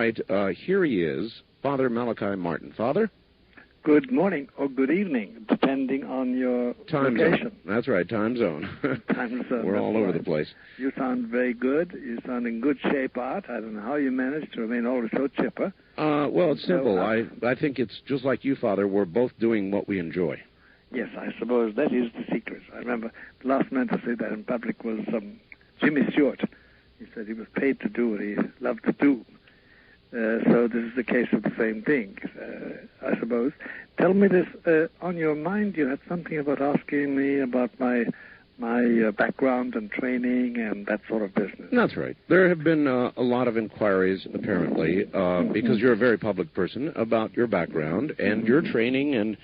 right, here he is, Father Malachi Martin. Father? Good morning or good evening, depending on your time location. Zone. That's right, time zone. Time zone. We're all over the place. You sound very good. You sound in good shape, Art. I don't know how you manage to remain always so chipper. Well, it's simple. I think it's just like you, Father. We're both doing what we enjoy. Yes, I suppose that is the secret. I remember the last man to say that in public was Jimmy Stewart. He said he was paid to do what he loved to do. So this is the case of the same thing, I suppose. Tell me this, on your mind you had something about asking me about my background and training and that sort of business. That's right. There have been a lot of inquiries, apparently, because you're a very public person, about your background and your training and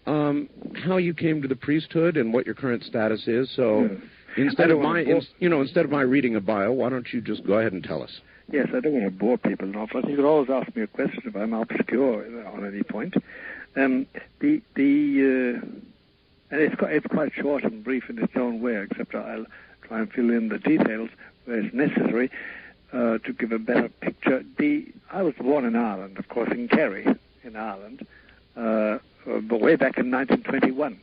how you came to the priesthood and what your current status is. So instead of my reading a bio, why don't you just go ahead and tell us? Yes, I don't want to bore people enough, but you could always ask me a question if I'm obscure on any point. And it's quite short and brief in its own way, except I'll try and fill in the details where it's necessary to give a better picture. I was born in Ireland, of course, in Kerry, in Ireland, but way back in 1921.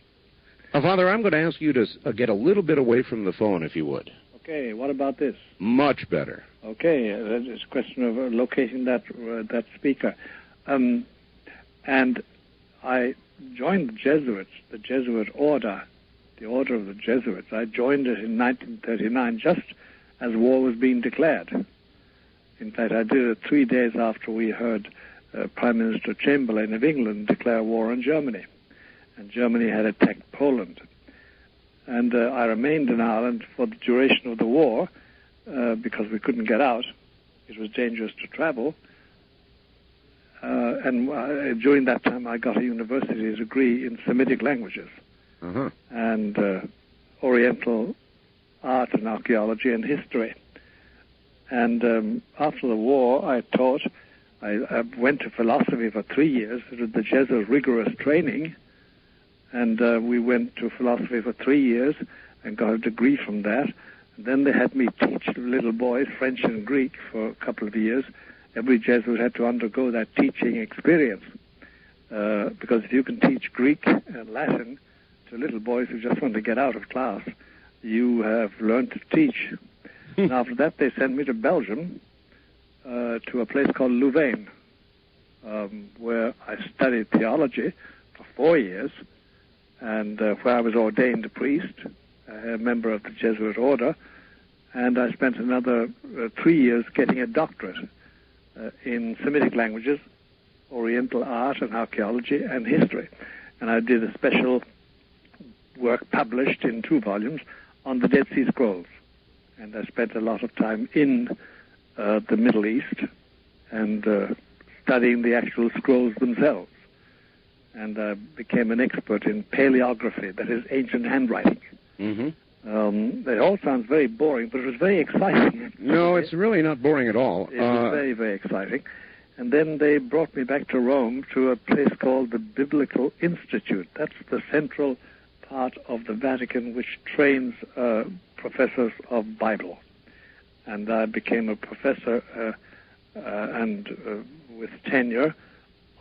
Father, I'm going to ask you to get a little bit away from the phone, if you would. Okay, what about this? Much better. Okay, it's a question of locating that speaker. And I joined the Jesuits, the Jesuit order, the order of the Jesuits. I joined it in 1939, just as war was being declared. In fact, I did it 3 days after we heard Prime Minister Chamberlain of England declare war on Germany. And Germany had attacked Poland. And I remained in Ireland for the duration of the war because we couldn't get out. It was dangerous to travel. And during that time, I got a university degree in Semitic languages and Oriental art and archaeology and history. And after the war, I taught. I went to philosophy for 3 years. It was the Jesuit rigorous training. And we went to philosophy for 3 years and got a degree from that. And then they had me teach little boys French and Greek for a couple of years. Every Jesuit had to undergo that teaching experience. Because if you can teach Greek and Latin to little boys who just want to get out of class, you have learned to teach. And after that, they sent me to Belgium, to a place called Louvain, where I studied theology for 4 years. And where I was ordained a priest, a member of the Jesuit order, and I spent another 3 years getting a doctorate in Semitic languages, Oriental art and archaeology, and history. And I did a special work published in 2 volumes on the Dead Sea Scrolls. And I spent a lot of time in the Middle East and studying the actual scrolls themselves. And I became an expert in paleography, that is ancient handwriting. It all sounds very boring, but it was very exciting. No, it's really not boring at all. It was very, very exciting. And then they brought me back to Rome to a place called the Biblical Institute. That's the central part of the Vatican which trains professors of Bible. And I became a professor and with tenure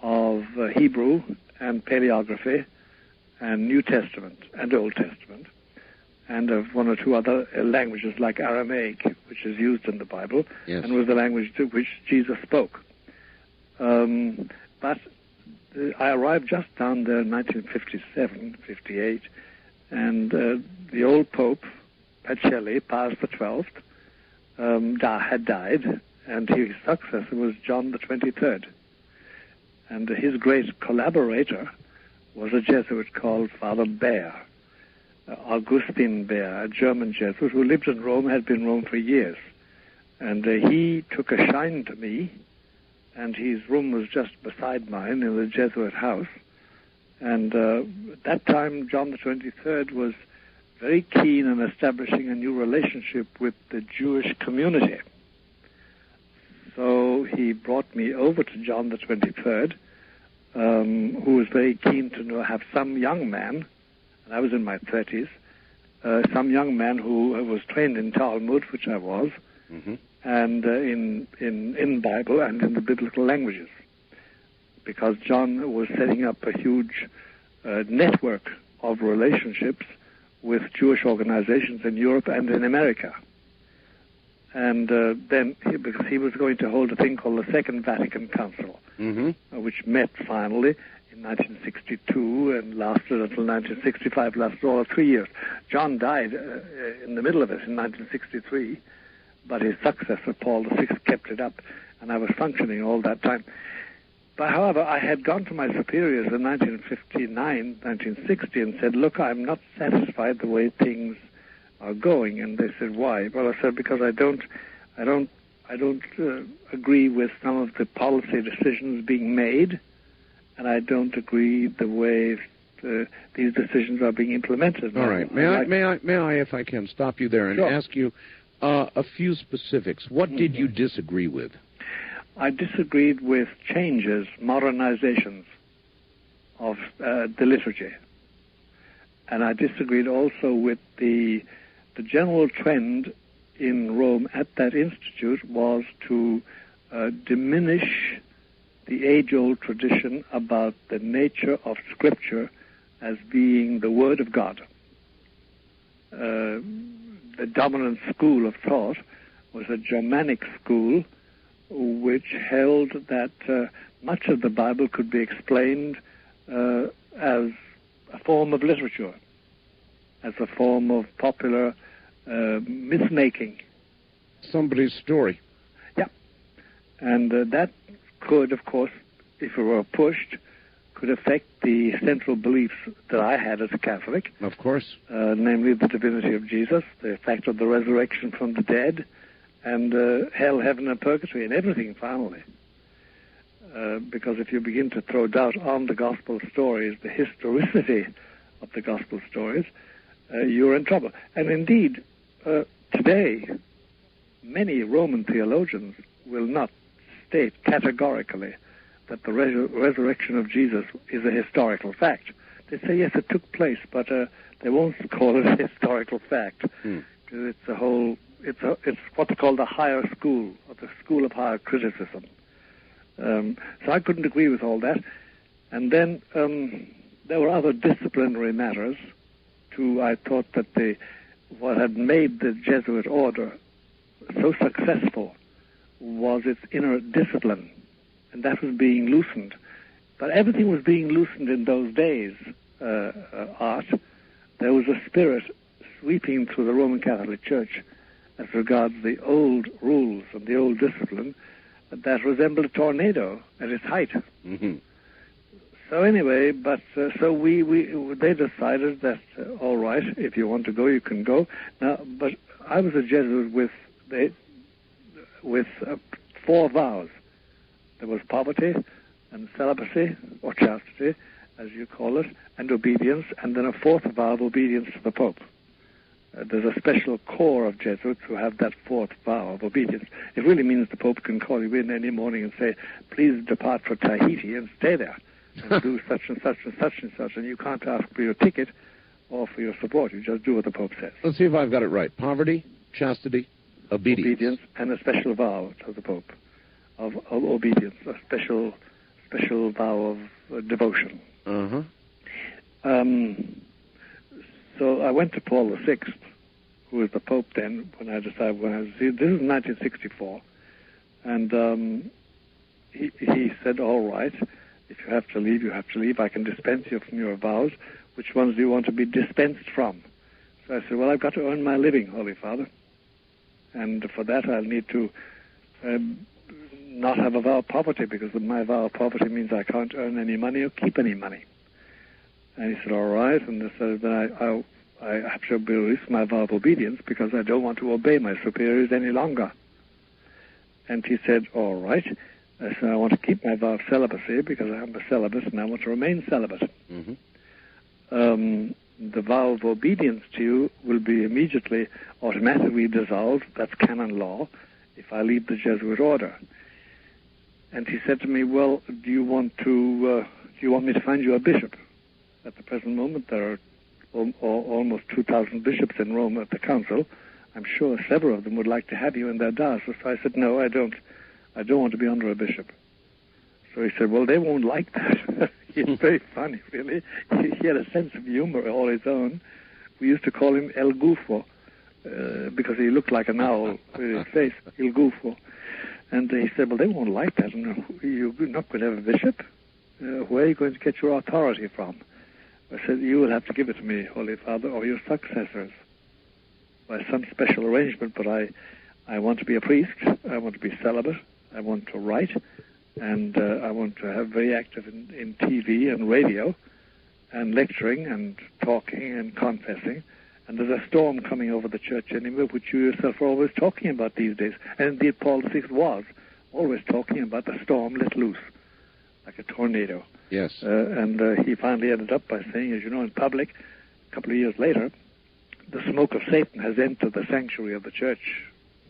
of Hebrew and paleography and New Testament and Old Testament, and of 1 or 2 other languages like Aramaic, which is used in the Bible, and was the language to which Jesus spoke. But I arrived just down there in 1957, 58, and the old Pope, Pacelli, Pius XII, had died, and his successor was John the 23rd. And his great collaborator was a Jesuit called Father Bear, Augustin Bear, a German Jesuit who lived in Rome, had been in Rome for years. And he took a shine to me, and his room was just beside mine in the Jesuit house. And at that time, John the 23rd was very keen on establishing a new relationship with the Jewish community. So he brought me over to John the 23rd, who was very keen to have some young man, and I was in my 30s, some young man who was trained in Talmud, which I was, and in Bible and in the biblical languages, because John was setting up a huge network of relationships with Jewish organizations in Europe and in America. And then, because he was going to hold a thing called the Second Vatican Council, which met finally in 1962 and lasted until 1965, lasted all of 3 years. John died in the middle of it in 1963, but his successor, Paul VI, kept it up, and I was functioning all that time. But, however, I had gone to my superiors in 1959, 1960, and said, look, I'm not satisfied the way things are going. And they said, why? Well, I said, because I don't agree with some of the policy decisions being made, and I don't agree the way these decisions are being implemented. All right. May I, if I can, stop you there and ask you a few specifics. What did you disagree with? I disagreed with changes, modernizations of the liturgy. And I disagreed also with the general trend in Rome at that institute was to diminish the age-old tradition about the nature of Scripture as being the Word of God. The dominant school of thought was a Germanic school which held that much of the Bible could be explained as a form of literature, as a form of popular myth-making. Somebody's story. Yeah. And that could, of course, if it were pushed, could affect the central beliefs that I had as a Catholic. Of course. Namely the divinity of Jesus, the fact of the resurrection from the dead, and hell, heaven, and purgatory, and everything finally. Because if you begin to throw doubt on the gospel stories, the historicity of the gospel stories, you're in trouble. And indeed, today, many Roman theologians will not state categorically that the resurrection of Jesus is a historical fact. They say, yes, it took place, but they won't call it a historical fact. Because it's what they call the higher school, or the school of higher criticism. So I couldn't agree with all that. And then there were other disciplinary matters, too. I thought that what had made the Jesuit order so successful was its inner discipline, and that was being loosened. But everything was being loosened in those days, Art. There was a spirit sweeping through the Roman Catholic Church as regards the old rules and the old discipline that resembled a tornado at its height. So anyway, so they decided that all right, if you want to go, you can go. Now, but I was a Jesuit with 4 vows. There was poverty and celibacy, or chastity, as you call it, and obedience, and then a 4th vow of obedience to the Pope. There's a special corps of Jesuits who have that 4th vow of obedience. It really means the Pope can call you in any morning and say, please depart for Tahiti and stay there and do such and such and such and such, and you can't ask for your ticket or for your support. You just do what the Pope says. Let's see if I've got it right. Poverty, chastity, obedience, and a special vow to the Pope of obedience, a special vow of devotion. So I went to Paul VI, who was the Pope then, this is 1964, and he said, all right, if you have to leave, you have to leave. I can dispense you from your vows. Which ones do you want to be dispensed from? So I said, well, I've got to earn my living, Holy Father. And for that, I'll need to not have a vow of poverty, because my vow of poverty means I can't earn any money or keep any money. And he said, all right. And I said, then I have to release my vow of obedience because I don't want to obey my superiors any longer. And he said, all right. I said, I want to keep my vow of celibacy because I am a celibate and I want to remain celibate. The vow of obedience to you will be immediately, automatically dissolved. That's canon law if I leave the Jesuit order. And he said to me, well, do you want me to find you a bishop? At the present moment, there are almost 2,000 bishops in Rome at the council. I'm sure several of them would like to have you in their diocese. So I said, no, I don't want to be under a bishop. So he said, well, they won't like that. He's very funny, really. He had a sense of humor all his own. We used to call him El Gufo, because he looked like an owl with his face, El Gufo. And he said, well, they won't like that. No, you're not going to have a bishop. Where are you going to get your authority from? I said, you will have to give it to me, Holy Father, or your successors, by some special arrangement. But I want to be a priest. I want to be celibate. I want to write. And I want to have very active in TV and radio and lecturing and talking and confessing. And there's a storm coming over the church anyway, which you yourself are always talking about these days. And indeed, Paul VI was always talking about the storm let loose, like a tornado. Yes. And he finally ended up by saying, as you know, in public, a couple of years later, the smoke of Satan has entered the sanctuary of the church.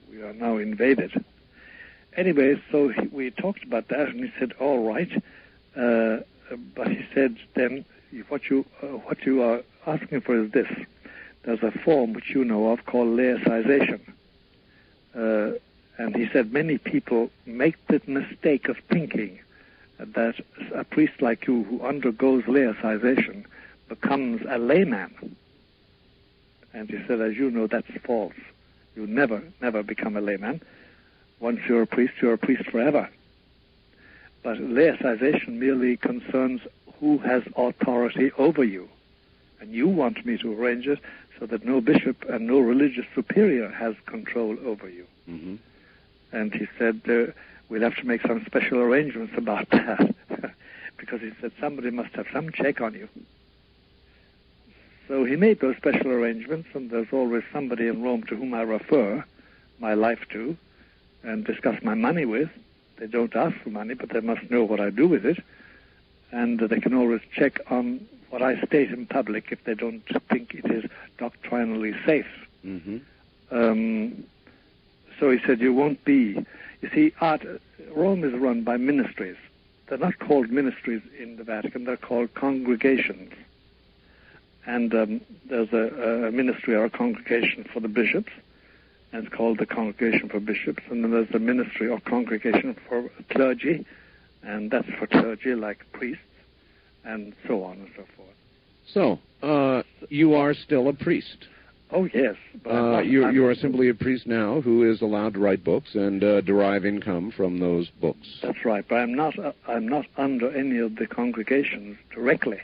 We are now invaded. Anyway, so we talked about that, and he said, all right. But he said, then, what you are asking for is this. There's a form which you know of called laicization. And he said, many people make the mistake of thinking that a priest like you who undergoes laicization becomes a layman. And he said, as you know, that's false. You never become a layman. Once you're a priest forever. But laicization merely concerns who has authority over you. And you want me to arrange it so that no bishop and no religious superior has control over you. Mm-hmm. And he said, we'll have to make some special arrangements about that. Because he said, somebody must have some check on you. So he made those special arrangements, and there's always somebody in Rome to whom I refer my life to and discuss my money with. They don't ask for money, but they must know what I do with it. And they can always check on what I state in public if they don't think it is doctrinally safe. Mm-hmm. So he said, you won't be... You see, Rome is run by ministries. They're not called ministries in the Vatican. They're called congregations. And there's a ministry or a congregation for the bishops, and it's called the Congregation for Bishops. And then there's a ministry or congregation for clergy, and that's for clergy like priests, and so on and so forth. So, you are still a priest. Oh, yes. But you are simply a priest now who is allowed to write books and derive income from those books. That's right, but I'm not under any of the congregations directly,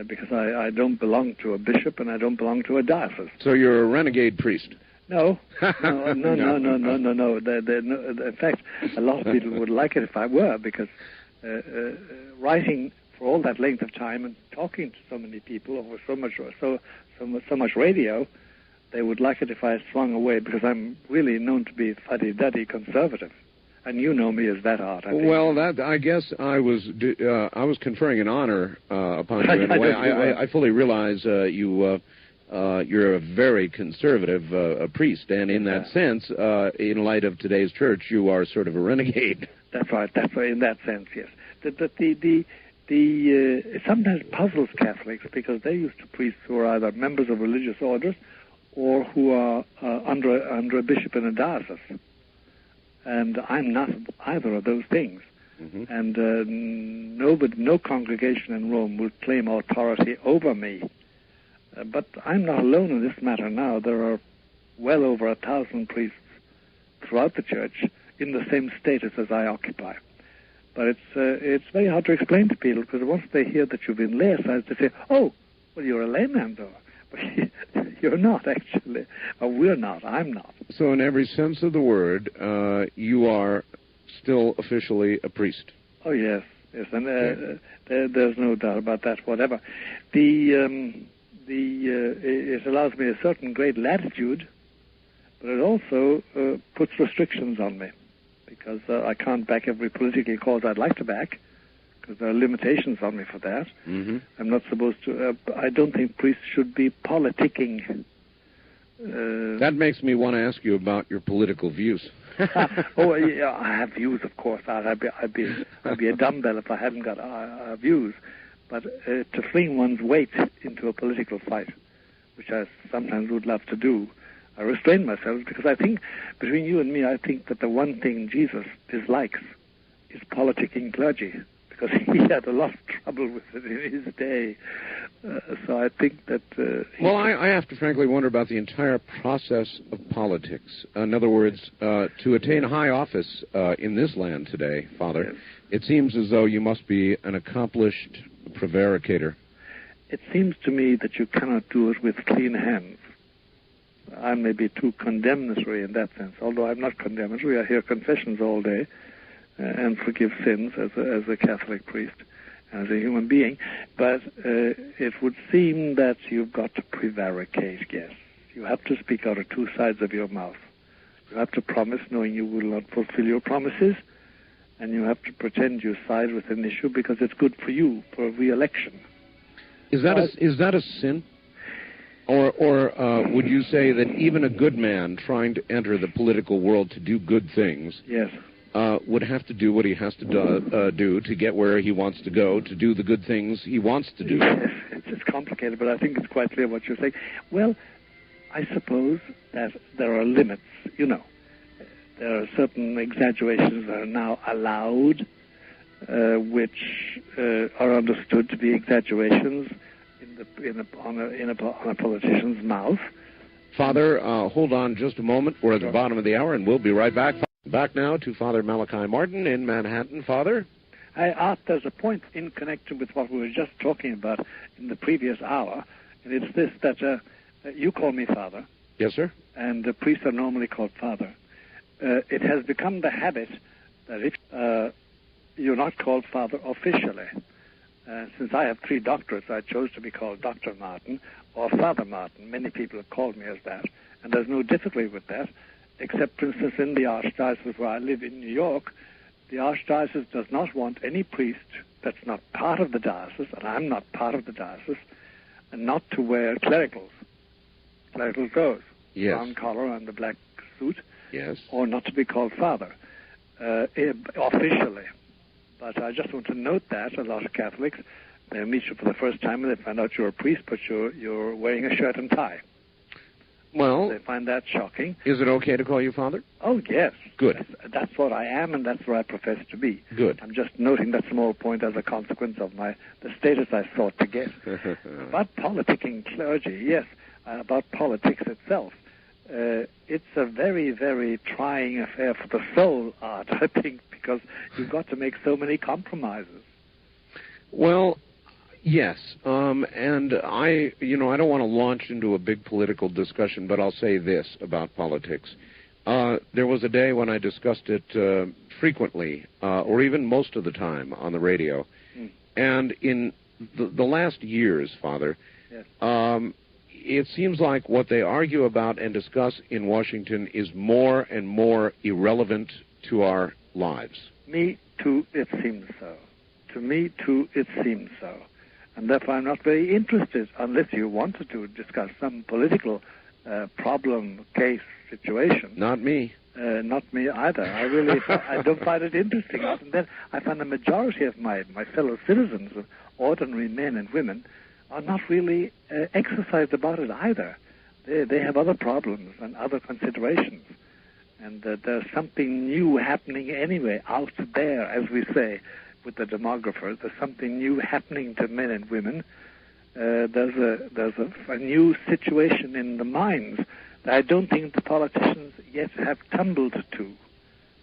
because I don't belong to a bishop and I don't belong to a diocese. So you're a renegade priest. No. No. In fact, a lot of people would like it if I were, because writing for all that length of time and talking to so many people over so much radio, they would like it if I swung away, because I'm really known to be fuddy-duddy conservative. And you know me as that, Art, I think. Well, that I guess I was conferring an honor upon you in a way. I fully realize you're a very conservative priest, and in that sense, in light of today's church, you are sort of a renegade. That's right. In that sense, yes. It sometimes puzzles Catholics, because they're used to priests who are either members of religious orders or who are under a bishop in a diocese. And I'm not either of those things. Mm-hmm. And no congregation in Rome will claim authority over me. But I'm not alone in this matter now. There are well over 1,000 priests throughout the church in the same status as I occupy. But it's very hard to explain to people, because once they hear that you've been laicized, they say, oh, well, you're a layman, though. But you're not, actually. Or we're not. I'm not. So in every sense of the word, you are still officially a priest. Oh, yes. Yes, and there's no doubt about that, whatever. It allows me a certain great latitude, but it also puts restrictions on me, because I can't back every political cause I'd like to back, because there are limitations on me for that. Mm-hmm. I'm not supposed to... I don't think priests should be politicking. That makes me want to ask you about your political views. Yeah, I have views, of course. I'd be a dumbbell if I hadn't got views. But to fling one's weight into a political fight, which I sometimes would love to do, I restrain myself because I think, between you and me, I think that the one thing Jesus dislikes is politicking clergy, because he had a lot of trouble with it in his day. So I think that... Well, I have to frankly wonder about the entire process of politics. In other words, to attain high office in this land today, Father, yes, it seems as though you must be an accomplished prevaricator. It seems to me that you cannot do it with clean hands. I may be too condemnatory in that sense, although I'm not condemnatory. I hear confessions all day and forgive sins as a Catholic priest and as a human being. But it would seem that you've got to prevaricate, yes. You have to speak out of two sides of your mouth. You have to promise knowing you will not fulfill your promises, and you have to pretend you side with an issue because it's good for you for re-election. Is that a sin? Or would you say that even a good man trying to enter the political world to do good things, yes, would have to do what he has to do to get where he wants to go, to do the good things he wants to do? Yes, it's complicated, but I think it's quite clear what you're saying. Well, I suppose that there are limits, you know. There are certain exaggerations that are now allowed, which are understood to be exaggerations on a politician's mouth. Father, hold on just a moment. We're at the bottom of the hour, and we'll be right back. Back now to Father Malachi Martin in Manhattan. Father? I asked, there's a point in connection with what we were just talking about in the previous hour, and it's this, that you call me Father. Yes, sir. And the priests are normally called Father. It has become the habit that if you're not called Father officially, since I have 3 doctorates, I chose to be called Dr. Martin or Father Martin. Many people have called me as that, and there's no difficulty with that, except, for instance, in the Archdiocese where I live in New York, the Archdiocese does not want any priest that's not part of the diocese, and I'm not part of the diocese, and not to wear clerical clothes, yes, brown collar and the black suit, yes, or not to be called Father officially. But I just want to note that a lot of Catholics, they meet you for the first time and they find out you're a priest, but you're wearing a shirt and tie. Well, they find that shocking. Is it okay to call you Father? Oh, yes. Good. That's what I am, and that's what I profess to be. Good. I'm just noting that small point as a consequence of the status I sought to get. About politicking clergy, yes, about politics itself. It's a very, very trying affair for the soul, Art, I think, because you've got to make so many compromises. Well, yes, and I don't want to launch into a big political discussion, but I'll say this about politics. There was a day when I discussed it frequently, or even most of the time on the radio. And in the last years, Father, yes, it seems like what they argue about and discuss in Washington is more and more irrelevant to our lives. Me too, it seems so. To me too, it seems so. And therefore I'm not very interested, unless you wanted to discuss some political problem, case, situation. Not me. Not me either. I don't find it interesting. And then I find the majority of my fellow citizens, ordinary men and women, are not really exercised about it either. They have other problems and other considerations. And there's something new happening anyway out there, as we say, with the demographers. There's something new happening to men and women. There's a new situation in the minds that I don't think the politicians yet have tumbled to.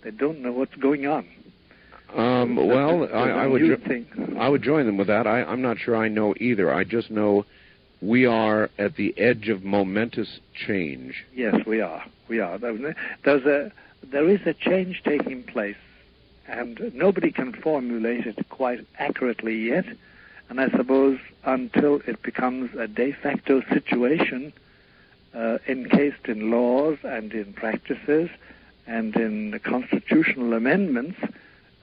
They don't know what's going on. Well, I would join them with that. I'm not sure I know either. I just know we are at the edge of momentous change. Yes, we are. We are. There is a change taking place, and nobody can formulate it quite accurately yet. And I suppose until it becomes a de facto situation, encased in laws and in practices and in constitutional amendments,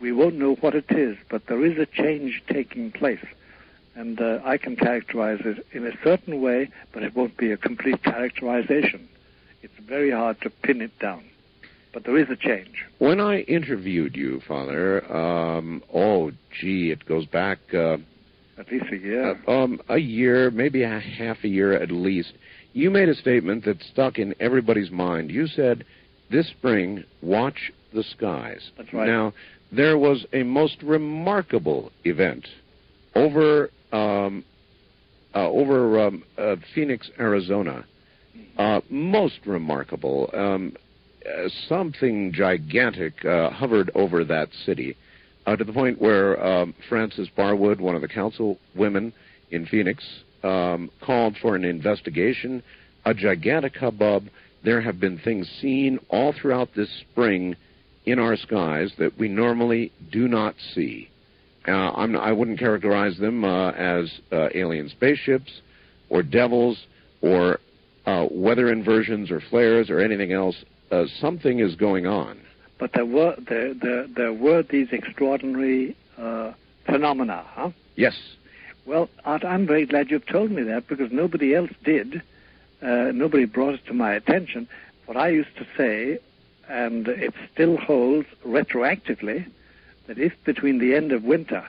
we won't know what it is, but there is a change taking place. And I can characterize it in a certain way, but it won't be a complete characterization. It's very hard to pin it down. But there is a change. When I interviewed you, Father, it goes back... at least a year. A year, maybe a half a year at least. you made a statement that stuck in everybody's mind. You said, this spring, watch the skies. That's right. Now, there was a most remarkable event over Phoenix, Arizona. Most remarkable. Something gigantic hovered over that city, to the point where Frances Barwood, one of the councilwomen in Phoenix, called for an investigation, a gigantic hubbub. There have been things seen all throughout this spring in our skies that we normally do not see. I wouldn't characterize them as alien spaceships or devils or weather inversions or flares or anything else. Something is going on. But there were these extraordinary phenomena, huh? Yes. Well, Art, I'm very glad you've told me that, because nobody else did. Nobody brought it to my attention. What I used to say, and it still holds retroactively, that if between the end of winter,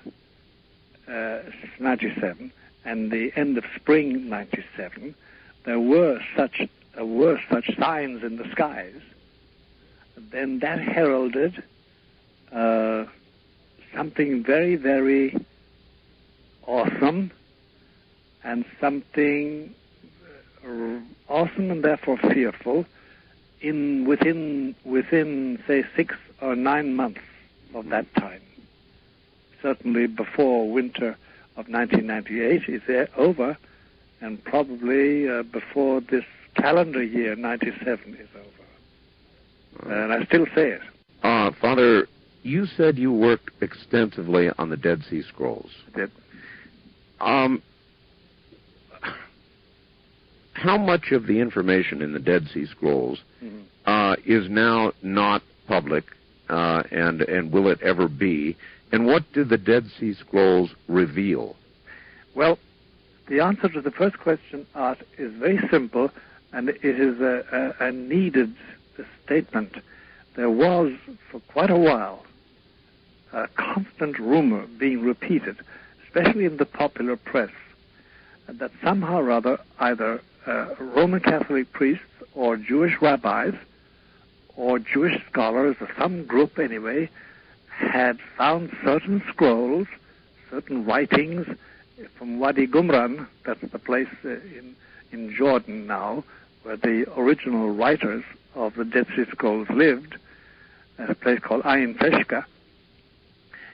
97, and the end of spring, 97, there were such signs in the skies, then that heralded something very, very awesome, and something awesome and therefore fearful within say 6 or 9 months of that time. Certainly before winter of 1998 is over, and probably before this calendar year 97 is over. And I still say it. Father, you said you worked extensively on the Dead Sea Scrolls. I did. How much of the information in the Dead Sea Scrolls is now not public, and will it ever be? And what do the Dead Sea Scrolls reveal? Well, the answer to the first question, Art, is very simple, and it is a needed statement. There was, for quite a while, a constant rumor being repeated, especially in the popular press, that somehow or other either Roman Catholic priests or Jewish rabbis or Jewish scholars, or some group anyway, had found certain scrolls, certain writings from Wadi Qumran, that's the place in Jordan now, where the original writers of the Dead Sea Scrolls lived, at a place called Ain Teshka,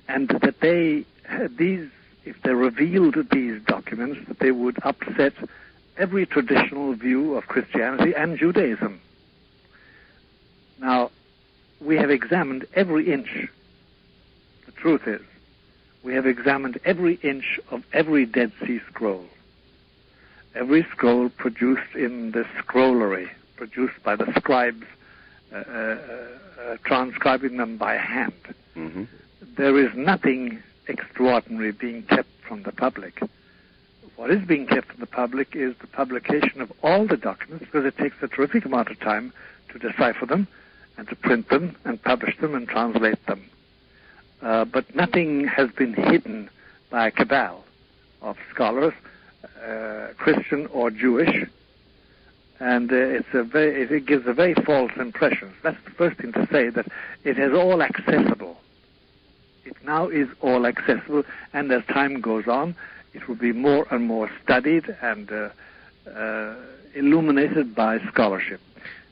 and that if they revealed these documents, that they would upset every traditional view of Christianity and Judaism. Now, we have examined every inch. The truth is, we have examined every inch of every Dead Sea Scroll. Every scroll produced in the scrollery, produced by the scribes, transcribing them by hand. Mm-hmm. There is nothing extraordinary being kept from the public. What is being kept from the public is the publication of all the documents, because it takes a terrific amount of time to decipher them and to print them and publish them and translate them. But nothing has been hidden by a cabal of scholars, Christian or Jewish, and it gives a very false impression. That's the first thing to say, that it is all accessible. It now is all accessible, and as time goes on, it will be more and more studied and illuminated by scholarship.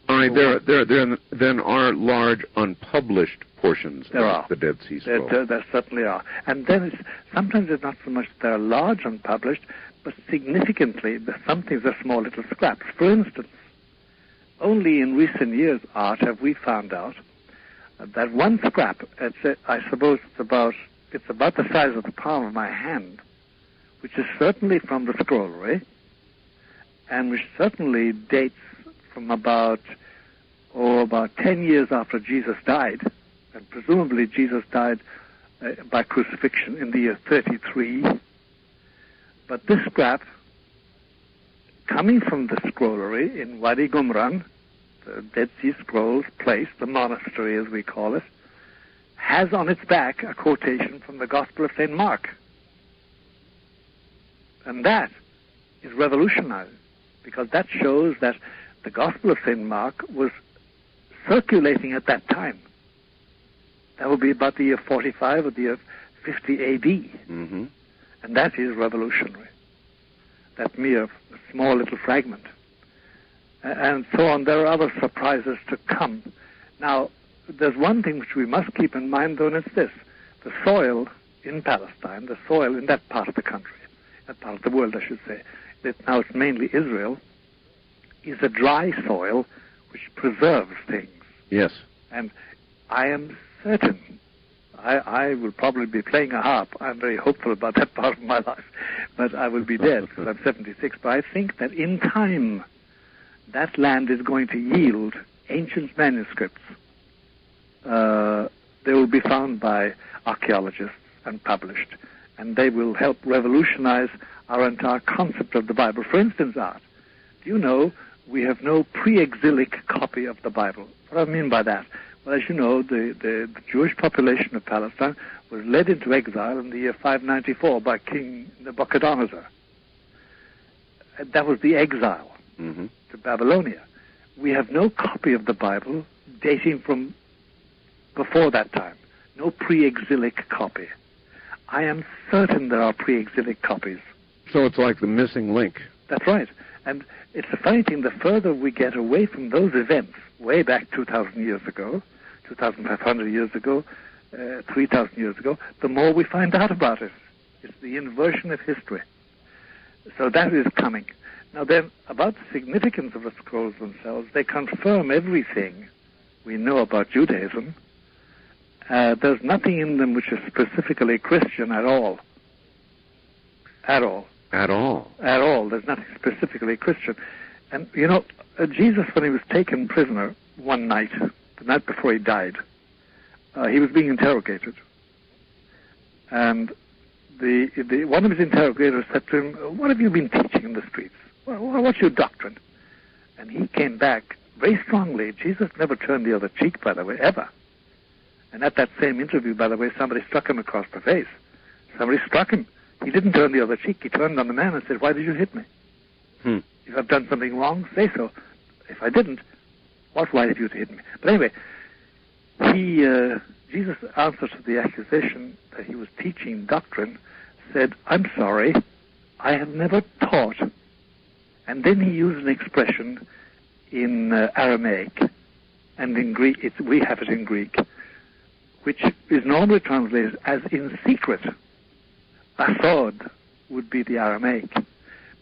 All right, there then are large unpublished portions of the Dead Sea Scrolls. There certainly are. And then sometimes it's not so much that they're large unpublished, but significantly, some things are small little scraps. For instance, only in recent years, Art, have we found out that one scrap, I suppose it's about the size of the palm of my hand, which is certainly from the scrollery, and which certainly dates from about 10 years after Jesus died, and presumably Jesus died by crucifixion in the year 33. But this scrap, coming from the scrollery in Wadi Qumran, the Dead Sea Scrolls place, the monastery as we call it, has on its back a quotation from the Gospel of St. Mark. And that is revolutionized. because that shows that the Gospel of St. Mark was circulating at that time. That would be about the year 45 or the year 50 A.D. Mm-hmm. And that is revolutionary. That mere small little fragment. And so on. There are other surprises to come. Now, there's one thing which we must keep in mind, though, and it's this. The soil in Palestine, the soil in that part of the country, that part of the world, I should say, now it's mainly Israel, is a dry soil which preserves things. Yes. And I am certain, I will probably be playing a harp. I'm very hopeful about that part of my life, but I will be dead because I'm 76. But I think that in time, that land is going to yield ancient manuscripts. They will be found by archaeologists and published, and they will help revolutionize our entire concept of the Bible. For instance, Art, do you know we have no pre-exilic copy of the Bible? What do I mean by that? Well, as you know, the Jewish population of Palestine was led into exile in the year 594 by King Nebuchadnezzar. That was the exile to Babylonia. We have no copy of the Bible dating from before that time. No pre-exilic copy. I am certain there are pre-exilic copies. So it's like the missing link. That's right. And it's a funny thing, the further we get away from those events, way back 2,000 years ago, 2,500 years ago, 3,000 years ago, the more we find out about it. It's the inversion of history. So that is coming. Now then, about the significance of the scrolls themselves, they confirm everything we know about Judaism. There's nothing in them which is specifically Christian at all. At all. At all. At all. There's nothing specifically Christian. And, you know, Jesus, when he was taken prisoner one night, the night before he died, he was being interrogated. And one of his interrogators said to him, "What have you been teaching in the streets? What's your doctrine?" And he came back very strongly. Jesus never turned the other cheek, by the way, ever. And at that same interview, by the way, somebody struck him across the face. Somebody struck him. He didn't turn the other cheek. He turned on the man and said, "Why did you hit me? If I've done something wrong, say so. If I didn't, what's right of you to hit me?" But anyway, Jesus' answer to the accusation that he was teaching doctrine said, "I'm sorry, I have never taught." And then he used an expression in Aramaic, and in Greek, we have it in Greek, which is normally translated as "in secret." Basod would be the Aramaic.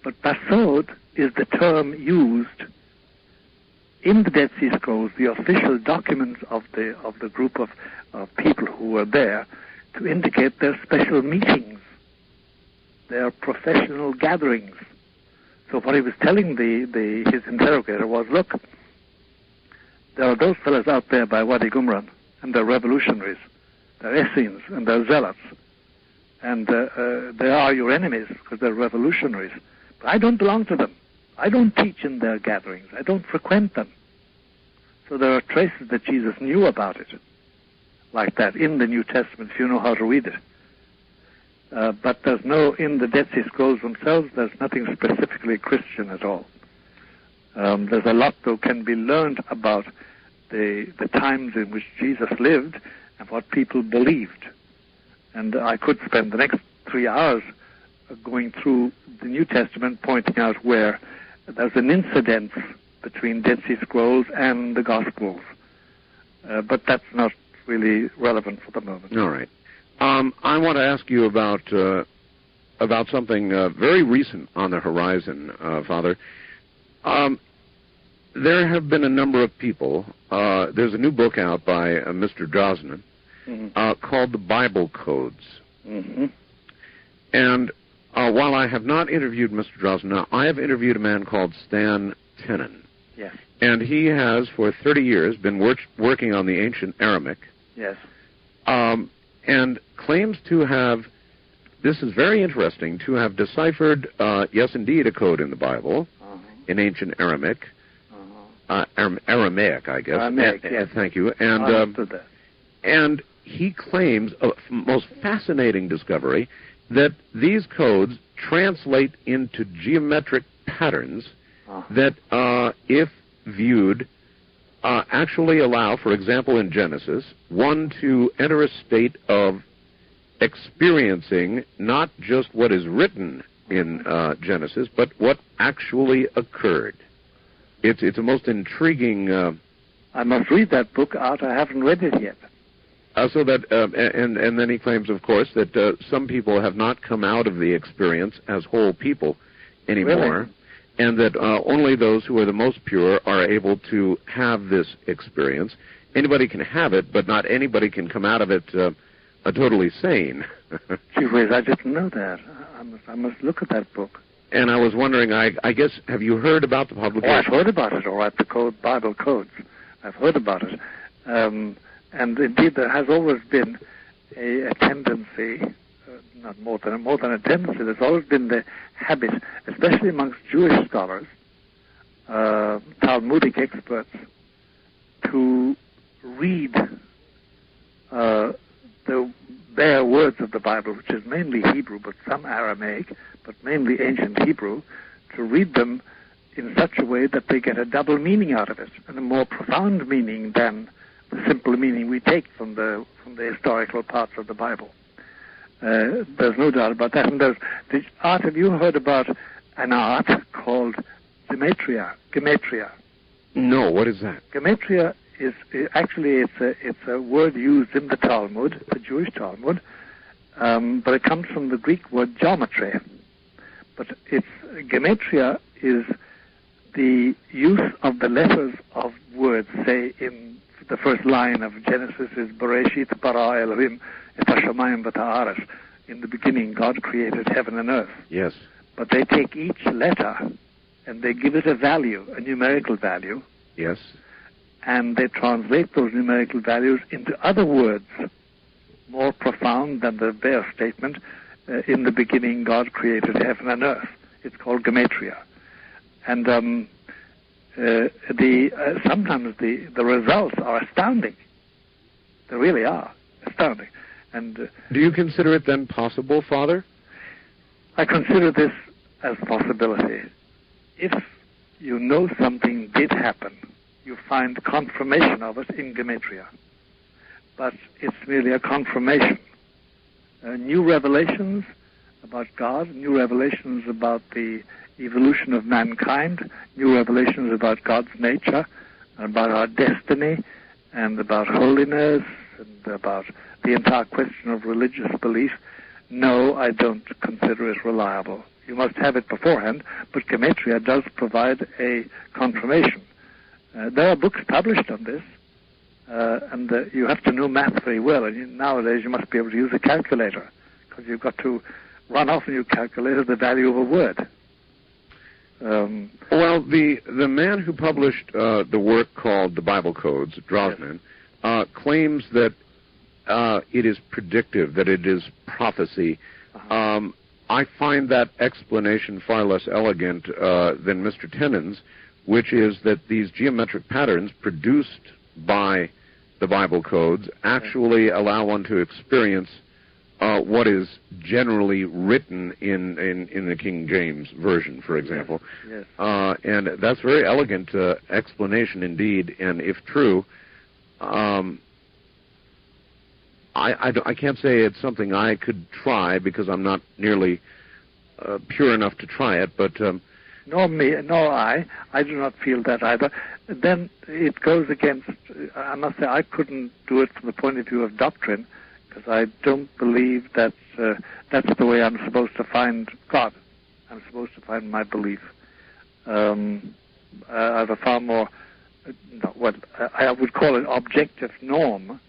But basod is the term used in the Dead Sea Scrolls, the official documents of the group of people who were there, to indicate their special meetings, their professional gatherings. So what he was telling his interrogator was, look, there are those fellows out there by Wadi Qumran, and they're revolutionaries, they're Essenes, and they're zealots, and they are your enemies because they're revolutionaries. But I don't belong to them. I don't teach in their gatherings. I don't frequent them. So there are traces that Jesus knew about it, like that, in the New Testament, if you know how to read it. But there's no, in the Dead Sea Scrolls themselves, there's nothing specifically Christian at all. There's a lot, though, can be learned about the times in which Jesus lived and what people believed. And I could spend the next 3 hours going through the New Testament, pointing out where there's an incidence between Dead Sea Scrolls and the Gospels. But that's not really relevant for the moment. All right. I want to ask you about something very recent on the horizon, Father. There have been a number of people. There's a new book out by Mr. Drosnin called The Bible Codes. And while I have not interviewed Mr. Drosnin, I have interviewed a man called Stan Tenen. Yes. And he has, for 30 years, been working on the ancient Aramaic. Yes. And claims to have, this is very interesting, to have deciphered, yes, indeed, a code in the Bible, in ancient Aramaic. Aramaic, I guess. Aramaic, yes. Thank you. And he claims, a most fascinating discovery, that these codes translate into geometric patterns that, if viewed, actually allow, for example, in Genesis, one to enter a state of experiencing not just what is written in Genesis, but what actually occurred. It's a most intriguing... I must read that book out. I haven't read it yet. So that, and then he claims, of course, that some people have not come out of the experience as whole people anymore, really? And that only those who are the most pure are able to have this experience. Anybody can have it, but not anybody can come out of it totally sane. Gee whiz, I didn't know that. I must look at that book. And I was wondering, I guess, have you heard about the publication? Oh, I've heard about it, all right, the Bible codes. I've heard about it. And indeed, there has always been a tendency, not more than a tendency, there's always been the habit, especially amongst Jewish scholars, Talmudic experts, to read the bare words of the Bible, which is mainly Hebrew, but some Aramaic, but mainly ancient Hebrew, to read them in such a way that they get a double meaning out of it, and a more profound meaning than the simple meaning we take from the historical parts of the Bible. There's no doubt about that. And have you heard about an art called gematria? No, what is that? Gematria is actually it's a word used in the Talmud, the Jewish Talmud, but it comes from the Greek word geometry. But gematria is the use of the letters of words. Say in the first line of Genesis is Bereshit bara Elohim et hashamayim v'ta'aretz. In the beginning, God created heaven and earth. Yes. But they take each letter and they give it a value, a numerical value. Yes. And they translate those numerical values into other words, more profound than the bare statement, in the beginning God created heaven and earth. It's called gematria. And sometimes the results are astounding. They really are astounding. And do you consider it then possible, Father? I consider this as a possibility. If you know something did happen, you find confirmation of it in gematria. But it's merely a confirmation. New revelations about God, new revelations about the evolution of mankind, new revelations about God's nature, about our destiny, and about holiness, and about the entire question of religious belief. No, I don't consider it reliable. You must have it beforehand, but gematria does provide a confirmation. There are books published on this, and you have to know math very well. And nowadays you must be able to use a calculator, because you've got to run off and you calculate the value of a word. Well, the man who published the work called The Bible Codes, Drosnin, yes, claims that it is predictive, that it is prophecy. Uh-huh. I find that explanation far less elegant than Mr. Tennant's, which is that these geometric patterns produced by the Bible codes actually allow one to experience what is generally written in the King James Version, for example. Yes. And that's a very elegant explanation indeed, and if true, I can't say it's something I could try because I'm not nearly pure enough to try it, but... Nor I. I do not feel that either. Then it goes against, I must say, I couldn't do it from the point of view of doctrine, because I don't believe that that's the way I'm supposed to find God. I'm supposed to find my belief. I have a far more, what I would call an objective norm.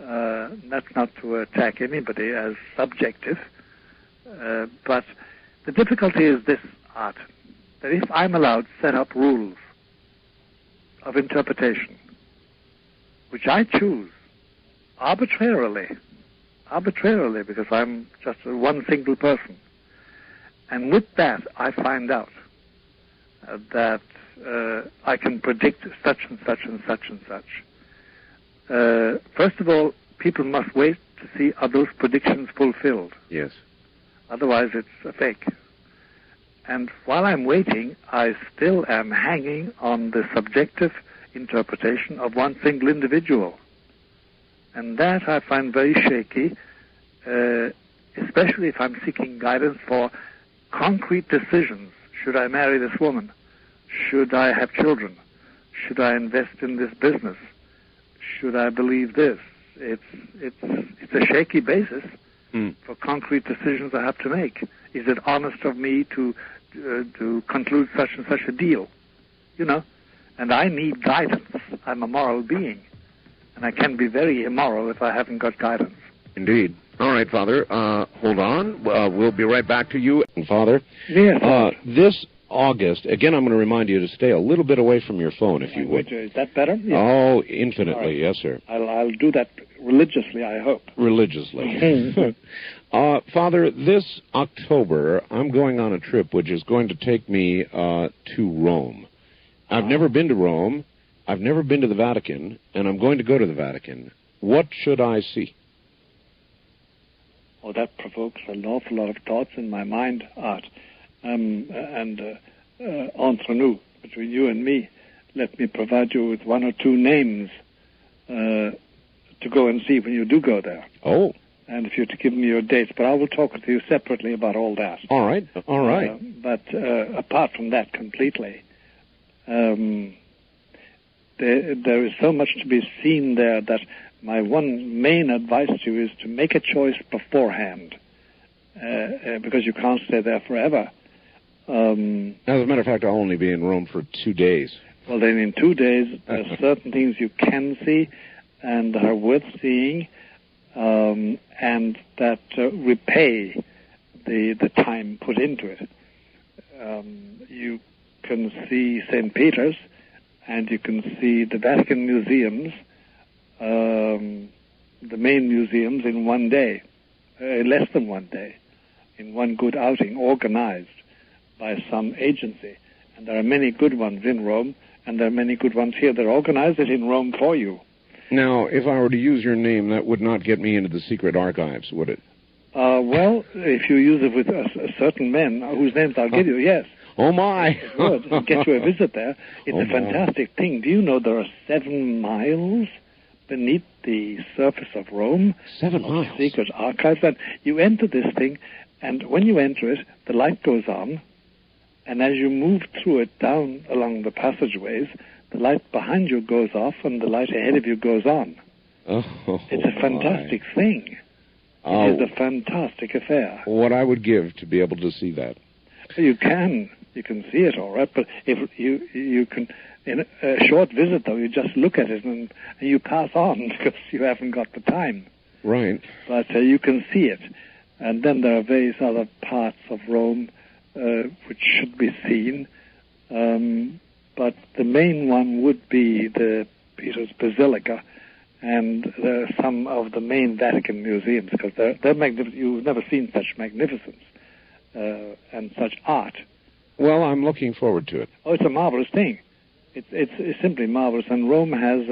That's not to attack anybody as subjective. But the difficulty is this, Art, that if I'm allowed to set up rules of interpretation, which I choose arbitrarily, because I'm just one single person, and with that I find out that I can predict such and such and such and such. First of all, people must wait to see are those predictions fulfilled. Yes. Otherwise it's a fake. And while I'm waiting, I still am hanging on the subjective interpretation of one single individual. And that I find very shaky, especially if I'm seeking guidance for concrete decisions. Should I marry this woman? Should I have children? Should I invest in this business? Should I believe this? It's a shaky basis for concrete decisions I have to make. Is it honest of me to conclude such and such a deal? You know, and I need guidance. I'm a moral being, and I can be very immoral if I haven't got guidance. Indeed. All right, Father. Hold on. We'll be right back to you, Father. Yes. This August, again, I'm going to remind you to stay a little bit away from your phone, if you would. Is that better? Yes. Oh, infinitely. Right. Yes, sir. I'll do that religiously, I hope. Religiously. Father, this October, I'm going on a trip which is going to take me to Rome. I've never been to Rome. I've never been to the Vatican, and I'm going to go to the Vatican. What should I see? Oh, that provokes an awful lot of thoughts in my mind, Art. Entre nous, between you and me, let me provide you with one or two names to go and see when you do go there. Oh. And if you're to give me your dates, but I will talk to you separately about all that. All right. All right. But apart from that completely, there is so much to be seen there that my one main advice to you is to make a choice beforehand, because you can't stay there forever. As a matter of fact, I'll only be in Rome for 2 days. Well, then in 2 days, there are certain things you can see and are worth seeing, and that repay the time put into it. You can see St. Peter's, and you can see the Vatican museums, the main museums, in 1 day, less than 1 day, in one good outing, organized by some agency. And there are many good ones in Rome, and there are many good ones here. They're organized it in Rome for you. Now, if I were to use your name, that would not get me into the secret archives, would it? Well, if you use it with certain men, whose names I'll give you, yes. Oh, my. It would. It'll get you a visit there. It's a fantastic thing. Do you know there are 7 miles beneath the surface of Rome? 7 miles? Secret archives. And you enter this thing, and when you enter it, the light goes on, and as you move through it down along the passageways, the light behind you goes off, and the light ahead of you goes on. Oh, it's a fantastic thing. It is a fantastic affair. What I would give to be able to see that. You can see it all right, but if you can, in a short visit though, you just look at it and you pass on because you haven't got the time. Right. But you can see it, and then there are various other parts of Rome which should be seen. But the main one would be the Peter's Basilica and some of the main Vatican museums, because they're magnificent. You've never seen such magnificence and such art. Well, I'm looking forward to it. Oh, it's a marvelous thing. It's simply marvelous, and Rome has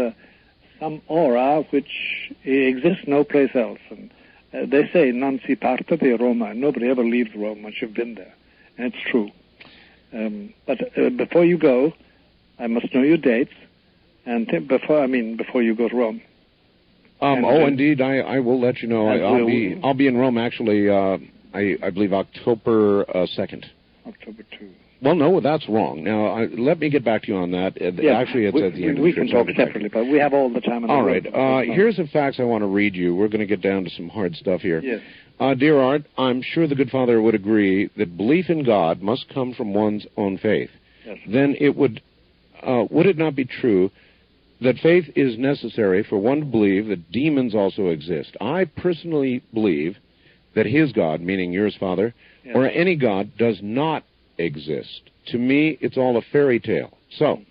some aura which exists no place else. And they say, non si parte di Roma. Nobody ever leaves Rome once you've been there, and it's true. But before you go, I must know your dates, and before you go to Rome. Indeed, I will let you know. I'll be in Rome actually. I believe October 2nd. October 2. Well, no, that's wrong. Now, let me get back to you on that. Yes, actually, it's at the end of the we can talk separately, but we have all the time. All right. Here's the facts I want to read you. We're going to get down to some hard stuff here. Yes. Dear Art, I'm sure the good father would agree that belief in God must come from one's own faith. Yes. Then it would it not be true that faith is necessary for one to believe that demons also exist? I personally believe that his God, meaning yours, Father, yes, or any God, does not exist. To me, it's all a fairy tale. So,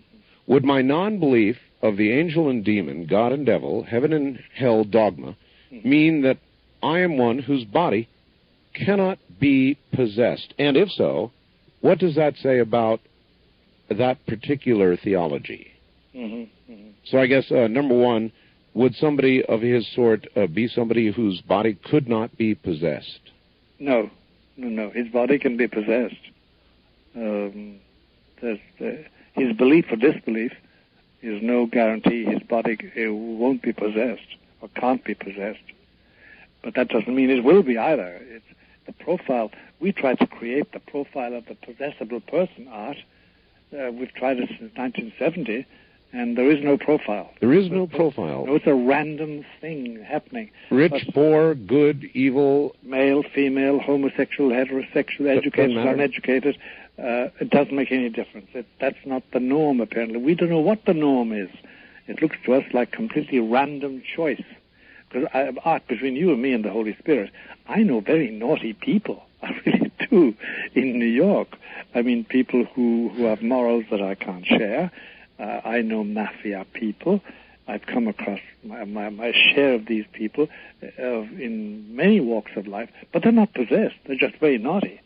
would my non-belief of the angel and demon, God and devil, heaven and hell dogma, mean that I am one whose body cannot be possessed? And if so, what does that say about that particular theology? So I guess, number one, would somebody of his sort be somebody whose body could not be possessed? No. His body can be possessed. his belief or disbelief is no guarantee his body won't be possessed or can't be possessed. But that doesn't mean it will be either. It's the profile. We try to create the profile of the possessable person, Art. We've tried it since 1970, and there is no profile. There is no profile. No, it's a random thing happening. Rich, poor, good, evil. Male, female, homosexual, heterosexual, educated, uneducated. It doesn't make any difference. That's not the norm, apparently. We don't know what the norm is. It looks to us like completely random choice. Because, Art, between you and me and the Holy Spirit, I know very naughty people. I really do. In New York, I mean, people who have morals that I can't share. I know mafia people. I've come across my share of these people in many walks of life, but they're not possessed. They're just very naughty.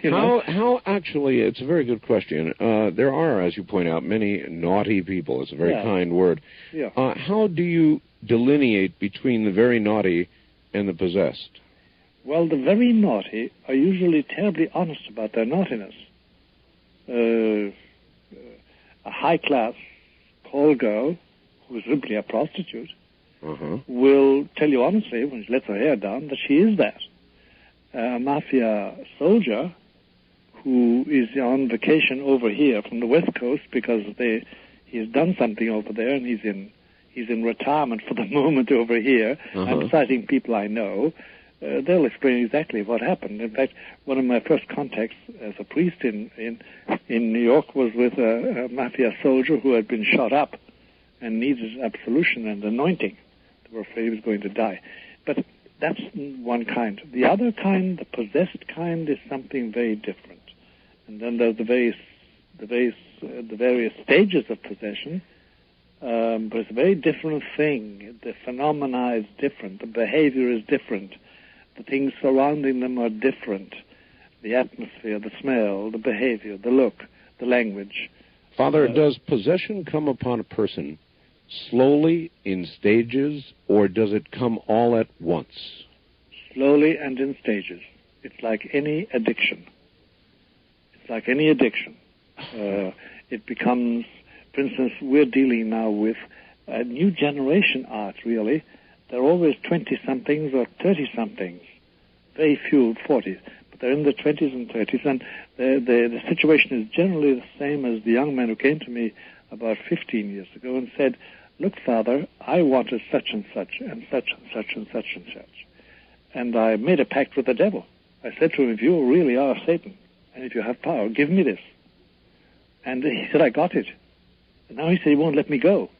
How actually, it's a very good question. There are, as you point out, many naughty people. It's a very kind word. Yeah. How do you delineate between the very naughty and the possessed? Well, the very naughty are usually terribly honest about their naughtiness. A high-class call girl, who is simply a prostitute, will tell you honestly, when she lets her hair down, that she is that. A mafia soldier who is on vacation over here from the West Coast because he's done something over there and he's in retirement for the moment over here. I'm citing people I know. They'll explain exactly what happened. In fact, one of my first contacts as a priest in New York was with a mafia soldier who had been shot up and needed absolution and anointing. They were afraid he was going to die. But that's one kind. The other kind, the possessed kind, is something very different. And then there's the various stages of possession. But it's a very different thing. The phenomena is different. The behavior is different. The things surrounding them are different. The atmosphere, the smell, the behavior, the look, the language. Father, does possession come upon a person slowly, in stages, or does it come all at once? Slowly and in stages. It's like any addiction. It becomes, for instance, we're dealing now with a new generation, Art, really. They're always 20-somethings or 30-somethings. Very few 40s. But they're in the 20s and 30s, and the situation is generally the same as the young man who came to me about 15 years ago and said, "Look, Father, I wanted such and such and such and such and such and such. And I made a pact with the devil. I said to him, if you really are Satan, and if you have power, give me this." And he said, "I got it." And now he said he won't let me go.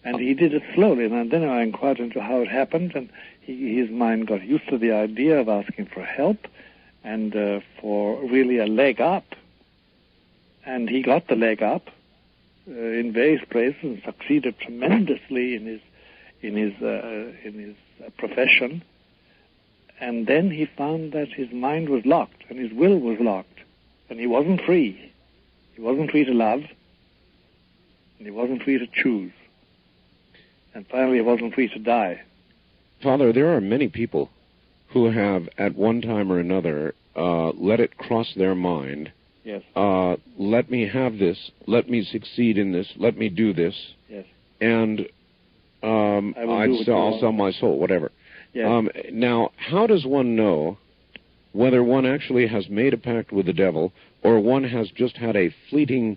And he did it slowly, and then I inquired into how it happened, and his mind got used to the idea of asking for help and for really a leg up. And he got the leg up in various places and succeeded tremendously in his profession. And then he found that his mind was locked and his will was locked, and he wasn't free. He wasn't free to love, and he wasn't free to choose. And finally, he wasn't free to die. Father, there are many people who have, at one time or another, let it cross their mind. Yes. Let me have this. Let me succeed in this. Let me do this. Yes. And I'll sell my soul, whatever. Yes. Now, how does one know whether one actually has made a pact with the devil or one has just had a fleeting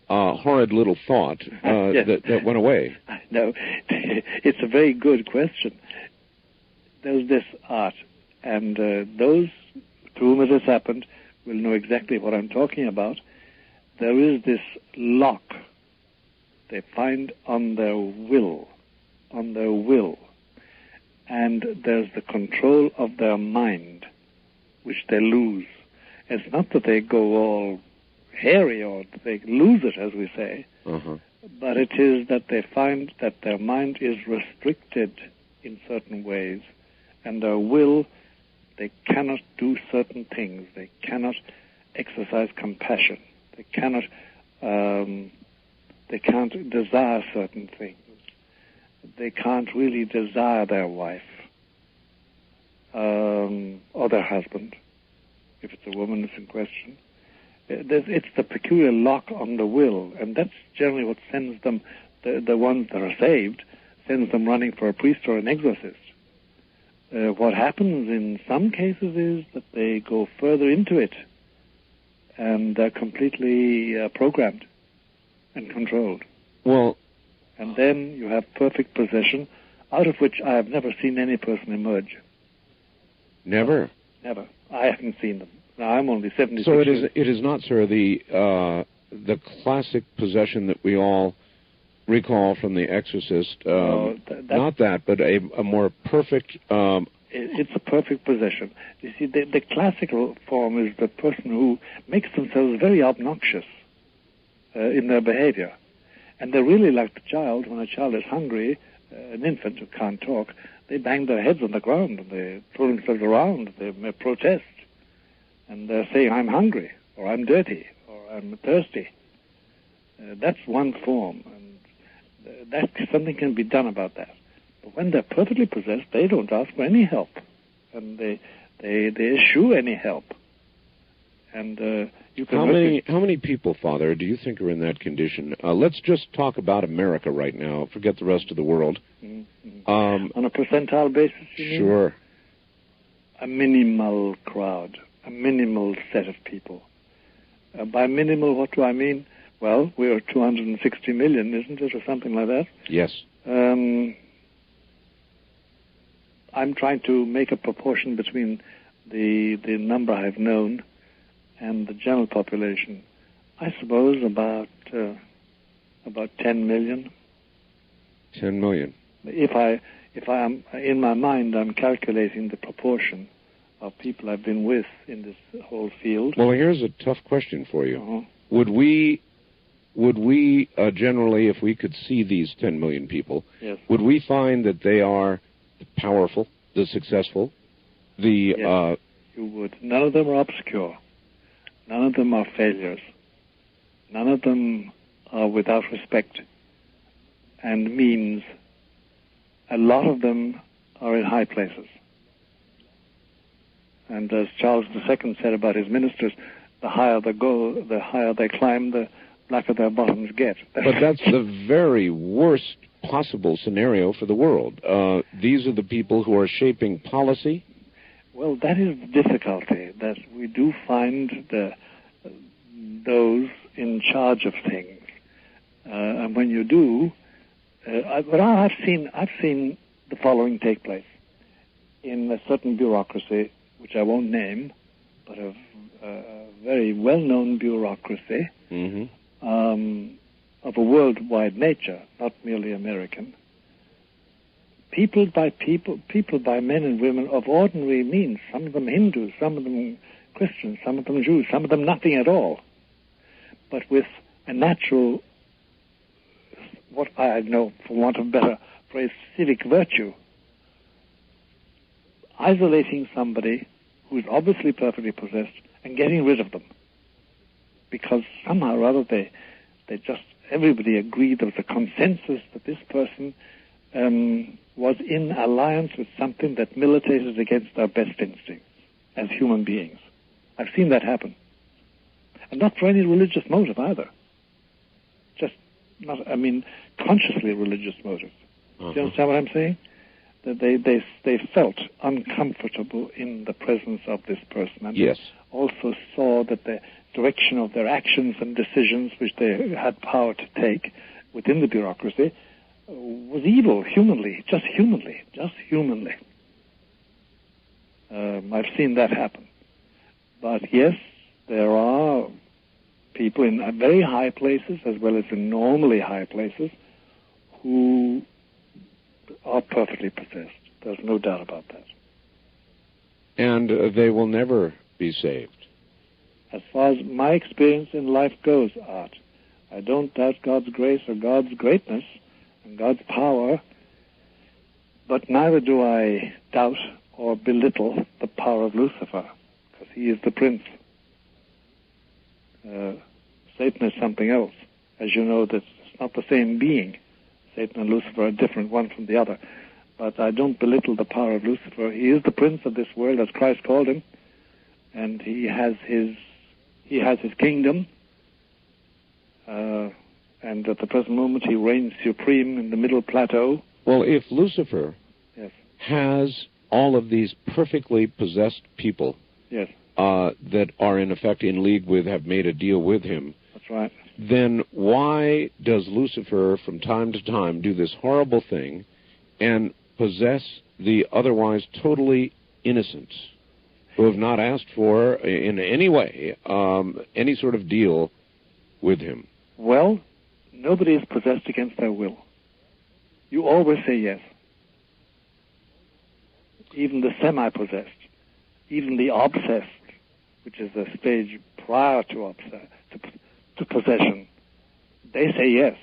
horrid little thought that went away? No, it's a very good question. There's this Art, and those to whom it has happened will know exactly what I'm talking about. There is this lock they find on their will, and there's the control of their mind, which they lose. It's not that they go all hairy or they lose it, as we say, but it is that they find that their mind is restricted in certain ways, and their will, they cannot do certain things. They cannot exercise compassion. They can't desire certain things. They can't really desire their wife or their husband. if it's a woman that's in question. It's the peculiar lock on the will, and that's generally what sends them, the ones that are saved, sends them running for a priest or an exorcist. What happens in some cases is that they go further into it, and they're completely programmed and controlled. Well, and then you have perfect possession, out of which I have never seen any person emerge. Never? Never. I haven't seen them. Now, I'm only 76. So it is not, sir, the classic possession that we all recall from The Exorcist. Not that, but a more perfect... It's a perfect possession. You see, the classical form is the person who makes themselves very obnoxious in their behavior. And they're really like the child. When a child is hungry, an infant who can't talk, they bang their heads on the ground and they throw themselves around. They may protest. And they're saying, I'm hungry, or I'm dirty, or I'm thirsty. That's one form. And something can be done about that. But when they're perfectly possessed, they don't ask for any help. And they eschew any help. And you can... How many people, Father, do you think are in that condition? Let's just talk about America right now. Forget the rest of the world. Mm-hmm. On a percentile basis, you mean? Sure. A minimal crowd, a minimal set of people. By minimal, what do I mean? Well, we're 260 million, isn't it, or something like that? Yes. I'm trying to make a proportion between the number I've known and the general population. I suppose about 10 million. 10 million. If I am in my mind, I'm calculating the proportion of people I've been with in this whole field. Well, here's a tough question for you. Uh-huh. Would we generally, if we could see these 10 million people, yes, would we find that they are the powerful, the successful, the... Yes, you would. None of them are obscure. None of them are failures. None of them are without respect and means. A lot of them are in high places. And as Charles II said about his ministers, the higher they go, the higher they climb, the blacker their bottoms get. But that's the very worst possible scenario for the world. These are the people who are shaping policy. Well, that is the difficulty, that we do find those in charge of things. And when you do, but I've seen the following take place. In a certain bureaucracy, which I won't name, but a very well-known bureaucracy, mm-hmm. Of a worldwide nature, not merely American. People by men and women of ordinary means, some of them Hindus, some of them Christians, some of them Jews, some of them nothing at all, but with a natural, what I know, for want of a better phrase, civic virtue, isolating somebody who's obviously perfectly possessed and getting rid of them. Because somehow or other everybody agreed, there was a consensus that this person was in alliance with something that militated against our best instincts as human beings. I've seen that happen. And not for any religious motive either. Consciously religious motive. Uh-huh. Do you understand what I'm saying? That they felt uncomfortable in the presence of this person. And yes. Also saw that the direction of their actions and decisions, which they had power to take within the bureaucracy, was evil, just humanly. I've seen that happen. But yes, there are people in very high places, as well as in normally high places, who are perfectly possessed. There's no doubt about that. And they will never be saved. As far as my experience in life goes, Art, I don't doubt God's grace or God's greatness and God's power, but neither do I doubt or belittle the power of Lucifer, because he is the prince. Satan is something else. As you know, it's not the same being. Satan and Lucifer are different, one from the other. But I don't belittle the power of Lucifer. He is the prince of this world, as Christ called him. and he has his kingdom, and at the present moment he reigns supreme in the middle plateau. Well, if Lucifer yes. has all of these perfectly possessed people yes. That are in effect in league with, have made a deal with him, that's right, then why does Lucifer from time to time do this horrible thing and possess the otherwise totally innocent who have not asked for in any way any sort of deal with him? Well, nobody is possessed against their will. You always say yes. Even the semi-possessed, even the obsessed, which is the stage prior to possession, they say yes.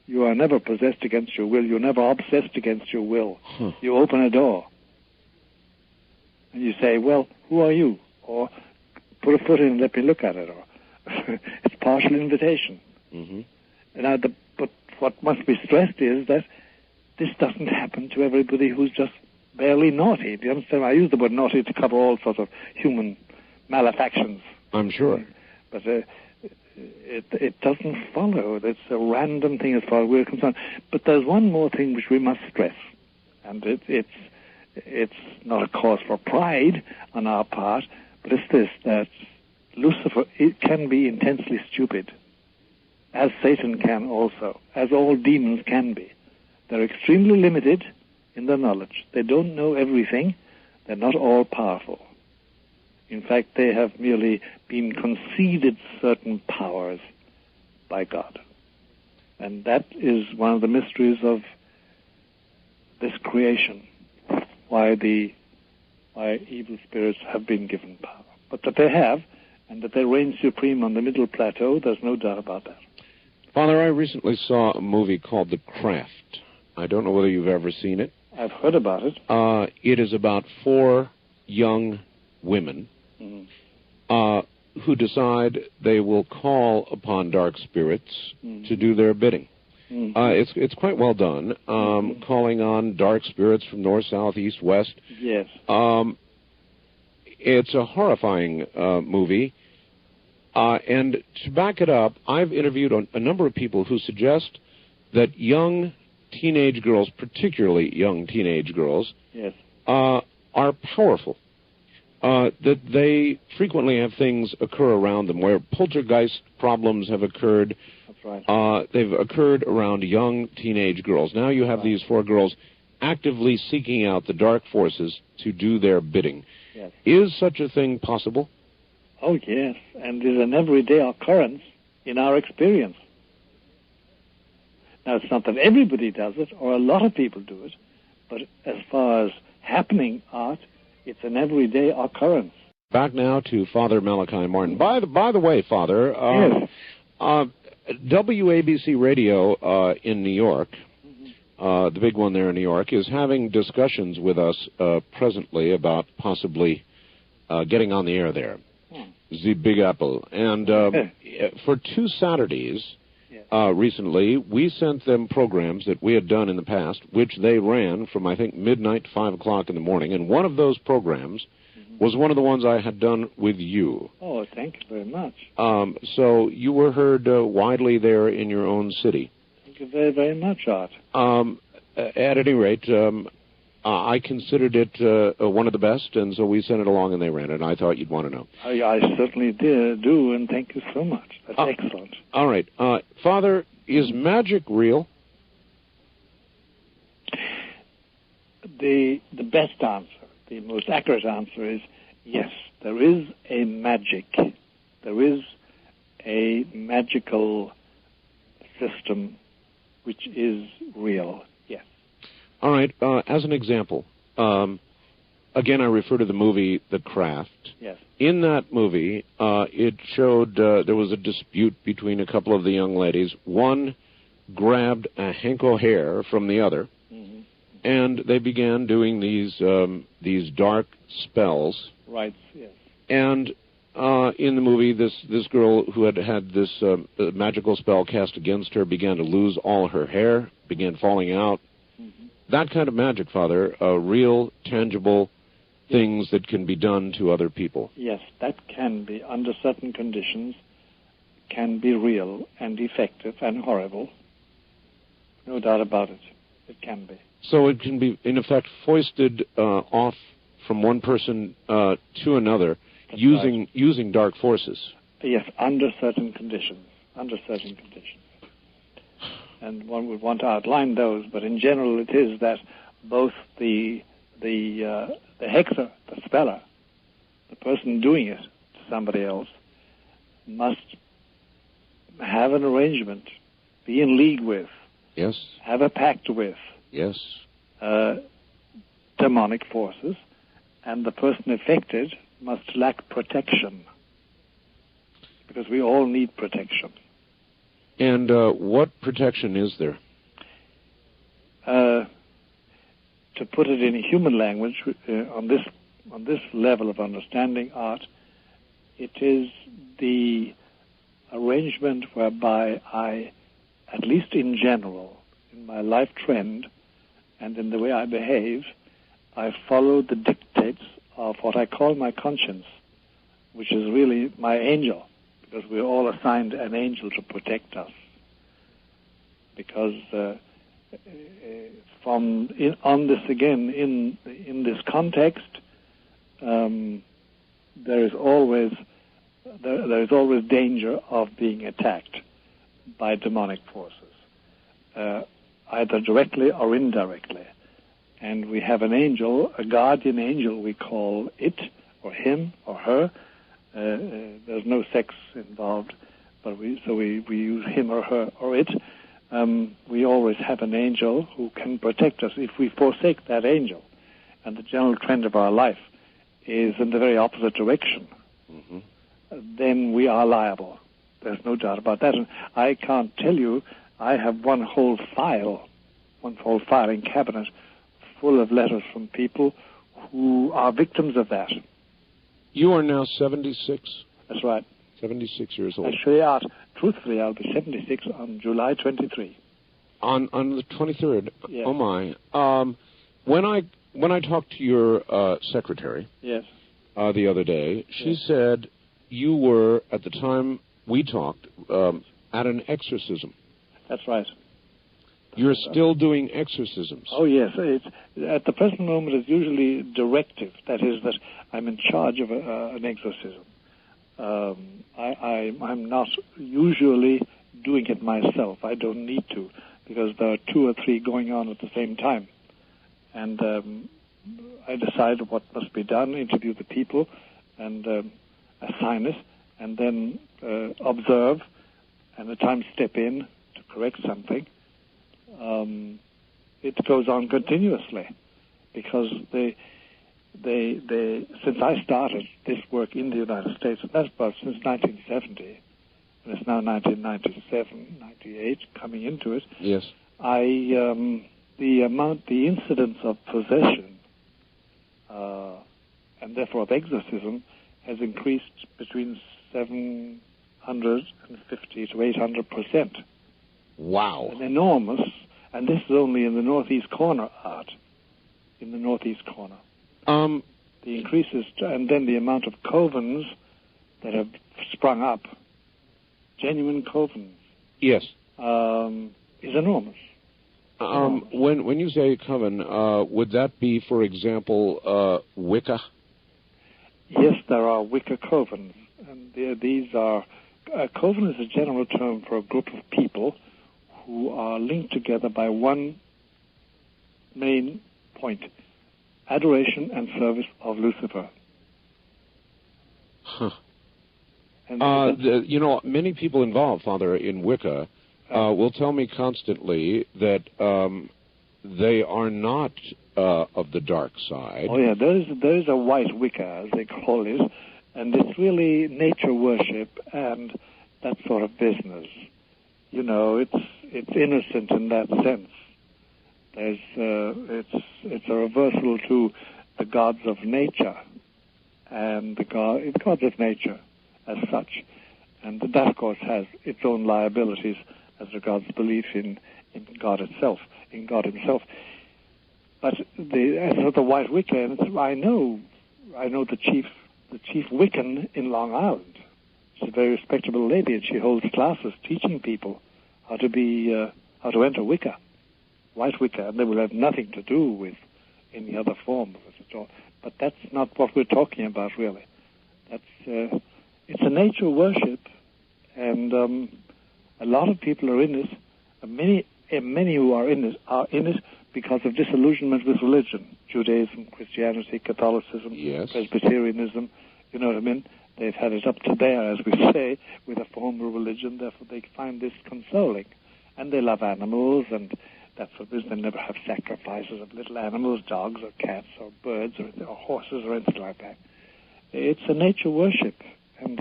You are never possessed against your will. You're never obsessed against your will. You open a door and you say, well, who are you? Or put a foot in and let me look at it. Or it's partial invitation. Mm-hmm. But what must be stressed is that this doesn't happen to everybody who's just barely naughty. Do you understand? I use the word naughty to cover all sorts of human malefactions. I'm sure. But it doesn't follow. It's a random thing as far as we're concerned. But there's one more thing which we must stress, and it's not a cause for pride on our part, but it's this, that Lucifer, it can be intensely stupid, as Satan can also, as all demons can be. They're extremely limited in their knowledge. They don't know everything. They're not all powerful. In fact, they have merely been conceded certain powers by God. And that is one of the mysteries of this creation, why evil spirits have been given power. But that they have, and that they reign supreme on the middle plateau, there's no doubt about that. Father, I recently saw a movie called The Craft. I don't know whether you've ever seen it. I've heard about it. It is about 4 young women who decide they will call upon dark spirits to do their bidding. It's quite well done, calling on dark spirits from north, south, east, west. Yes. It's a horrifying movie. And to back it up, I've interviewed a number of people who suggest that young teenage girls, particularly young teenage girls, yes, are powerful. That they frequently have things occur around them where poltergeist problems have occurred. That's right. They've occurred around young teenage girls. Now you have these 4 girls actively seeking out the dark forces to do their bidding. Yes. Is such a thing possible? Oh, yes, and is an everyday occurrence in our experience. Now, it's not that everybody does it, or a lot of people do it, but as far as happening art, it's an everyday occurrence. Back now to Father Malachi Martin. By the way, Father, yes. WABC Radio in New York, the big one there in New York, is having discussions with us presently about possibly getting on the air there. The Big Apple. And for 2 Saturdays recently, we sent them programs that we had done in the past, which they ran from, I think, midnight to 5 o'clock in the morning. And one of those programs was one of the ones I had done with you. Oh, thank you very much. So you were heard widely there in your own city. Thank you very, very much, Art. At any rate, I considered it one of the best, and so we sent it along and they ran it, and I thought you'd want to know. I certainly do, and thank you so much. That's excellent. All right. Father, is magic real? The best answer, the most accurate answer is yes, there is a magic. There is a magical system which is real. All right. As an example, again, I refer to the movie The Craft. Yes. In that movie, it showed there was a dispute between a couple of the young ladies. One grabbed a hank of hair from the other, and they began doing these dark spells. Right. Yes. And in the movie, this girl who had this magical spell cast against her began to lose all her hair, began falling out. That kind of magic, Father, real, tangible, things that can be done to other people. Yes, that can be, under certain conditions, can be real and effective and horrible. No doubt about it. It can be. So it can be, in effect, foisted off from one person to another using dark forces. Yes, under certain conditions. Under certain conditions. And one would want to outline those, but in general it is that both the hexer, the speller, the person doing it to somebody else, must have an arrangement, be in league with, yes, have a pact with, yes, demonic forces, and the person affected must lack protection, because we all need protection. And what protection is there? To put it in human language, on this level of understanding art, it is the arrangement whereby I, at least in general, in my life trend and in the way I behave, I follow the dictates of what I call my conscience, which is really my angel, because we're all assigned an angel to protect us. Because on this again, in this context, there is always danger of being attacked by demonic forces, either directly or indirectly. And we have an angel, a guardian angel, we call it, or him, or her. There's no sex involved, but we use him or her or it. We always have an angel who can protect us. If we forsake that angel, and the general trend of our life is in the very opposite direction, then we are liable. There's no doubt about that. And I can't tell you, I have one whole filing cabinet full of letters from people who are victims of that. You are now 76? That's right. 76 years old. Actually, truthfully, I'll be 76 on July 23. On the 23rd? Yes. Oh, my. When I talked to your secretary yes. The other day, she said you were, at the time we talked, at an exorcism. That's right. You're still doing exorcisms? Oh, yes. At the present moment, it's usually directive. That is, that I'm in charge of an exorcism. I'm not usually doing it myself. I don't need to, because there are 2 or 3 going on at the same time. And I decide what must be done, interview the people, and assign it, and then observe, and at times step in to correct something. It goes on continuously, because since I started this work in the United States, and that's about since 1970, and it's now 1997, 98, coming into it. Yes. The incidence of possession, and therefore of exorcism, has increased between 750 to 800%. Wow. An enormous, and this is only in the northeast corner, Art. In the northeast corner. The increases, and then the amount of covens that have sprung up, genuine covens. Yes. Is enormous. When you say coven, would that be, for example, Wicca? Yes, there are Wicca covens, and these are coven is a general term for a group of people who are linked together by one main point: adoration and service of Lucifer. Huh. Many people involved, Father, in Wicca will tell me constantly that they are not of the dark side. Oh, yeah, there is a white Wicca, as they call it, and it's really nature worship and that sort of business. You know, it's innocent in that sense. It's a reversal to the gods of nature and the gods of nature as such, and that of course has its own liabilities as regards belief in God itself, in God Himself. But the White Wicca, and I know I know the chief Wiccan in Long Island. She's a very respectable lady, and she holds classes teaching people how to enter Wicca, white Wicca, and they will have nothing to do with any other form of it at all. But that's not what we're talking about, really. It's a nature worship, and a lot of people are in it. Many who are in it because of disillusionment with religion, Judaism, Christianity, Catholicism, yes, Presbyterianism. You know what I mean? They've had it up to there, as we say, with a formal religion. Therefore, they find this consoling, and they love animals, and that's what it is. They never have sacrifices of little animals, dogs or cats or birds or horses or anything like that. It's a nature worship, and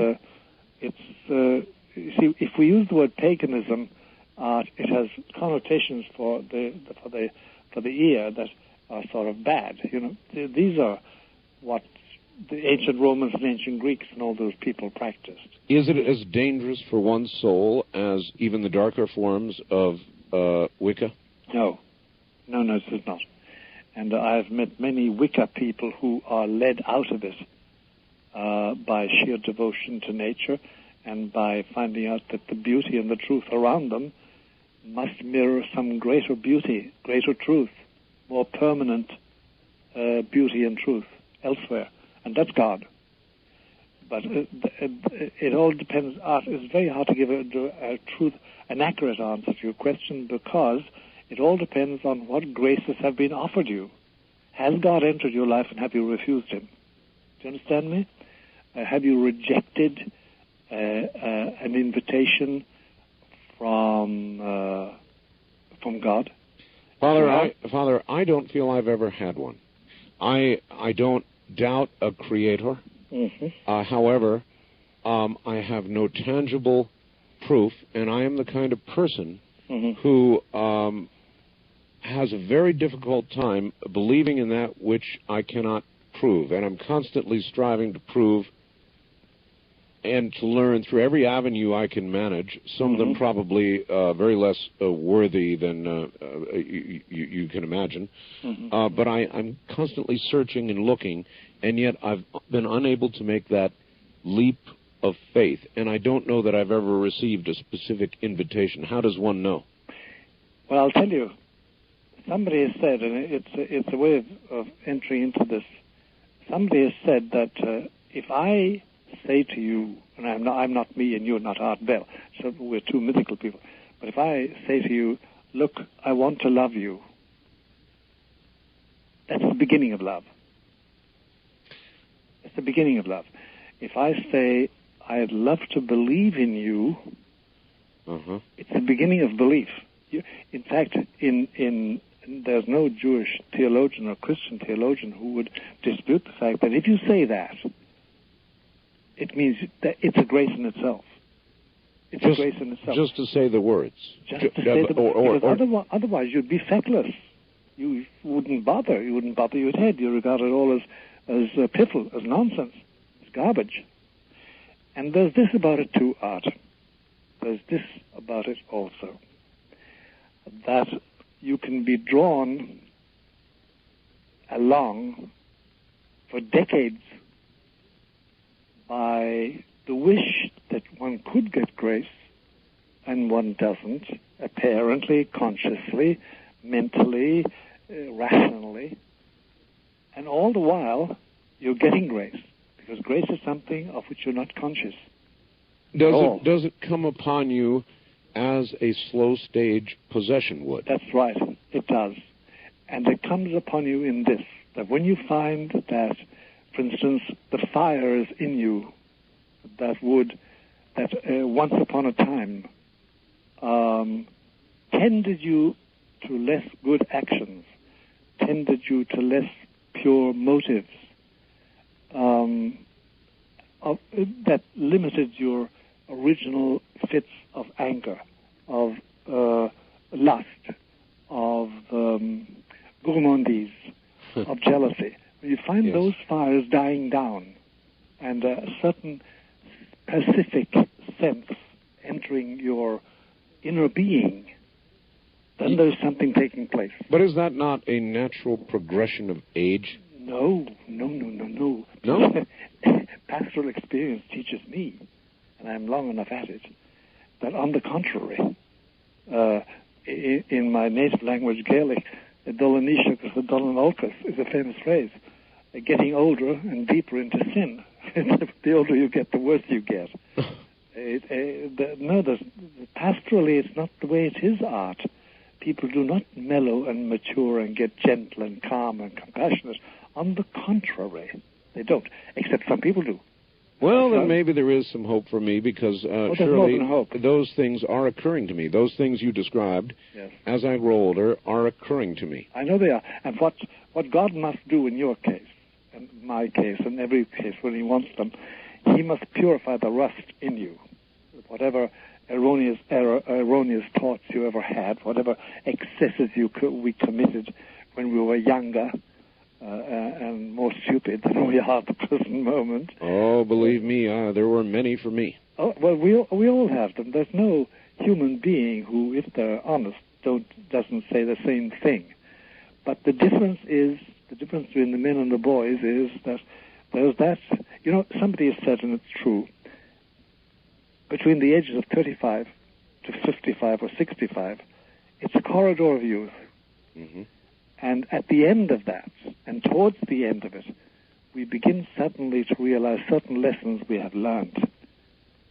you see, if we use the word paganism, it has connotations for the ear that are sort of bad. You know, these are what the ancient Romans and ancient Greeks and all those people practiced. Is it as dangerous for one's soul as even the darker forms of Wicca? No, it is not. And I've met many Wicca people who are led out of it by sheer devotion to nature and by finding out that the beauty and the truth around them must mirror some greater beauty, greater truth, more permanent beauty and truth elsewhere. And that's God. But it all depends. It's very hard to give an accurate answer to your question, because it all depends on what graces have been offered you. Has God entered your life, and have you refused him? Do you understand me? Have you rejected an invitation from God? Father, I don't feel I've ever had one. I don't doubt a creator. Mm-hmm. However, I have no tangible proof, and I am the kind of person who has a very difficult time believing in that which I cannot prove, and I'm constantly striving to prove and to learn through every avenue I can manage, some of them probably very less worthy than you can imagine. But I'm constantly searching and looking, and yet I've been unable to make that leap of faith, and I don't know that I've ever received a specific invitation. How does one know? Well, I'll tell you. Somebody has said, and it's a way of entering into this, somebody has said that if I say to you, and I'm not me and you're not Art Bell, so we're two mythical people, but if I say to you, look, I want to love you, that's the beginning of love. It's the beginning of love. If I say, I'd love to believe in you, it's the beginning of belief. In fact, there's no Jewish theologian or Christian theologian who would dispute the fact that if you say that, it means that it's a grace in itself. It's a grace in itself. Just to say the words. Just to say the words. Because otherwise you'd be feckless. You wouldn't bother. You wouldn't bother your head. You regard it all as piffle, as nonsense, as garbage. And there's this about it too, Art. There's this about it also, that you can be drawn along for decades by the wish that one could get grace, and one doesn't, apparently, consciously, mentally, rationally, and all the while you're getting grace, because grace is something of which you're not conscious. Does it come upon you as a slow stage possession would? That's right, it does. And it comes upon you in this, that when you find that, for instance, the fires in you that once upon a time tended you to less good actions, tended you to less pure motives, that limited your original fits of anger, of lust, of gourmandise, of jealousy. You find those fires dying down, and a certain pacific sense entering your inner being, then there's something taking place. But is that not a natural progression of age? No. experience teaches me, and I'm long enough at it, that on the contrary, in my native language, Gaelic, Dolanishach or Dolanolcus is a famous phrase. Getting older and deeper into sin. The older you get, the worse you get. Pastorally, it's not the way it is art. People do not mellow and mature and get gentle and calm and compassionate. On the contrary, they don't, except some people do. Well, then maybe there is some hope for me, because surely those things are occurring to me. Those things you described, yes, as I grow older, are occurring to me. I know they are. And what God must do in your case, and my case, and every case when he wants them, he must purify the rust in you. Whatever erroneous thoughts you ever had, whatever excesses we committed when we were younger, and more stupid than we are at the present moment. Oh, believe me, there were many for me. Oh, well, we all have them. There's no human being who, if they're honest, doesn't say the same thing. But the difference between the men and the boys is that there's that. You know, somebody has said, and it's true, between the ages of 35 to 55 or 65, it's a corridor of youth. Mm-hmm. And at the end of that, and towards the end of it, we begin suddenly to realize certain lessons we have learned,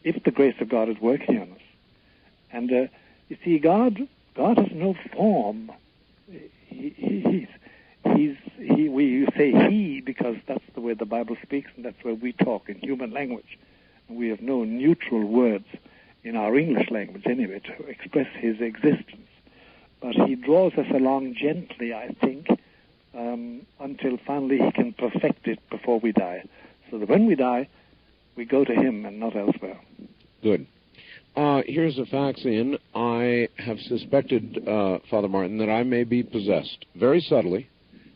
if the grace of God is working on us. And you see, God has no form. We say he because that's the way the Bible speaks, and that's where we talk in human language. And we have no neutral words in our English language anyway to express his existence. But he draws us along gently, I think, until finally he can perfect it before we die. So that when we die, we go to him and not elsewhere. Good. Here's a fax in. I have suspected, Father Martin, that I may be possessed, very subtly,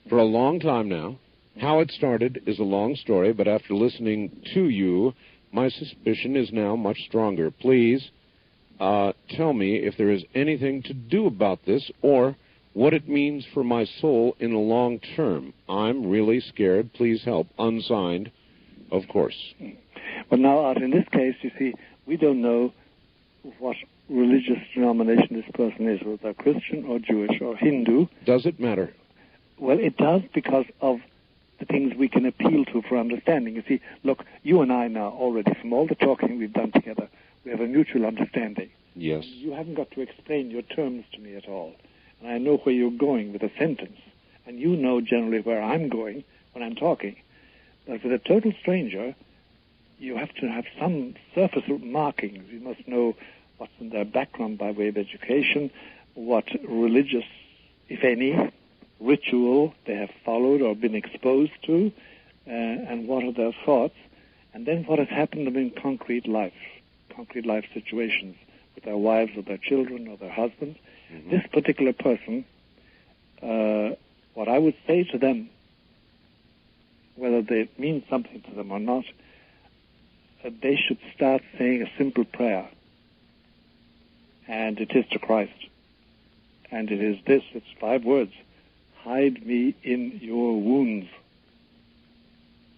for a long time now. How it started is a long story, but after listening to you, my suspicion is now much stronger. Please tell me if there is anything to do about this, or what it means for my soul in the long term. I'm really scared. Please help. Unsigned, of course. Well, now, Art, in this case, you see, we don't know what religious denomination this person is, whether Christian or Jewish or Hindu. Does it matter? Well, it does, because of the things we can appeal to for understanding. You see, look, you and I now already, from all the talking we've done together, we have a mutual understanding. Yes. You haven't got to explain your terms to me at all. And I know where you're going with a sentence. And you know generally where I'm going when I'm talking. But with a total stranger, you have to have some surface markings. You must know what's in their background by way of education, what religious, if any, ritual they have followed or been exposed to, and what are their thoughts, and then what has happened to them in concrete life situations with their wives or their children or their husbands. Mm-hmm. This particular person, what I would say to them, whether they mean something to them or not, they should start saying a simple prayer. And it is to Christ. And it is this, it's 5 words. Hide me in your wounds.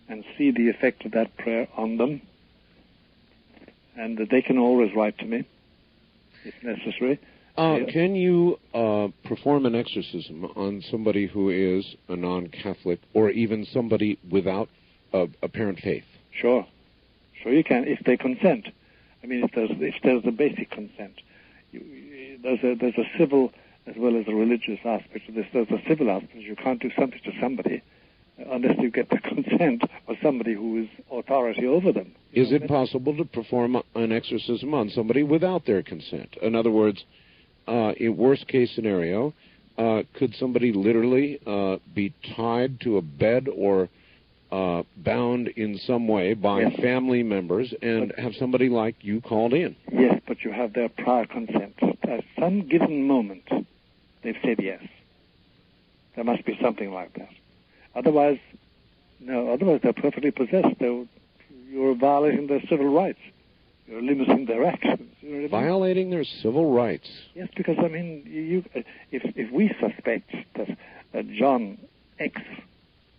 And see the effect of that prayer on them. And that they can always write to me, if necessary. Can you perform an exorcism on somebody who is a non-Catholic, or even somebody without apparent faith? Sure you can, if they consent. I mean, if there's a basic consent. There's a civil as well as a religious aspect of this. There's a civil aspect. You can't do something to somebody unless you get the consent of somebody who is authority over them. Is it possible to perform an exorcism on somebody without their consent? In other words, in worst case scenario, could somebody literally be tied to a bed or bound in some way by family members and have somebody like you called in? Yes, but you have their prior consent. At some given moment, they've said yes. There must be something like that. Otherwise they're perfectly possessed. You're violating their civil rights. You're limiting their actions. You know what I mean? Violating their civil rights. Yes, because, I mean, if we suspect that John X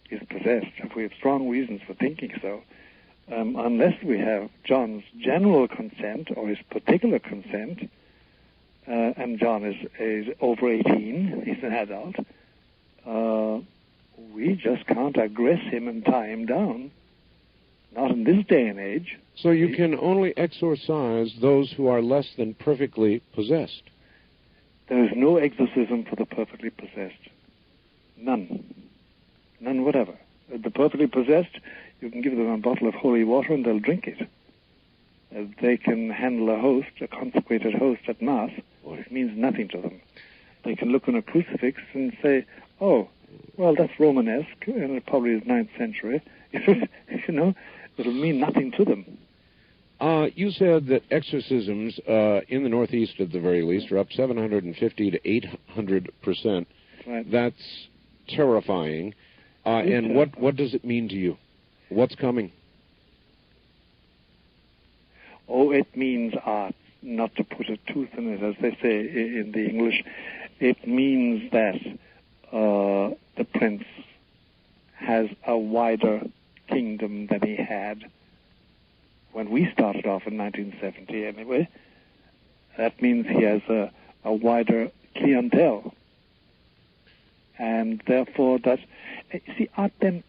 is possessed, if we have strong reasons for thinking so, unless we have John's general consent or his particular consent, and John is over 18, he's an adult, we just can't aggress him and tie him down. Not in this day and age. So you can only exorcise those who are less than perfectly possessed. There is no exorcism for the perfectly possessed. None. None whatever. The perfectly possessed, you can give them a bottle of holy water and they'll drink it. They can handle a host, a consecrated host at Mass. It means nothing to them. They can look on a crucifix and say, oh, well, that's Romanesque, and it probably is 9th century. You know, it'll mean nothing to them. You said that exorcisms in the Northeast, at the very least, are up 750 to 800%. Right. That's terrifying. And what does it mean to you? What's coming? Oh, it means art, not to put a tooth in it, as they say in the English. It means that the prince has a wider kingdom than he had when we started off in 1970 anyway. That means he has a wider clientele. And therefore that... See, art then,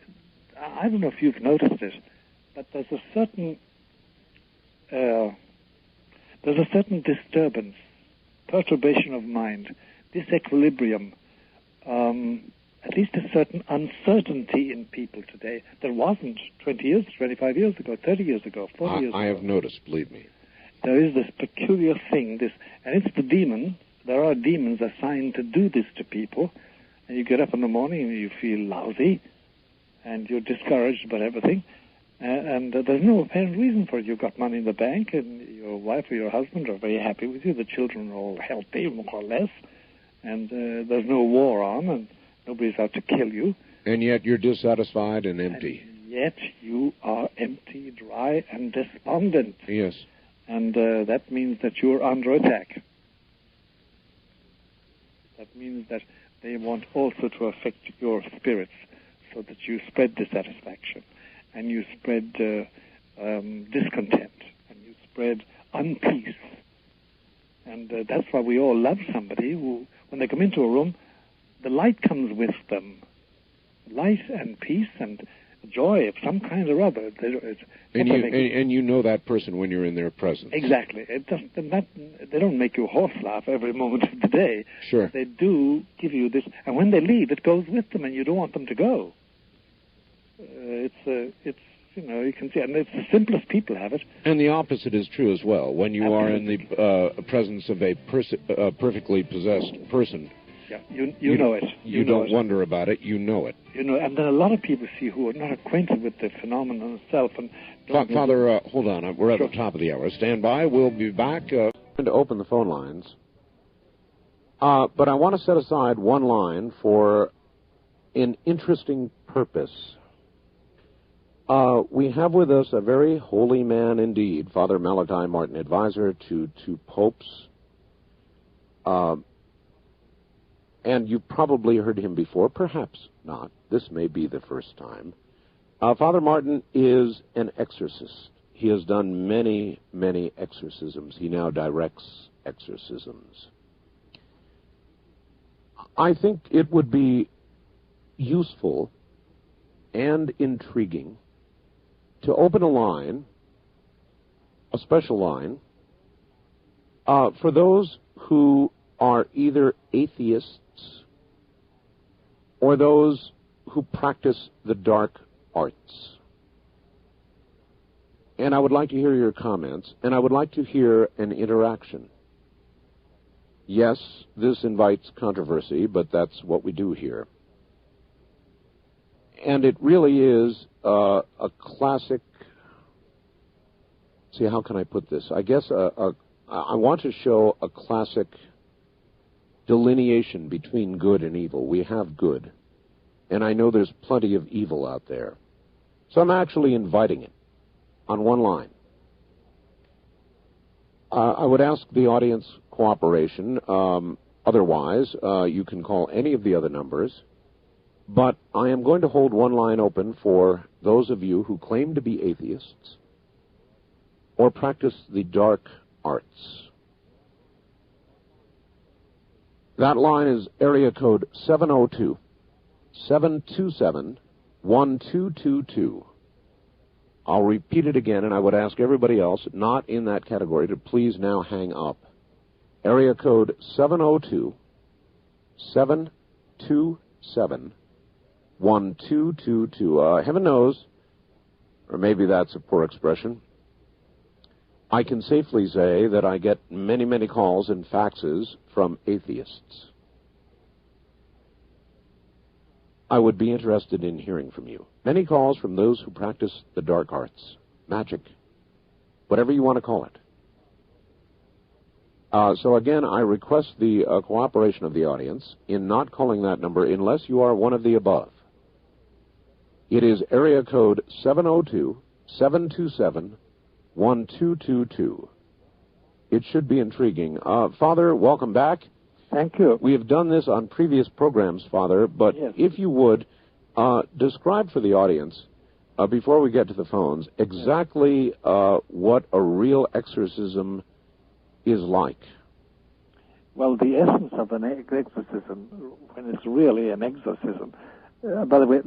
I don't know if you've noticed it, but there's a certain disturbance, perturbation of mind, disequilibrium, at least a certain uncertainty in people today. There wasn't 20 years, 25 years ago, 30 years ago, 40 years ago. I have noticed, believe me. There is this peculiar thing, and it's the demon. There are demons assigned to do this to people, and you get up in the morning and you feel lousy, and you're discouraged about everything, and there's no apparent reason for it. You've got money in the bank, and your wife or your husband are very happy with you. The children are all healthy, more or less, and there's no war on, and nobody's out to kill you. And yet you're dissatisfied and empty. And yet you are empty, dry, and despondent. Yes. And that means that you're under attack. That means that they want also to affect your spirits so that you spread dissatisfaction and you spread discontent and you spread unpeace. And that's why we all love somebody who, when they come into a room, the light comes with them. Light and peace and joy of some kind or other. And you know that person when you're in their presence. Exactly. They don't make you horse laugh every moment of the day. Sure. They do give you this, and when they leave, it goes with them, and you don't want them to go. It's you can see, and it's the simplest people have it. And the opposite is true as well. When you are in the presence of a perfectly possessed person. Yeah, you know it. You don't wonder about it. You know it. You know, and then a lot of people see who are not acquainted with the phenomenon itself. And Father, hold on. We're at the top of the hour. Stand by. We'll be back to open the phone lines. But I want to set aside one line for an interesting purpose. We have with us a very holy man indeed, Father Malachi Martin, advisor to popes. And you've probably heard him before, perhaps not. This may be the first time. Father Martin is an exorcist. He has done many, many exorcisms. He now directs exorcisms. I think it would be useful and intriguing to open a line, a special line, for those who are either atheists or those who practice the dark arts. And I would like to hear your comments, and I would like to hear an interaction. Yes, this invites controversy, but that's what we do here. And it really is a classic... See, how can I put this? I guess I want to show a classic delineation between good and evil. We have good, and I know there's plenty of evil out there. So I'm actually inviting it on one line. I would ask the audience cooperation. Otherwise, you can call any of the other numbers, But I am going to hold one line open for those of you who claim to be atheists or practice the dark arts. That line is area code 702-727-1222. I'll repeat it again, and I would ask everybody else not in that category to please now hang up. Area code 702-727-1222. Heaven knows, or maybe that's a poor expression, I can safely say that I get many, many calls and faxes from atheists. I would be interested in hearing from you. Many calls from those who practice the dark arts, magic, whatever you want to call it. So again, I request the cooperation of the audience in not calling that number unless you are one of the above. It is area code 702-727-1222. It should be intriguing. Father, welcome back. Thank you. We have done this on previous programs, Father, but yes. If you would, describe for the audience, before we get to the phones, exactly what a real exorcism is like. Well, the essence of an exorcism, when it's really an exorcism, by the way,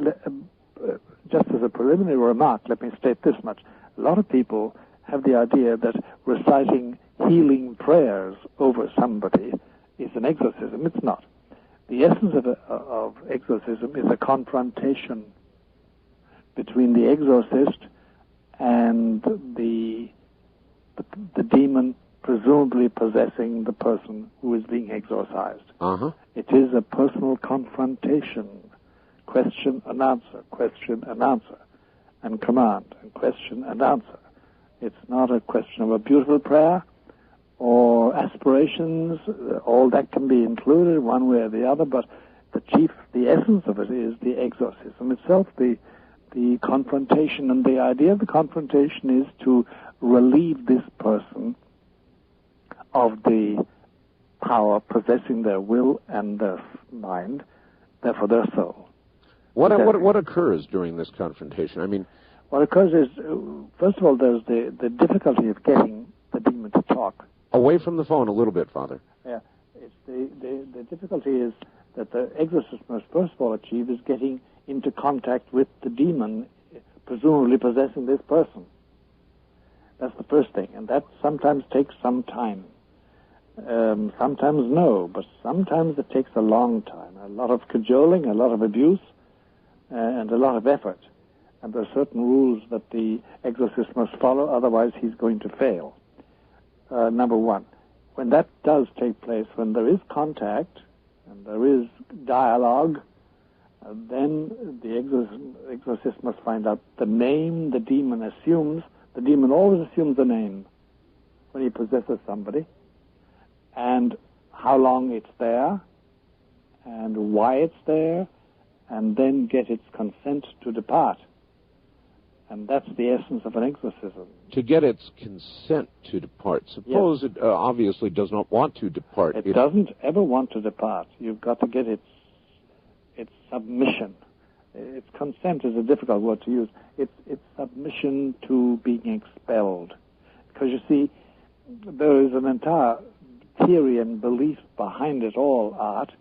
just as a preliminary remark, let me state this much. A lot of people have the idea that reciting healing prayers over somebody is an exorcism. It's not. The essence of exorcism is a confrontation between the exorcist and the demon presumably possessing the person who is being exorcised. Uh-huh. It is a personal confrontation. Question and answer, and command, and question and answer. It's not a question of a beautiful prayer or aspirations. All that can be included one way or the other, but the essence of it is the exorcism itself, the confrontation, and the idea of the confrontation is to relieve this person of the power possessing their will and their mind, therefore their soul. What occurs during this confrontation? I mean, what occurs is, first of all, there's the difficulty of getting the demon to talk. Away from the phone a little bit, Father. Yeah, it's the difficulty is that the exorcist must first of all achieve is getting into contact with the demon, presumably possessing this person. That's the first thing, and that sometimes takes some time. Sometimes no, but sometimes it takes a long time. A lot of cajoling, a lot of abuse, and a lot of effort. And there are certain rules that the exorcist must follow, otherwise he's going to fail. Number one, when that does take place, when there is contact and there is dialogue, then the exorcist must find out the name the demon assumes. The demon always assumes a name when he possesses somebody, and how long it's there, and why it's there, and then get its consent to depart. And that's the essence of an exorcism. To get its consent to depart. Suppose it obviously does not want to depart. It doesn't ever want to depart. You've got to get its submission. Its consent is a difficult word to use. It's submission to being expelled. Because you see, there is an entire theory and belief behind it all, Art.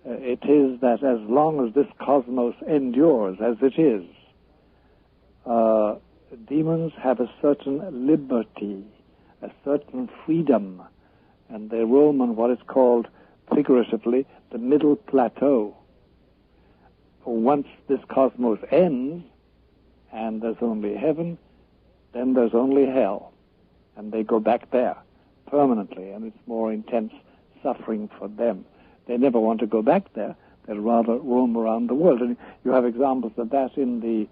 It is that as long as this cosmos endures as it is, demons have a certain liberty, a certain freedom, and they roam on what is called, figuratively, the middle plateau. Once this cosmos ends, and there's only heaven, then there's only hell, and they go back there permanently, and it's more intense suffering for them. They never want to go back there. They'd rather roam around the world. And you have examples of that in the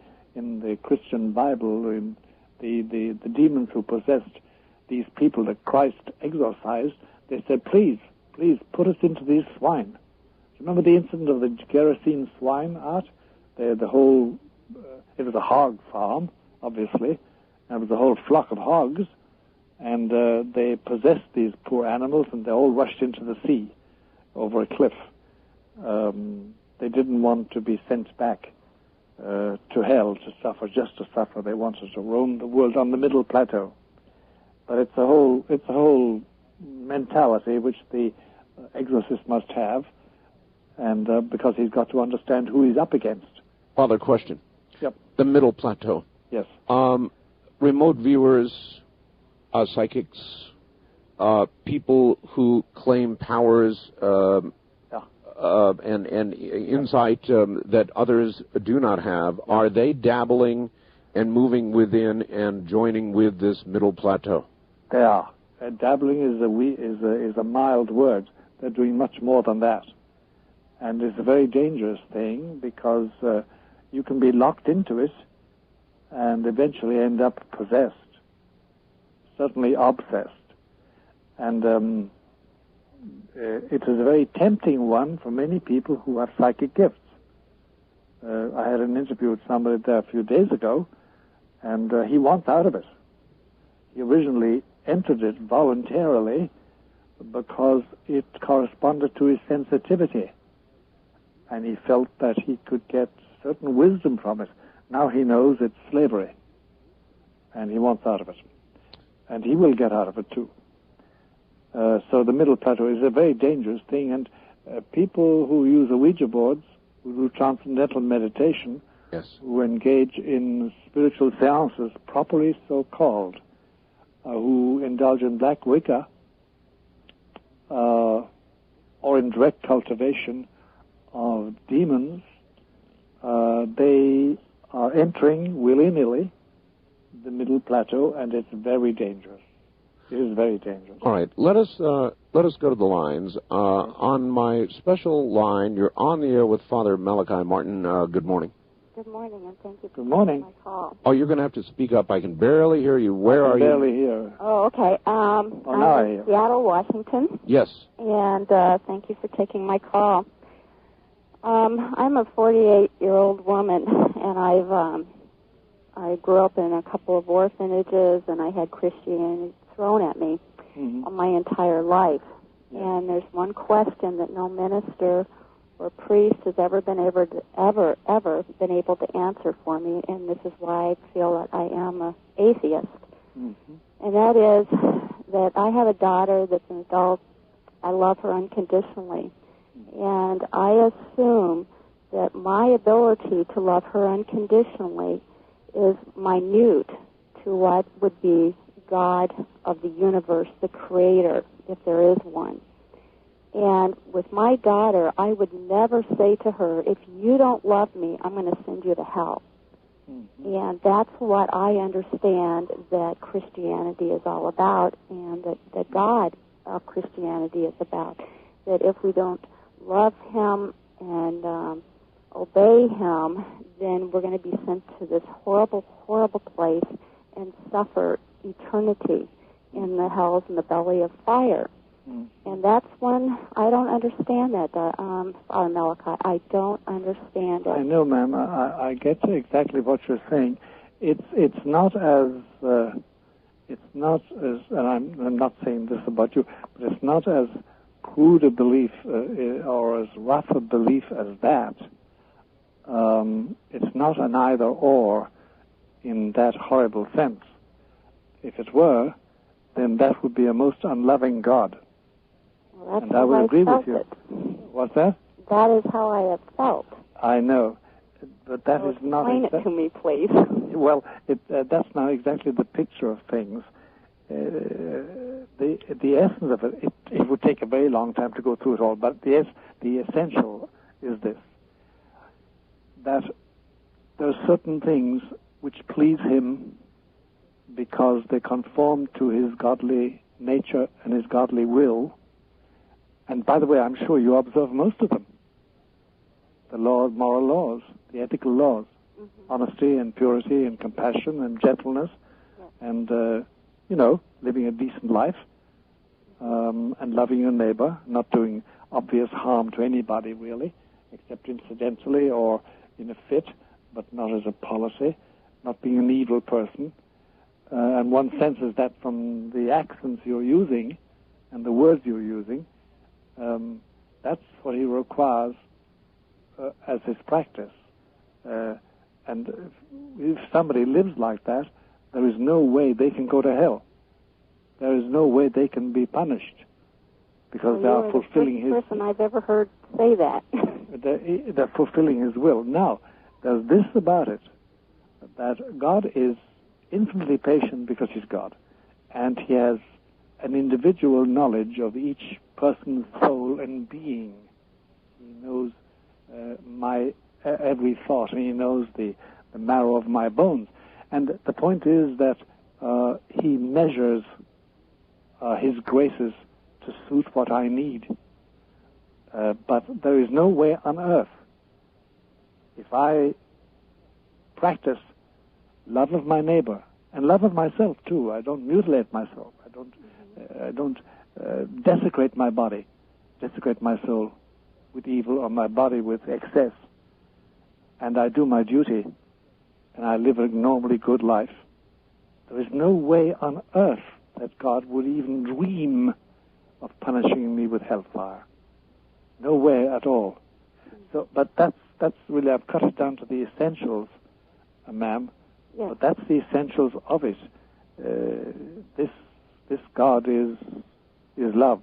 Christian Bible, in the demons who possessed these people that Christ exorcised. They said, please put us into these swine. Remember the incident of the Gerasene swine, Art? It was a hog farm, obviously. There was a whole flock of hogs, and they possessed these poor animals, and they all rushed into the sea over a cliff. they didn't want to be sent back to hell to suffer, just to suffer. They wanted to roam the world on the middle plateau. But it's a whole mentality which the exorcist must have, and because he's got to understand who he's up against. Father, question. Yep. The middle plateau. Yes. Remote viewers, psychics, people who claim powers and insight that others do not have, are they dabbling and moving within and joining with this middle plateau? They are. Dabbling is a mild word. They're doing much more than that. And it's a very dangerous thing because you can be locked into it and eventually end up possessed, certainly obsessed. And it is a very tempting one for many people who have psychic gifts. I had an interview with somebody there a few days ago, and he wants out of it. He originally entered it voluntarily because it corresponded to his sensitivity, and he felt that he could get certain wisdom from it. Now he knows it's slavery, and he wants out of it. And he will get out of it, too. So the middle plateau is a very dangerous thing, and people who use Ouija boards, who do transcendental meditation, yes, who engage in spiritual seances, properly so-called, who indulge in black Wicca, or in direct cultivation of demons, they are entering willy-nilly the middle plateau, and it's very dangerous. It is very dangerous. All right, let us go to the lines. On my special line, you're on the air with Father Malachi Martin. Good morning. Good morning, and thank you for Good morning. my call. Oh, you're going to have to speak up. I can barely hear you. Where are you? Barely hear. Oh, okay. I'm in Seattle, Washington. Yes. And thank you for taking my call. I'm a 48-year-old woman, and I grew up in a couple of orphanages, and I had Christianity thrown at me my entire life. Yeah. And there's one question that no minister or priest has ever been able to answer for me, and this is why I feel that I am an atheist. And that is that I have a daughter that's an adult. I love her unconditionally. And I assume that my ability to love her unconditionally is minute to what would be God of the universe, the creator, if there is one. And with my daughter, I would never say to her, if you don't love me, I'm going to send you to hell. And that's what I understand that Christianity is all about, and that God of Christianity is about. That if we don't love him and obey him, then we're going to be sent to this horrible, horrible place and suffer eternity in the hells and the belly of fire. And that's when I don't understand that, Father Malachi. I don't understand it. I know, ma'am. I get exactly what you're saying. It's not as and I'm not saying this about you, but it's not as crude a belief or as rough a belief as that. It's not an either or in that horrible sense. If it were, then that would be a most unloving God. Well, and I would agree with you. What's that? That is how I have felt. I know, but that is not. Explain it to me, please. Well, that's not exactly the picture of things. The essence of it, it would take a very long time to go through it all. But the essential is this: that there are certain things which please him because they conform to his godly nature and his godly will. And by the way, I'm sure you observe most of them. The moral laws, the ethical laws, honesty and purity and compassion and gentleness, and, living a decent life, and loving your neighbor, not doing obvious harm to anybody, really, except incidentally or in a fit, but not as a policy, not being an evil person. And one senses that from the accents you're using and the words you're using. That's what he requires as his practice. And if somebody lives like that, there is no way they can go to hell. There is no way they can be punished because they are fulfilling his... You're the first person I've ever heard say that. They're fulfilling his will. Now, there's this about it, that God is infinitely patient because he's God, and he has an individual knowledge of each person's soul and being. He knows my every thought, and he knows the marrow of my bones. And the point is that he measures his graces to suit what I need. But there is no way on earth, if I practice love of my neighbor and love of myself too, I don't mutilate myself, I don't desecrate my body, desecrate my soul with evil or my body with excess, and I do my duty and I live a normally good life, there is no way on earth that God would even dream of punishing me with hellfire. No way at all. So, but that's really, I've cut it down to the essentials, ma'am. Yes. But that's the essentials of it. This God is love.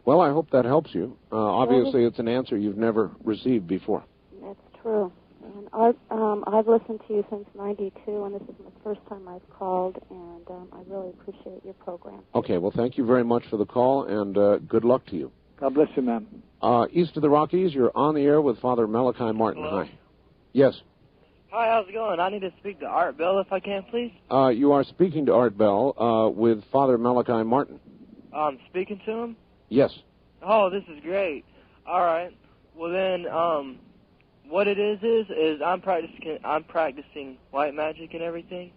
Well, I hope that helps you. Obviously, it's an answer you've never received before. That's true. And I've listened to you since '92, and this is the first time I've called, and I really appreciate your program. Okay, well, thank you very much for the call, and good luck to you. God bless you, ma'am. East of the Rockies, you're on the air with Father Malachi Martin. Hello? Hi. Yes. Hi, how's it going? I need to speak to Art Bell if I can, please. You are speaking to Art Bell with Father Malachi Martin. Speaking to him? Yes. Oh, this is great. All right. Well, then, what it is I'm practicing white magic and everything,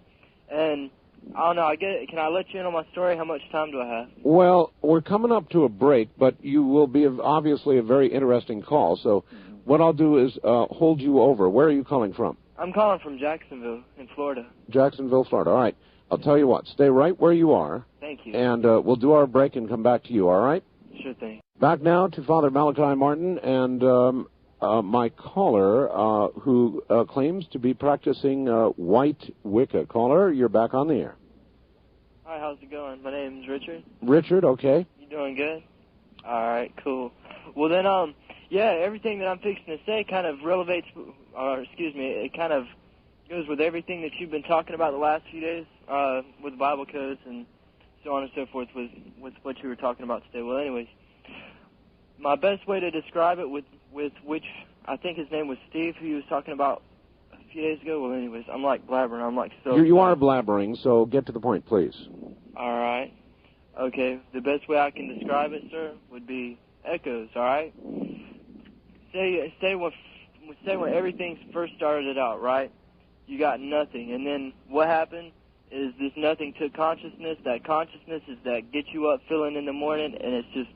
and I don't know. I get it. Can I let you in on my story? How much time do I have? Well, we're coming up to a break, but you will be obviously a very interesting call. So, what I'll do is hold you over. Where are you calling from? I'm calling from Jacksonville in Florida. Jacksonville, Florida. All right. I'll tell you what. Stay right where you are. Thank you. And we'll do our break and come back to you. All right? Sure thing. Back now to Father Malachi Martin and my caller who claims to be practicing white Wicca. Caller, you're back on the air. Hi, how's it going? My name's Richard. Richard, okay. You doing good? All right, cool. Well, then, yeah, everything that I'm fixing to say kind of it kind of goes with everything that you've been talking about the last few days with Bible codes and so on and so forth with what you were talking about today. Well, anyways, my best way to describe it with which I think his name was Steve, who he was talking about a few days ago. Well, anyways, I'm like blabbering. I'm like so. You are blabbering, so get to the point, please. All right. Okay. The best way I can describe it, sir, would be echoes. All right. Say when everything first started out, right? You got nothing, and then what happened is this nothing took consciousness. That consciousness is that gets you up feeling in the morning, and it's just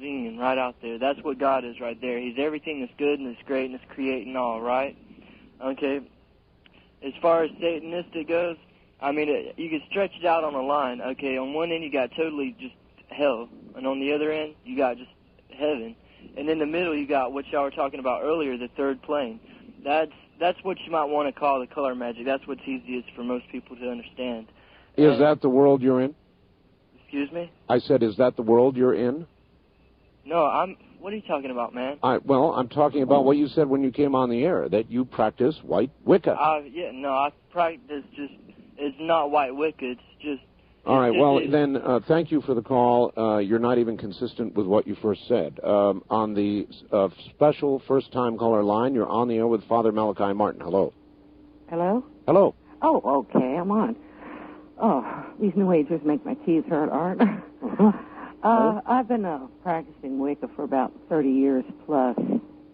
zinging right out there. That's what God is right there. He's everything that's good and that's great and that's creating all, right? Okay. As far as Satanistic goes, I mean, you can stretch it out on a line. Okay, on one end you got totally just hell, and on the other end you got just heaven, and in the middle you got what y'all were talking about earlier, the third plane. That's what you might want to call the color magic. That's what's easiest for most people to understand. Is that the world you're in? Excuse me? I said, is that the world you're in? No, what are you talking about, man? I'm talking about what you said when you came on the air, that you practice white Wicca. I practice it's not white Wicca, it's just... All right, then thank you for the call. You're not even consistent with what you first said. On the special first-time caller line, you're on the air with Father Malachi Martin. Hello. Hello? Hello. Oh, okay, I'm on. Oh, these New Agers make my teeth hurt, Art. I've been practicing Wicca for about 30 years plus,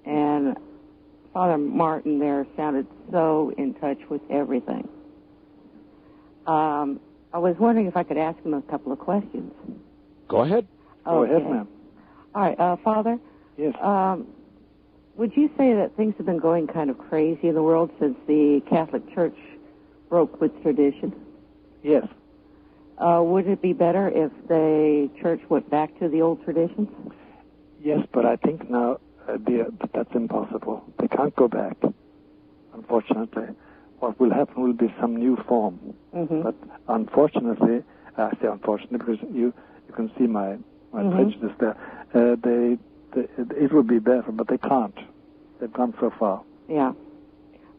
and Father Martin there sounded so in touch with everything. I was wondering if I could ask him a couple of questions. Go ahead. Go ahead, ma'am. All right, Father. Yes. Would you say that things have been going kind of crazy in the world since the Catholic Church broke with tradition? Yes. Would it be better if the Church went back to the old traditions? Yes, but I think now idea that that's impossible. They can't go back, unfortunately. What will happen will be some new form. Mm-hmm. But unfortunately, I say unfortunately because you can see my prejudice there. It would be better, but they can't. They've gone so far. Yeah.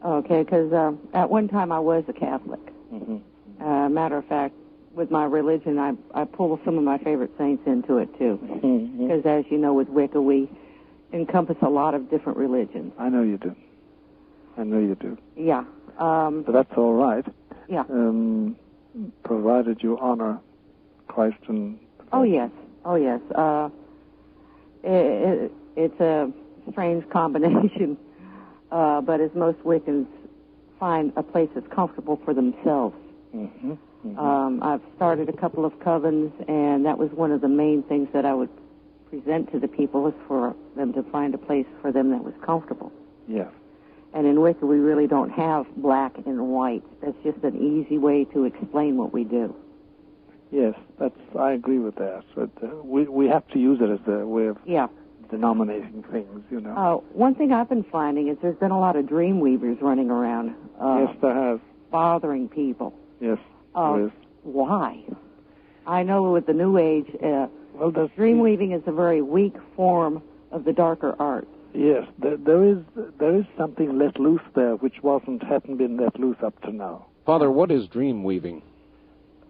Okay, because at one time I was a Catholic. Mm-hmm. Matter of fact, with my religion, I pull some of my favorite saints into it, too. Because, as you know, with Wicca, we encompass a lot of different religions. I know you do. Yeah. But that's all right. Yeah. Provided you honor Christ and... Oh, yes. It's a strange combination, but as most Wiccans find a place that's comfortable for themselves. Mm-hmm. Mm-hmm. I've started a couple of covens, and that was one of the main things that I would present to the people, is for them to find a place for them that was comfortable. Yeah. And in Wicca, we really don't have black and white. That's just an easy way to explain what we do. Yes, I agree with that. But, we have to use it as a way of denominating things, you know. One thing I've been finding is there's been a lot of dream weavers running around. Yes, there has. Bothering people. Yes, there is. Why? I know with the New Age, dream weaving is a very weak form of the darker arts. Yes, there is something let loose there which hadn't been let loose up to now. Father, what is dream weaving?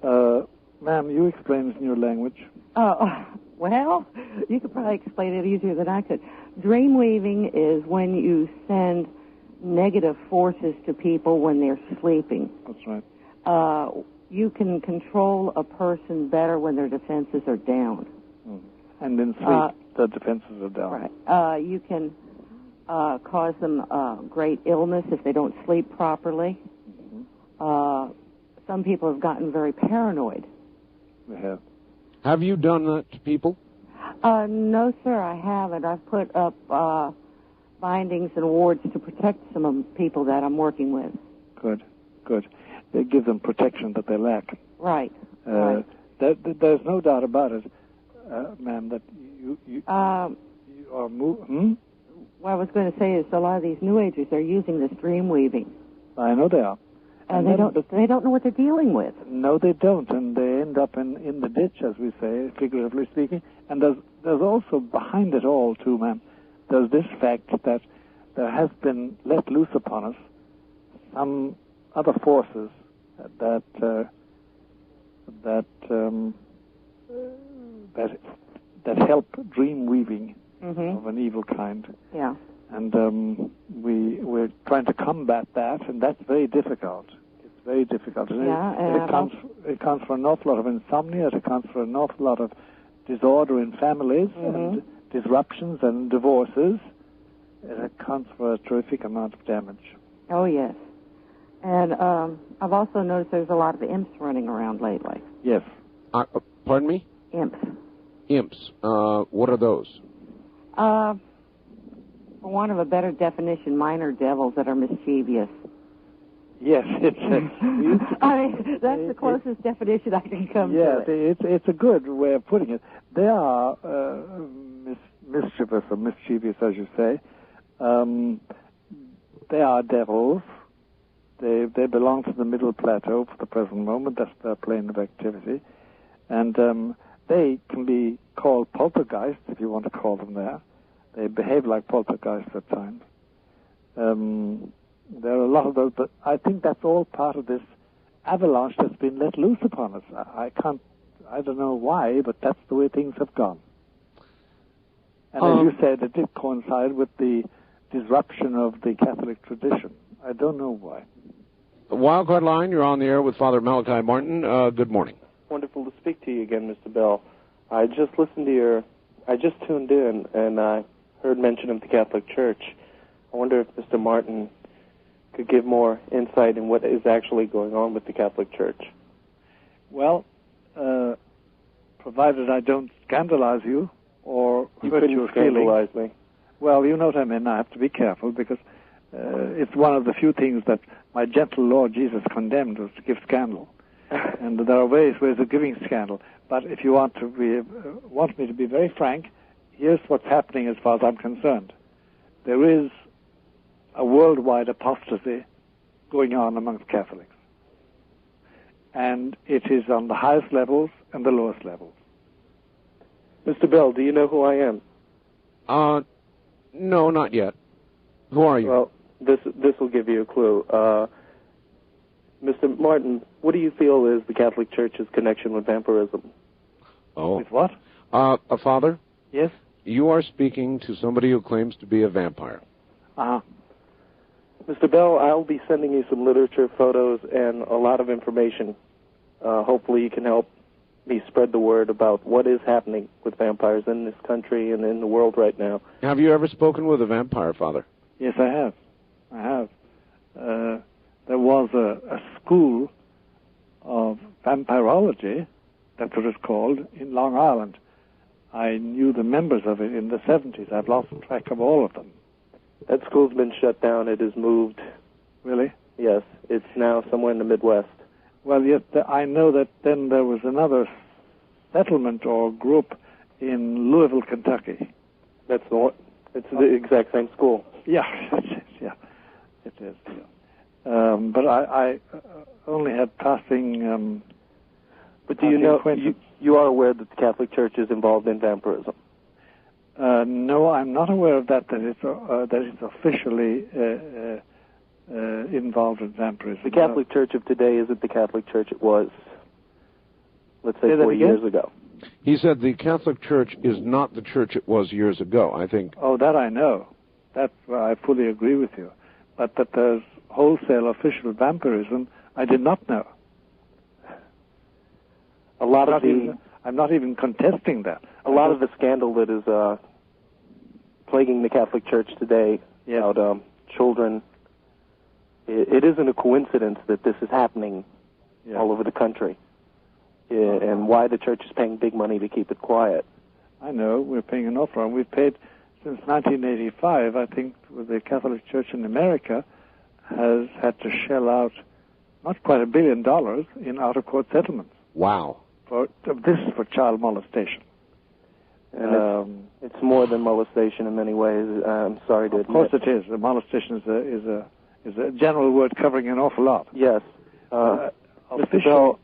Ma'am, you explain it in your language. Well, you could probably explain it easier than I could. Dream weaving is when you send negative forces to people when they're sleeping. That's right. You can control a person better when their defenses are down. And in sleep, the defenses are down. Right. You can cause them great illness if they don't sleep properly. Mm-hmm. Some people have gotten very paranoid. They have. Have you done that to people? No, sir, I haven't. I've put up bindings and wards to protect some of the people that I'm working with. Good. They give them protection that they lack. Right. There's no doubt about it, ma'am, that you are moving. What I was going to say is a lot of these New Agers, they're using this dream weaving. I know they are. And they don't know what they're dealing with. No, they don't, and they end up in the ditch, as we say, figuratively speaking. And there's also behind it all, too, ma'am, there's this fact that there has been let loose upon us some other forces that help dream weaving of an evil kind. Yeah. And we're trying to combat that, and that's very difficult. It's very difficult. And it accounts for an awful lot of insomnia. It accounts for an awful lot of disorder in families and disruptions and divorces. It accounts for a terrific amount of damage. Oh, yes. And I've also noticed there's a lot of imps running around lately. Yes. Pardon me? Imps. Imps. What are those? For want of a better definition, minor devils that are mischievous. Yes, that's the closest definition I can come to. Yeah, it's a good way of putting it. They are mischievous or mischievous, as you say. They are devils. They belong to the middle plateau for the present moment. That's their plane of activity. And they can be called poltergeists, if you want to call them that. They behave like poltergeists at times. There are a lot of those, but I think that's all part of this avalanche that's been let loose upon us. I don't know why, but that's the way things have gone. And as you said, it did coincide with the disruption of the Catholic tradition. I don't know why. Wildcard Line, you're on the air with Father Malachi Martin. Good morning. Wonderful to speak to you again, Mr. Bell. I just tuned in, and I heard mention of the Catholic Church. I wonder if Mr. Martin could give more insight in what is actually going on with the Catholic Church. Well, provided I don't scandalize you or hurt your feelings. Me. Well, you know what I mean. I have to be careful because it's one of the few things that my gentle Lord Jesus condemned was to give scandal. And there are various ways of giving scandal. But if you want me to be very frank, here's what's happening as far as I'm concerned. there is a worldwide apostasy going on amongst Catholics. And it is on the highest levels and the lowest levels. Mr. Bell, do you know who I am? No, not yet. Who are you? Well, this will give you a clue. Mr. Martin, what do you feel is the Catholic Church's connection with vampirism? Oh. With what? A father? Yes? You are speaking to somebody who claims to be a vampire. Uh-huh. Mr. Bell, I'll be sending you some literature, photos, and a lot of information. Hopefully you can help me spread the word about what is happening with vampires in this country and in the world right now. Have you ever spoken with a vampire, Father? Yes, I have. I have. There was a school of vampirology, that's what it's called, in Long Island. I knew the members of it in the 70s. I've lost track of all of them. That school's been shut down. It has moved. Really? Yes. It's now somewhere in the Midwest. Well, yes, I know that then there was another settlement or group in Louisville, Kentucky. It's the exact same school. Yeah, it is. Yeah, it is. Yeah. But I only had passing. But do you know you are aware that the Catholic Church is involved in vampirism? No, I'm not aware of that. That it's officially involved in vampirism. The Catholic Church of today isn't the Catholic Church it was, let's say, 4 years ago. He said the Catholic Church is not the church it was years ago, I think. Oh, that I know. That I fully agree with you. But that there's wholesale official vampirism, I did not know. I'm not even contesting that. A lot of the scandal that is plaguing the Catholic Church today about children, it isn't a coincidence that this is happening all over the country. And why the church is paying big money to keep it quiet. I know. We're paying an awful lot. We've paid, since 1985, I think the Catholic Church in America has had to shell out not quite $1 billion in out-of-court settlements. Wow. This is for child molestation. And it's more than molestation in many ways. I'm sorry to admit. Of course it is. Molestation is a general word covering an awful lot. Yes. Mr. Bell,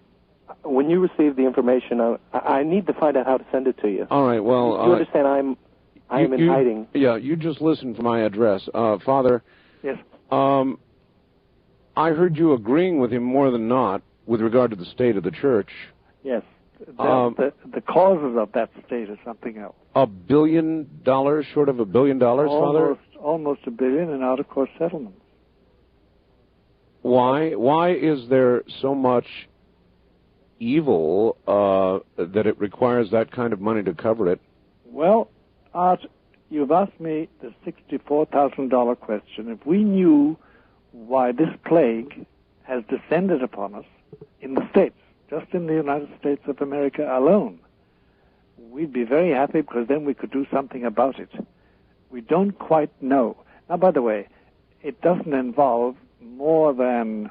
when you receive the information, I need to find out how to send it to you. All right, well... You understand I'm in hiding. Yeah, you just listen for my address. Father... Yes? I heard you agreeing with him more than not with regard to the state of the church. Yes. The causes of that state is something else. $1 billion, short of $1 billion, Father? Almost $1 billion in out-of-court settlements. Why is there so much evil that it requires that kind of money to cover it? Well, Art, you've asked me the $64,000 question. If we knew why this plague has descended upon us in the States, just in the United States of America alone, we'd be very happy because then we could do something about it. We don't quite know. Now, by the way, it doesn't involve more than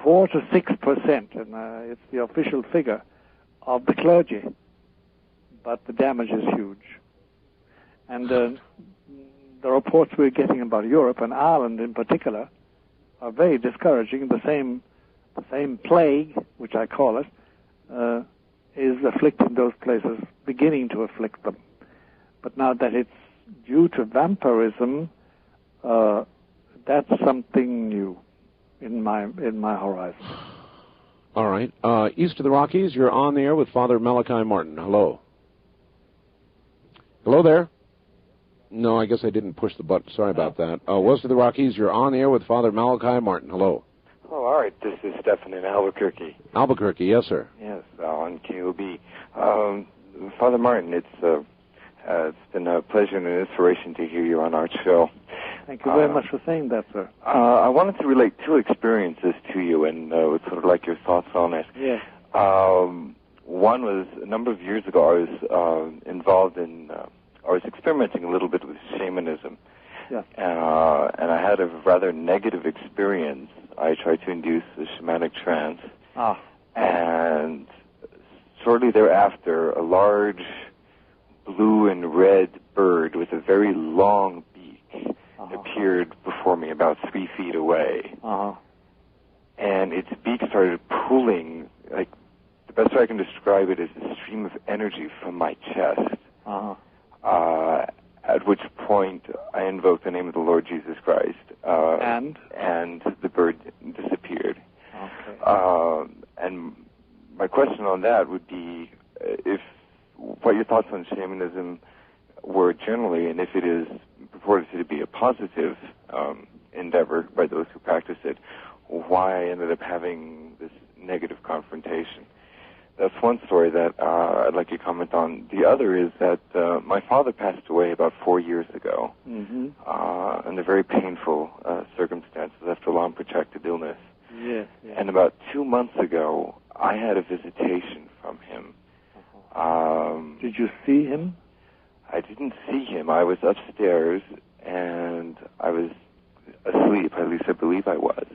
4 to 6%, and it's the official figure, of the clergy. But the damage is huge. And the reports we're getting about Europe and Ireland in particular are very discouraging. The same plague, which I call it, is afflicting those places, beginning to afflict them. But now that it's due to vampirism, that's something new in my horizon. All right. East of the Rockies, you're on the air with Father Malachi Martin. Hello. Hello there. No, I guess I didn't push the button. Sorry about that. West of the Rockies, you're on the air with Father Malachi Martin. Hello. Oh, all right. This is Stephen in Albuquerque. Albuquerque, yes, sir. Yes, on KOB. Father Martin, it's been a pleasure and an inspiration to hear you on our show. Thank you very much for saying that, sir. I wanted to relate two experiences to you and would sort of like your thoughts on it. Yes. One was a number of years ago. I was involved in, I was experimenting a little bit with shamanism. Yeah. And I had a rather negative experience. I tried to induce a shamanic trance. And shortly thereafter, a large blue and red bird with a very long beak appeared before me about 3 feet away. And its beak started pulling, like, the best way I can describe it is a stream of energy from my chest. At which point I invoked the name of the Lord Jesus Christ. And the bird disappeared. And my question on that would be what your thoughts on shamanism were generally, and if it is purported to be a positive endeavor by those who practice it, why I ended up having this negative confrontation. That's one story that I'd like you to comment on. The other is that my father passed away about 4 years ago under very painful circumstances after long protracted illness. And about 2 months ago, I had a visitation from him. Did you see him? I didn't see him. I was upstairs, and I was asleep. At least I believe I was.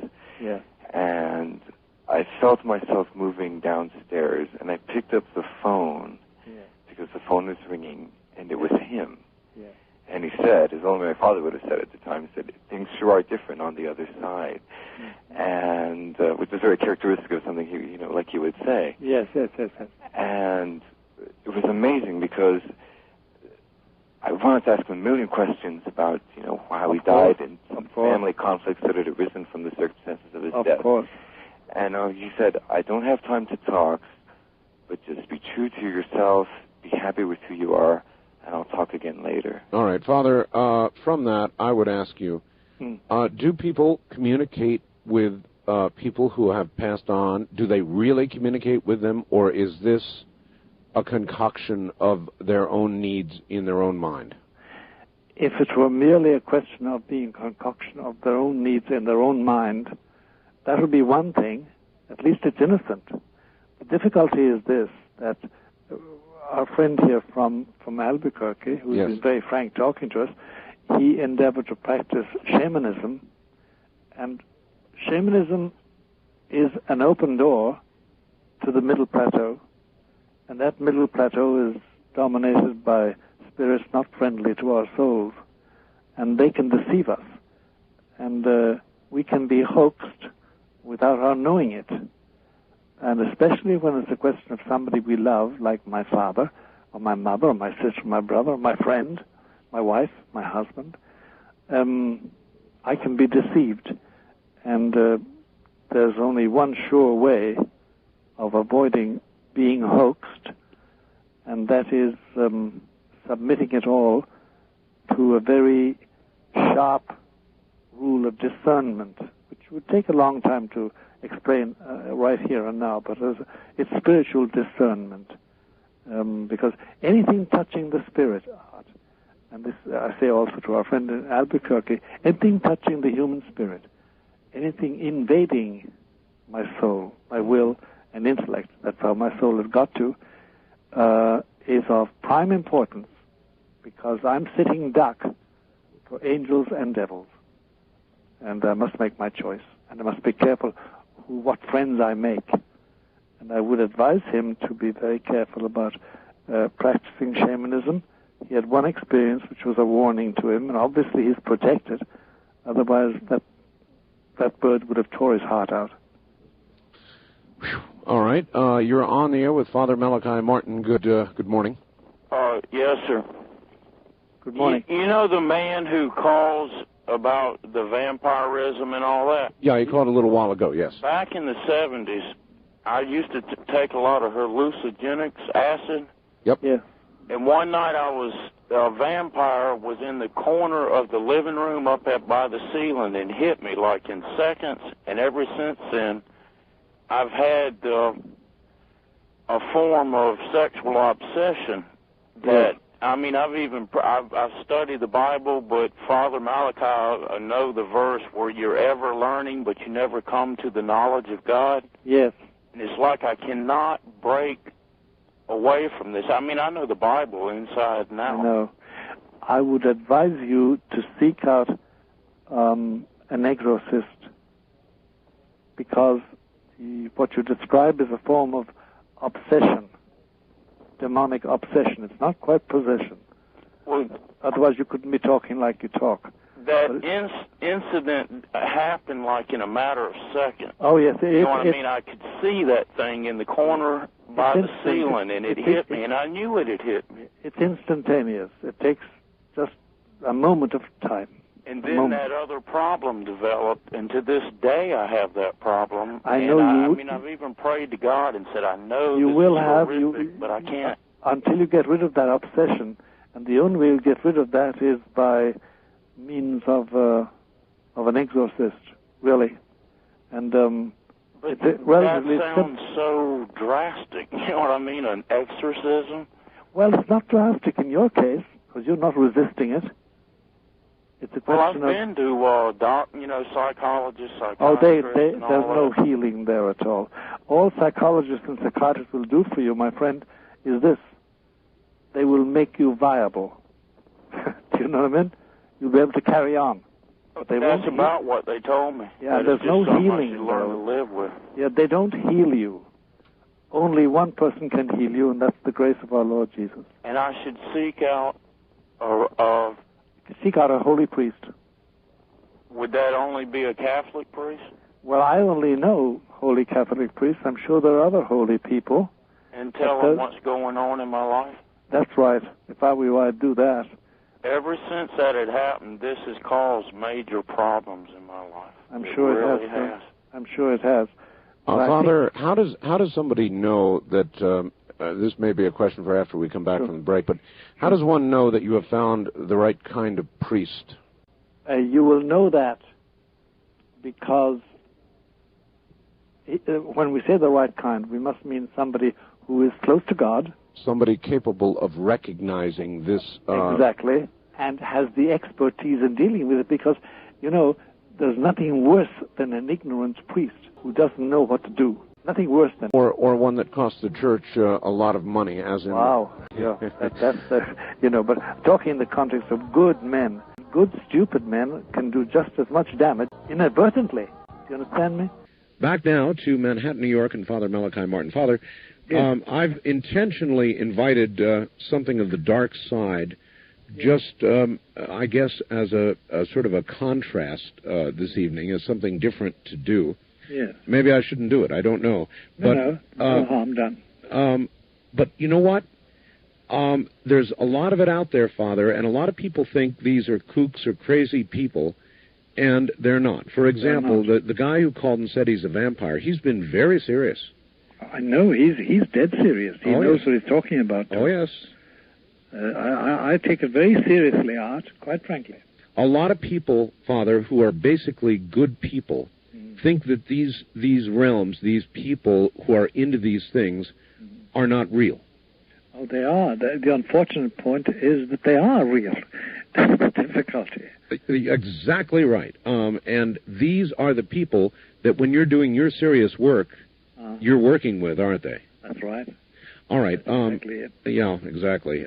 And I felt myself moving downstairs, and I picked up the phone because the phone was ringing, and it was him. And he said, as only my father would have said at the time, he said, "Things sure are different on the other side," and which is very characteristic of something he, like he would say. Yes. And it was amazing because I wanted to ask him a million questions about, how he died and some family conflicts that had arisen from the circumstances of his death. And he said, "I don't have time to talk, but just be true to yourself, be happy with who you are, and I'll talk again later." All right, Father, from that, I would ask you, do people communicate with people who have passed on? Do they really communicate with them, or is this a concoction of their own needs in their own mind? If it were merely a question of being a concoction of their own needs in their own mind, that would be one thing. At least it's innocent. The difficulty is this, that our friend here from Albuquerque, who's been very frank talking to us, he endeavored to practice shamanism, and shamanism is an open door to the middle plateau, and that middle plateau is dominated by spirits not friendly to our souls, and they can deceive us, and we can be hoaxed without our knowing it. And especially when it's a question of somebody we love, like my father, or my mother, or my sister, or my brother, or my friend, my wife, my husband, I can be deceived. And there's only one sure way of avoiding being hoaxed, and that is submitting it all to a very sharp rule of discernment, which would take a long time to explain right here and now, but it's spiritual discernment, because anything touching the spirit, and this I say also to our friend in Albuquerque, anything touching the human spirit, anything invading my soul, my will and intellect, that's how my soul has got to, is of prime importance, because I'm sitting duck for angels and devils, and I must make my choice, and I must be careful what friends I make. And I would advise him to be very careful about practicing shamanism. He had one experience which was a warning to him, and obviously he's protected. Otherwise, that bird would have tore his heart out. All right. You're on the air with Father Malachi Martin. Good morning. Yes, sir. Good morning. You know the man who calls about the vampirism and all that? Yeah, he called a little while ago, yes. Back in the 70s, I used to take a lot of hallucinogenics, acid. Yep. Yeah. And one night a vampire was in the corner of the living room up by the ceiling and hit me like in seconds. And ever since then, I've had a form of sexual obsession that, I've studied the Bible, but Father Malachi, I know the verse where you're ever learning, but you never come to the knowledge of God. Yes. And it's like I cannot break away from this. I know the Bible inside and out. No. I would advise you to seek out an exorcist, because what you describe is a form of obsession. demonic obsession. It's not quite possession. Well, otherwise you couldn't be talking like you talk. That incident happened like in a matter of seconds. Oh, yes. You know what I mean? I could see that thing in the corner by the ceiling, and it hit me, and I knew it had hit me. It's instantaneous. It takes just a moment of time. And then that other problem developed, and to this day I have that problem. I know mean, I've even prayed to God and said, I know you this will is have, horrific, but I can't. Until you get rid of that obsession, and the only way you get rid of that is by means of an exorcist, really. And but that sounds so drastic. You know what I mean? An exorcism? Well, it's not drastic in your case, because you're not resisting it. It's a question I've been to psychologists, psychiatrists. Oh, there's no healing there at all. All psychologists and psychiatrists will do for you, my friend, is this: they will make you viable. Do you know what I mean? You'll be able to carry on. But they That's about what they told me. Yeah, there's no healing. You learn to live with. Yeah, they don't heal you. Only one person can heal you, and that's the grace of our Lord Jesus. And I should seek out a holy priest. Would that only be a Catholic priest? Well, I only know holy Catholic priests. I'm sure there are other holy people. And tell them what's going on in my life? That's right. If I were you, I'd do that. Ever since that had happened, this has caused major problems in my life. I'm sure it really has. I'm sure it has. Father, how does somebody know that? This may be a question for after we come back from the break, but how does one know that you have found the right kind of priest? You will know that because when we say the right kind, we must mean somebody who is close to God. Somebody capable of recognizing this. Exactly, and has the expertise in dealing with it, because, there's nothing worse than an ignorant priest who doesn't know what to do. Nothing worse than... Or one that costs the church a lot of money, as in... Wow, yeah, that's but talking in the context of good men, good stupid men can do just as much damage inadvertently. Do you understand me? Back now to Manhattan, New York, and Father Malachi Martin. Father, yes. I've intentionally invited something of the dark side, just, I guess, as a sort of a contrast this evening, as something different to do. Yes. Maybe I shouldn't do it. I don't know. No harm done. But you know what? There's a lot of it out there, Father, and a lot of people think these are kooks or crazy people, and they're not. For example, the guy who called and said he's a vampire, he's been very serious. I know. He's dead serious. He knows what he's talking about. Oh, yes. I take it very seriously, Art, quite frankly. A lot of people, Father, who are basically good people, think that these realms, these people who are into these things, are not real. Oh, they are. The unfortunate point is that they are real. That's the difficulty. Exactly right. And these are the people that when you're doing your serious work, you're working with, aren't they? That's right. All right. That's exactly it. Yeah, exactly.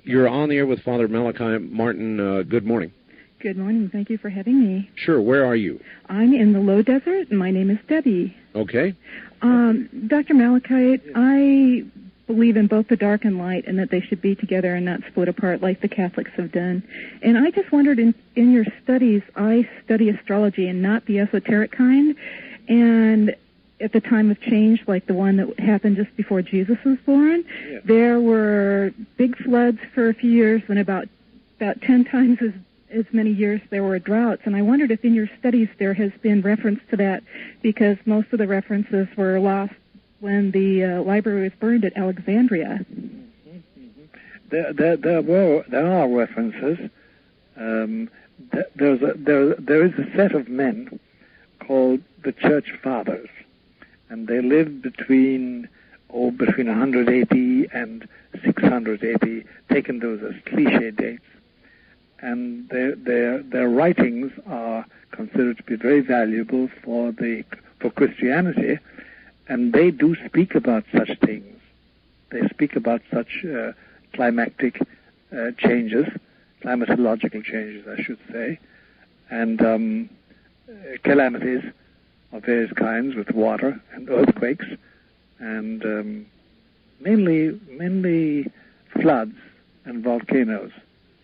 You're on the air with Father Malachi Martin. Good morning. Good morning. Thank you for having me. Sure. Where are you? I'm in the low desert, and my name is Debbie. Okay. Dr. Malachi, I believe in both the dark and light, and that they should be together and not split apart like the Catholics have done. And I just wondered, in your studies, I study astrology and not the esoteric kind, and at the time of change, like the one that happened just before Jesus was born, there were big floods for a few years, and about 10 times as many years there were droughts. And I wondered if in your studies there has been reference to that, because most of the references were lost when the library was burned at Alexandria. There are references. There is a set of men called the Church Fathers, and they lived between 100 AD and 600 AD, taken those as cliché dates. And their writings are considered to be very valuable for Christianity, and they do speak about such things. They speak about such climatic changes, climatological changes, I should say, and calamities of various kinds with water and earthquakes and mainly floods and volcanoes.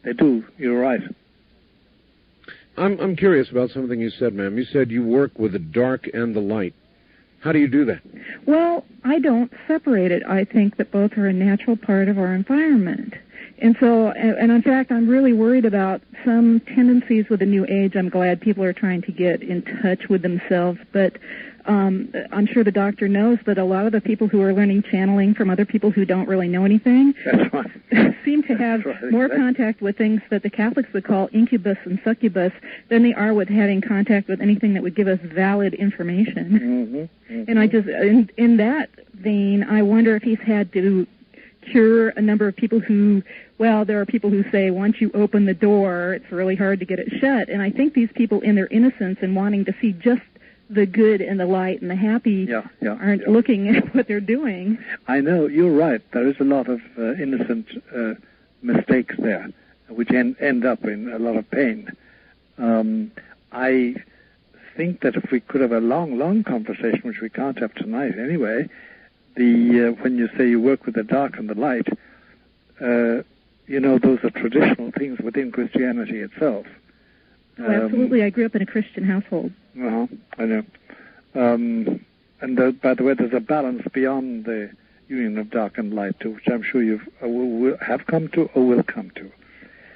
They do. You're right. I'm curious about something you said, ma'am. You said you work with the dark and the light. How do you do that? Well, I don't separate it. I think that both are a natural part of our environment. And so, and in fact, I'm really worried about some tendencies with the new age. I'm glad people are trying to get in touch with themselves, but I'm sure the doctor knows that a lot of the people who are learning channeling from other people who don't really know anything seem to have more contact with things that the Catholics would call incubus and succubus than they are with having contact with anything that would give us valid information. And I just, in that vein, I wonder if he's had to cure a number of people who, well, there are people who say once you open the door, it's really hard to get it shut. And I think these people, in their innocence and wanting to see just the good and the light and the happy, aren't looking at what they're doing. I know, you're right. There is a lot of innocent mistakes there, which end up in a lot of pain. I think that if we could have a long conversation, which we can't have tonight anyway, when you say you work with the dark and the light, those are traditional things within Christianity itself. Oh, absolutely. I grew up in a Christian household. I know. By the way, there's a balance beyond the union of dark and light, too, which I'm sure you have come to or will come to.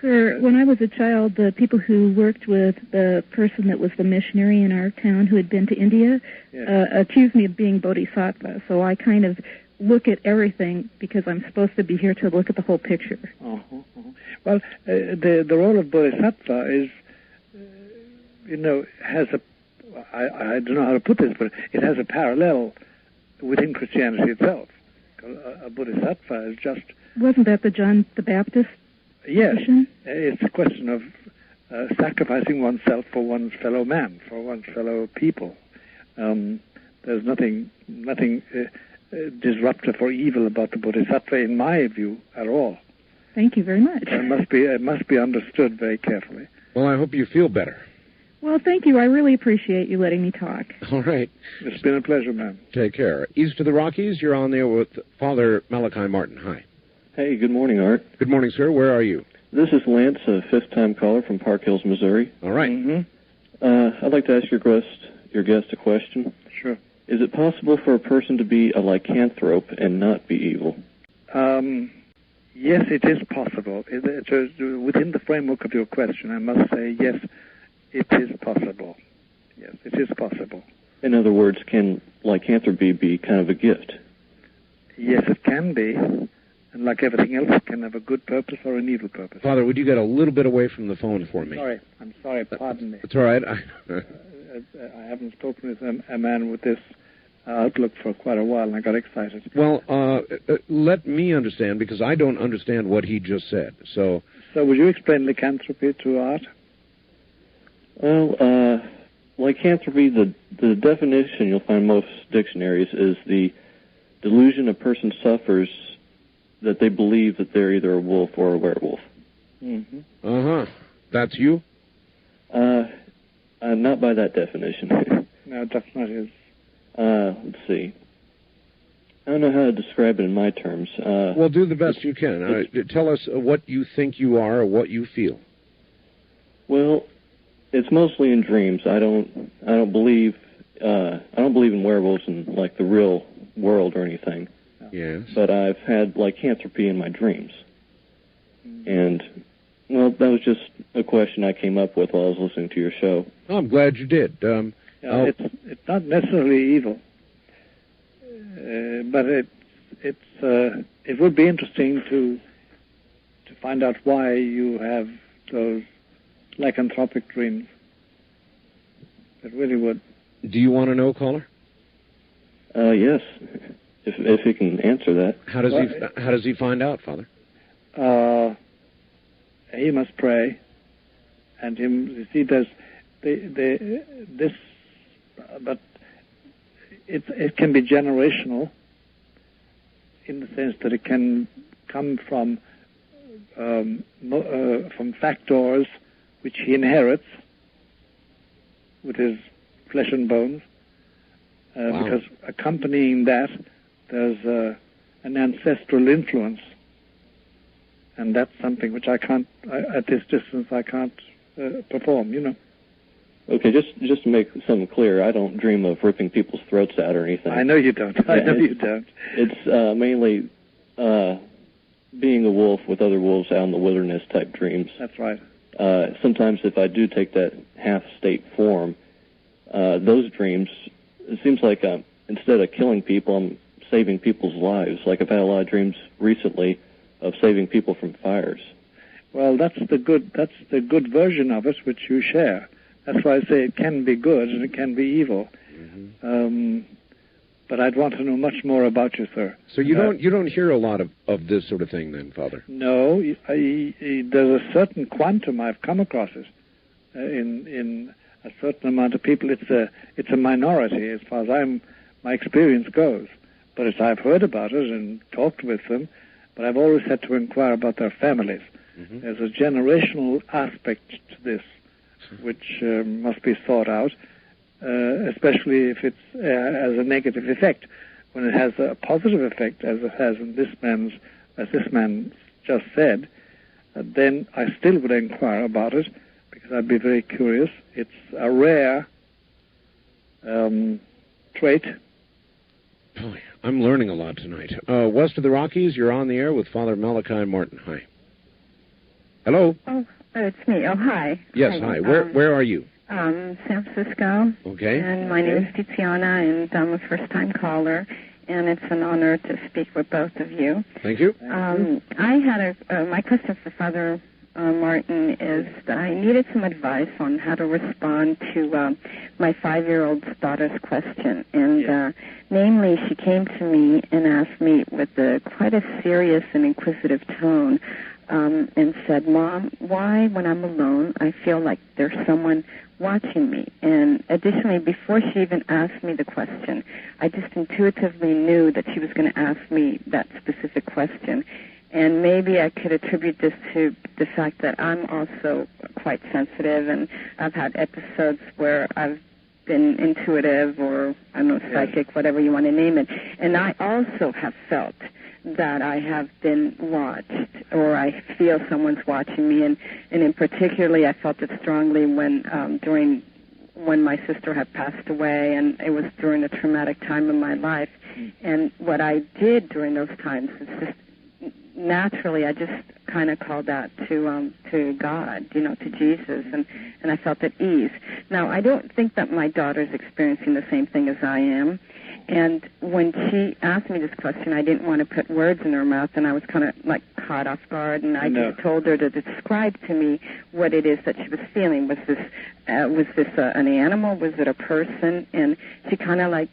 Sir, when I was a child, the people who worked with the person that was the missionary in our town who had been to India accused me of being bodhisattva. So I kind of look at everything because I'm supposed to be here to look at the whole picture. Well, the role of bodhisattva is, has a, I don't know how to put this, but it has a parallel within Christianity itself. A bodhisattva is just... Wasn't that the John the Baptist? Yes, mission? It's a question of sacrificing oneself for one's fellow man, for one's fellow people. There's nothing disruptive or evil about the bodhisattva, in my view, at all. Thank you very much. It must be understood very carefully. Well, I hope you feel better. Well, thank you. I really appreciate you letting me talk. All right. It's been a pleasure, ma'am. Take care. East of the Rockies, you're on there with Father Malachi Martin. Hi. Hey, good morning, Art. Good morning, sir. Where are you? This is Lance, a fifth-time caller from Park Hills, Missouri. All right. I'd like to ask your guest a question. Sure. Is it possible for a person to be a lycanthrope and not be evil? Yes, it is possible. Within the framework of your question, I must say, yes, it is possible. Yes, it is possible. In other words, can lycanthropy be kind of a gift? Yes, it can be. And like everything else, it can have a good purpose or an evil purpose. Father, would you get a little bit away from the phone for me? I'm sorry. Pardon me. It's all right. I haven't spoken with a man with this outlook for quite a while, and I got excited. Well, let me understand, because I don't understand what he just said. So would you explain lycanthropy to Art? Well, lycanthropy, the definition you'll find in most dictionaries is the delusion a person suffers that they believe that they're either a wolf or a werewolf. That's you? Not by that definition. No, that's not his. Let's see. I don't know how to describe it in my terms. Well, do the best you can. Tell us what you think you are or what you feel. Well, it's mostly in dreams. I don't believe in werewolves in like the real world or anything. Yes. But I've had lycanthropy in my dreams. And, well, that was just a question I came up with while I was listening to your show. Oh, I'm glad you did. It's not necessarily evil, but it would be interesting to find out why you have those lycanthropic dreams. It really would. Do you want to know, caller? Yes. If he can answer that. How does he find out, Father? He must pray, and there's this, but it can be generational in the sense that it can come from factors which he inherits with his flesh and bones, because accompanying that, there's an ancestral influence. And that's something which I can't, at this distance, I can't perform, you know. Okay, just to make something clear, I don't dream of ripping people's throats out or anything. I know you don't. I know you don't. It's mainly being a wolf with other wolves out in the wilderness type dreams. That's right. Sometimes if I do take that half-state form, those dreams, it seems like instead of killing people, I'm saving people's lives. Like I've had a lot of dreams recently of saving people from fires. Well, that's the good version of it which you share. That's why I say it can be good and it can be evil. Mm-hmm. But I'd want to know much more about you, sir. So you don't hear a lot of this sort of thing, then, Father? No, there's a certain quantum I've come across it in a certain amount of people. It's a minority as far as my experience goes. But I've heard about it and talked with them. But I've always had to inquire about their families. Mm-hmm. There's a generational aspect to this, which must be thought out, especially if it's as a negative effect. When it has a positive effect, as it has in as this man just said, then I still would inquire about it, because I'd be very curious. It's a rare trait. Oh, I'm learning a lot tonight. West of the Rockies, you're on the air with Father Malachi Martin. Hi. Hello? Oh, it's me. Oh, hi. Yes, hi. Where are you? San Francisco. Okay. And my name is Tiziana, and I'm a first-time caller, and it's an honor to speak with both of you. Thank you. I had my question for Father Martin is that I needed some advice on how to respond to my 5-year-old daughter's question. And namely, she came to me and asked me with quite a serious and inquisitive tone and said, "Mom, why when I'm alone I feel like there's someone watching me?" And additionally, before she even asked me the question, I just intuitively knew that she was going to ask me that specific question. And maybe I could attribute this to the fact that I'm also quite sensitive, and I've had episodes where I've been intuitive or, I don't know, psychic, whatever you want to name it. And I also have felt that I have been watched, or I feel someone's watching me. And in particularly, I felt it strongly when my sister had passed away, and it was during a traumatic time in my life. And what I did during those times is just naturally, I just kind of called out to God, to Jesus, and I felt at ease. Now, I don't think that my daughter's experiencing the same thing as I am. And when she asked me this question, I didn't want to put words in her mouth, and I was kind of like caught off guard, and I just told her to describe to me what it is that she was feeling. Was this an animal? Was it a person? And she kind of like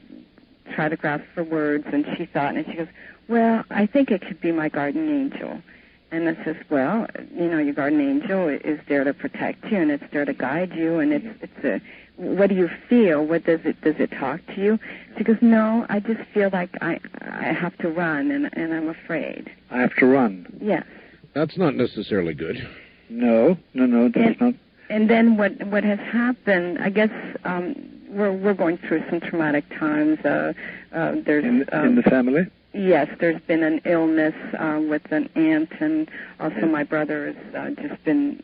tried to grasp for words, and she thought, and she goes, "Well, I think it could be my guardian angel." And I says, "Well, your guardian angel is there to protect you, and it's there to guide you, and what do you feel? What does it talk to you?" She goes, "No, I just feel like I have to run, and I'm afraid." I have to run? Yes. That's not necessarily good. No, that's not. And then what has happened, I guess, we're going through some traumatic times. There's in the family? Yes, there's been an illness with an aunt, and also my brother has just been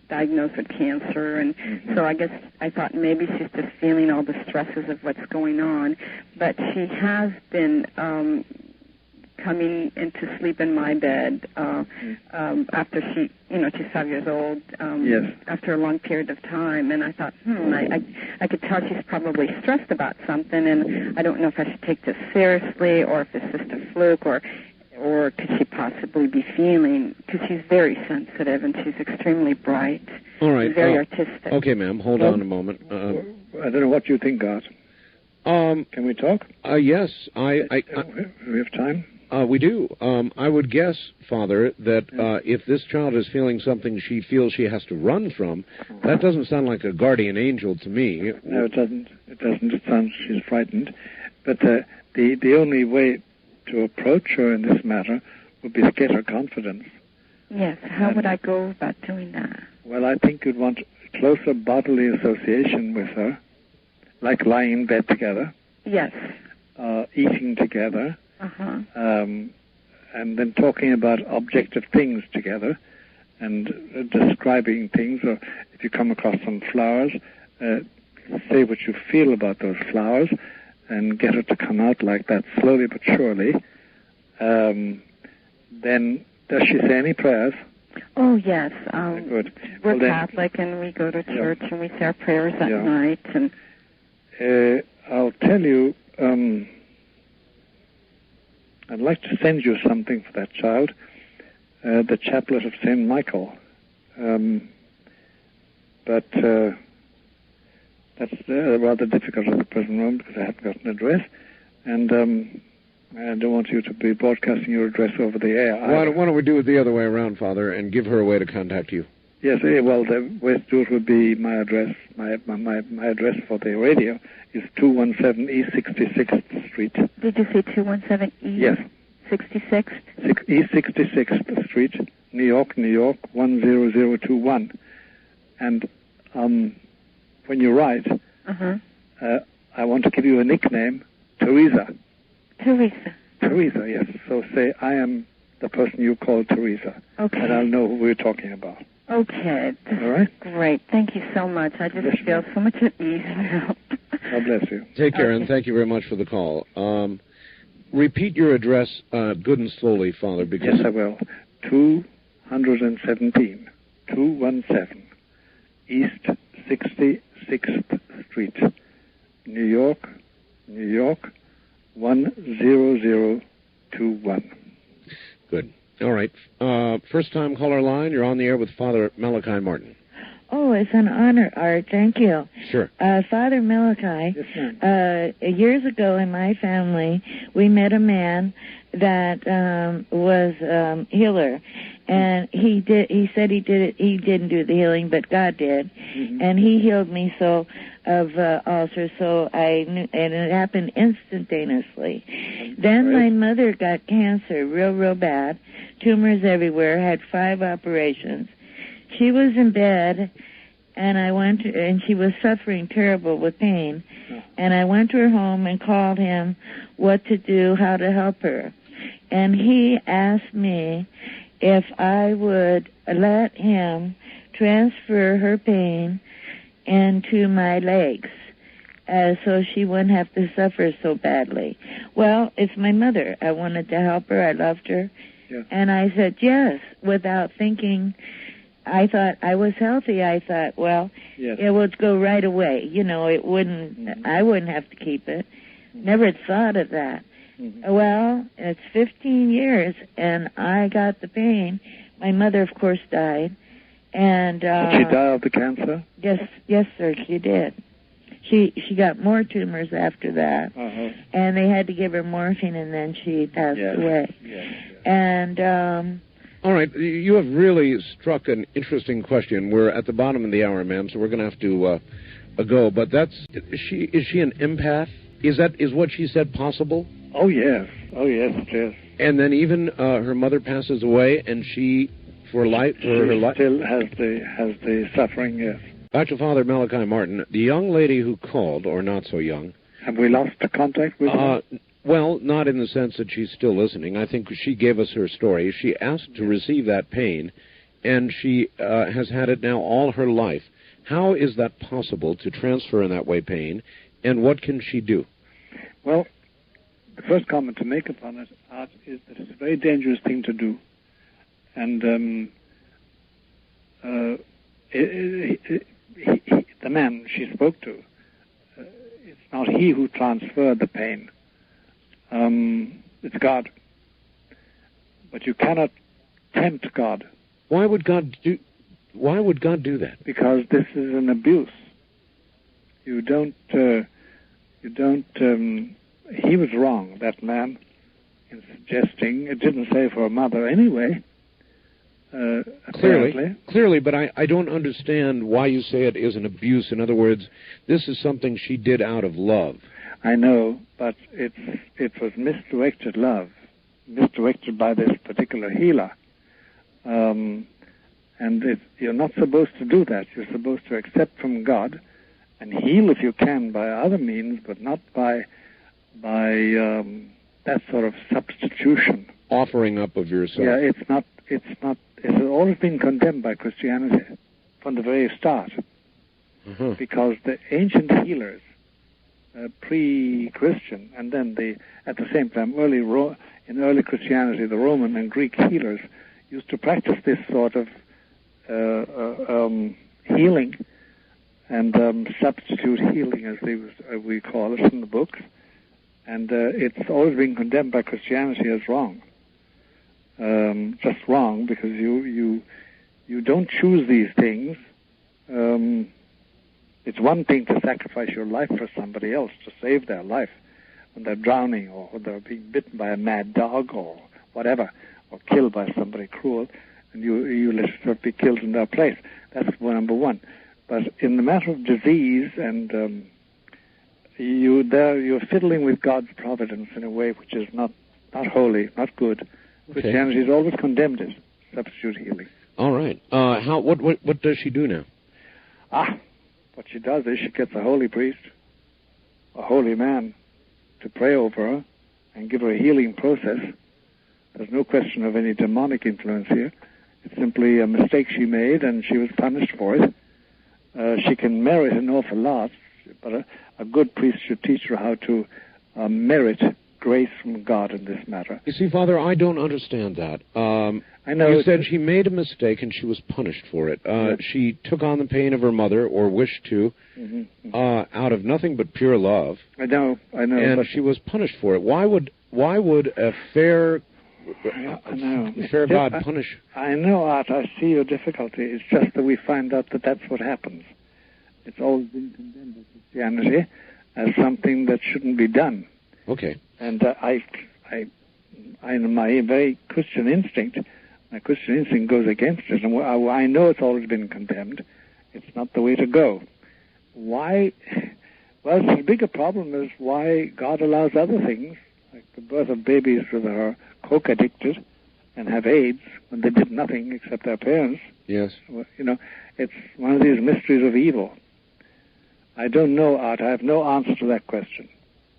diagnosed with cancer, and so I guess I thought maybe she's just feeling all the stresses of what's going on. But she has been coming into sleep in my bed after she's 5 years old, after a long period of time, and I thought, I could tell she's probably stressed about something, and I don't know if I should take this seriously, or if it's just a fluke, or could she possibly be feeling, because she's very sensitive, and she's extremely bright. All right. Very artistic. Okay, ma'am, hold on a moment. I don't know what you think, Art. Can we talk? Yes. We have time? We do. I would guess, Father, that if this child is feeling something she feels she has to run from, that doesn't sound like a guardian angel to me. No, it doesn't. It sounds she's frightened. But the only way to approach her in this matter would be to get her confidence. Yes. How would I go about doing that? Well, I think you'd want closer bodily association with her, like lying in bed together. Yes. Eating together. and then talking about objective things together and describing things. Or if you come across some flowers, say what you feel about those flowers and get it to come out like that slowly but surely. Then, does she say any prayers? Oh, yes. Good. We're Catholic, and we go to church, and we say our prayers at night. And I'll tell you, I'd like to send you something for that child, the Chaplet of St. Michael. But that's rather difficult at the present moment because I haven't got an address, and I don't want you to be broadcasting your address over the air. Why don't we do it the other way around, Father, and give her a way to contact you? Yes, well, the way to do it would be my address. My address for the radio is 217 East 66th Street. Did you say 217 East? Yes. 66th? East 66th Street, New York, 10021. And when you write, I want to give you a nickname, Teresa. Teresa, yes. So say, I am the person you call Teresa. Okay. And I'll know who we're talking about. Okay. All right? Great. Thank you so much. I just feel so much at ease now. God bless you. Take care, and thank you very much for the call. Repeat your address good and slowly, Father, because... Yes, I will. 217 East 66th Street, New York, 10021. Good. All right. First-time caller line. You're on the air with Father Malachi Martin. Oh, it's an honor, Art. Thank you. Sure. Father Malachi, years ago in my family, we met a man that was healer, and he said he didn't do the healing, but God did, and he healed me of ulcers. So and it happened instantaneously. Then my mother got cancer, real bad, tumors everywhere, had 5 operations. She was in bed, and and she was suffering terrible with pain. And I went to her home and called him what to do, how to help her. And he asked me if I would let him transfer her pain into my legs, so she wouldn't have to suffer so badly. Well, it's my mother. I wanted to help her. I loved her. Yeah. And I said yes, without thinking. I thought I was healthy. I thought, well, it would go right away. It wouldn't. I wouldn't have to keep it. Never thought of that. Well, it's 15 years, and I got the pain. My mother, of course, died, and did she die of the cancer? Yes, sir, she did. She got more tumors after that, and they had to give her morphine, and then she passed away. And all right, you have really struck an interesting question. We're at the bottom of the hour, ma'am, so we're going to have to go. But is she an empath? Is what she said possible? Oh yes, it is. And then even her mother passes away, and she, for life, for her life, still has the suffering. Yes. Back to Father Malachi Martin, the young lady who called, or not so young. Have we lost the contact with her? Well, not in the sense that she's still listening. I think she gave us her story. She asked to receive that pain, and she has had it now all her life. How is that possible to transfer in that way pain, and what can she do? Well, the first comment to make upon it, Art, is that it's a very dangerous thing to do. And the man she spoke to, it's not he who transferred the pain. It's God. But you cannot tempt God. Why would God do that? Because this is an abuse. He was wrong, that man, in suggesting, it didn't say for a mother anyway, Clearly, but I don't understand why you say it is an abuse. In other words, this is something she did out of love. I know, but it was misdirected love, misdirected by this particular healer. And you're not supposed to do that. You're supposed to accept from God and heal if you can by other means, but not by that sort of substitution. Offering up of yourself. Yeah, it has always been condemned by Christianity from the very start. Because the ancient healers, pre-Christian, and then at the same time, in early Christianity, the Roman and Greek healers used to practice this sort of healing and substitute healing, as we call it in the books. And it's always been condemned by Christianity as wrong. Just wrong, because you don't choose these things. It's one thing to sacrifice your life for somebody else, to save their life when they're drowning or when they're being bitten by a mad dog or whatever, or killed by somebody cruel, and you let yourself be killed in their place. That's number one. But in the matter of disease, and you're fiddling with God's providence in a way which is not holy, not good. Okay. Christianity has always condemned it, substitute healing. All right. What does she do now? What she does is she gets a holy priest, a holy man, to pray over her and give her a healing process. There's no question of any demonic influence here. It's simply a mistake she made, and she was punished for it. She can merit an awful lot, but a good priest should teach her how to merit grace from God in this matter. You see, Father, I don't understand that. I know. You said she made a mistake and she was punished for it. She took on the pain of her mother, or wished to, out of nothing but pure love. I know. And she was punished for it. Why would a fair God punish? I know, Art. I see your difficulty. It's just that we find out that that's what happens. It's always been condemned by Christianity as something that shouldn't be done. Okay. And I my very Christian instinct goes against it. And I know it's always been condemned. It's not the way to go. Why? Well, the bigger problem is why God allows other things, like the birth of babies that are coke addicted and have AIDS when they did nothing except their parents. Yes. It's one of these mysteries of evil. I don't know, Art. I have no answer to that question.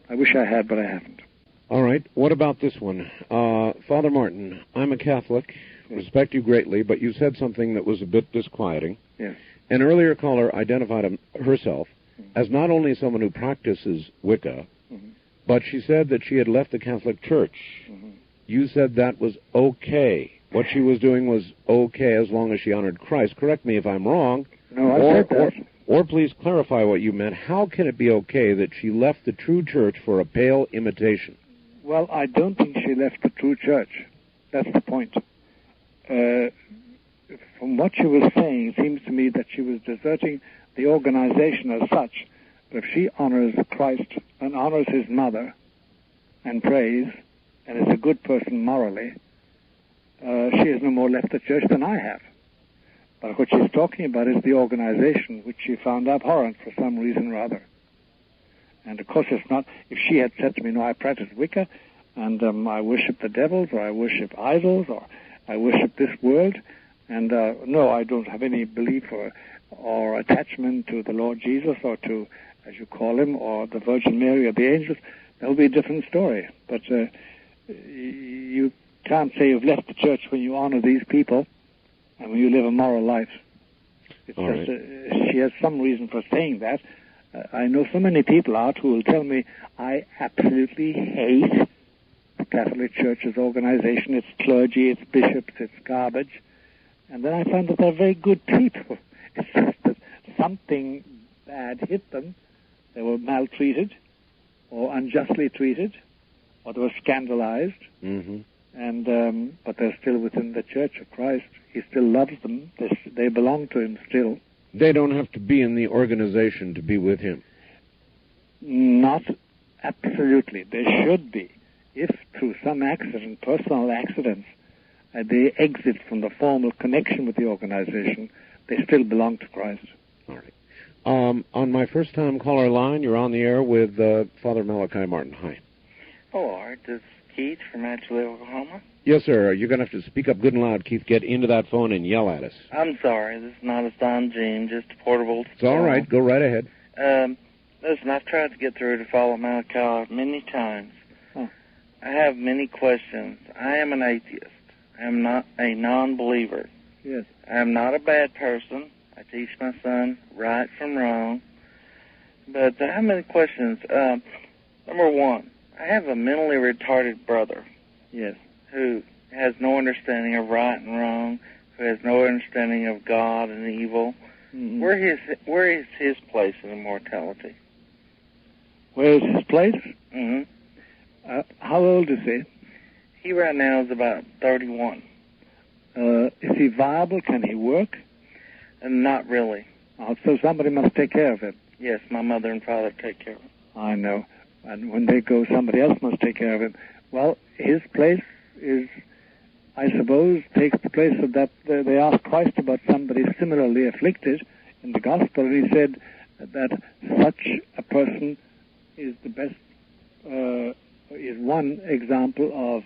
I wish I had, but I haven't. All right. What about this one? Father Martin, I'm a Catholic, respect you greatly, but you said something that was a bit disquieting. Yes. An earlier caller identified herself as not only someone who practices Wicca, but she said that she had left the Catholic Church. You said that was okay. What she was doing was okay as long as she honored Christ. Correct me if I'm wrong. No, I said that. Or please clarify what you meant. How can it be okay that she left the true church for a pale imitation? Well, I don't think she left the true church. That's the point. From what she was saying, it seems to me that she was deserting the organization as such. But if she honors Christ and honors his mother and prays and is a good person morally, she has no more left the church than I have. But what she's talking about is the organization, which she found abhorrent for some reason or other. And of course it's not, if she had said to me, no, I practice Wicca, and I worship the devils, or I worship idols, or I worship this world, and no, I don't have any belief or attachment to the Lord Jesus, or to, as you call him, or the Virgin Mary, or the angels, that would be a different story. But you can't say you've left the church when you honor these people, and when you live a moral life. It's all just right. She has some reason for saying that. I know so many people out who will tell me, I absolutely hate the Catholic Church's organization, its clergy, its bishops, its garbage. And then I find that they're very good people. It's just that something bad hit them. They were maltreated, or unjustly treated, or they were scandalized. And but they're still within the Church of Christ. He still loves them. They belong to him still. They don't have to be in the organization to be with him. Not absolutely. They should be. If through some accident, personal accidents, they exit from the formal connection with the organization, they still belong to Christ. All right. On my first-time caller line, you're on the air with Father Malachi Martin. Hi. Oh, Art. This is Keith from Atchison, Oklahoma. Yes, sir. You're going to have to speak up good and loud, Keith. Get into that phone and yell at us. I'm sorry. This is not a Stein Gene, just a portable. It's all right. Go right ahead. Listen, I've tried to get through to follow Malachi many times. Oh. I have many questions. I am an atheist. I am not a non-believer. Yes. I am not a bad person. I teach my son right from wrong. But I have many questions. Number one, I have a mentally retarded brother. Yes. Who has no understanding of right and wrong, who has no understanding of God and evil. Mm-hmm. Where is his place in immortality? Where is his place? Mm-hmm. How old is he? He right now is about 31. Is he viable? Can he work? Not really. So somebody must take care of him. Yes, my mother and father take care of him. I know. And when they go, somebody else must take care of him. Well, his place is, I suppose, takes the place of that. They asked Christ about somebody similarly afflicted in the gospel, and he said that such a person is the best, is one example of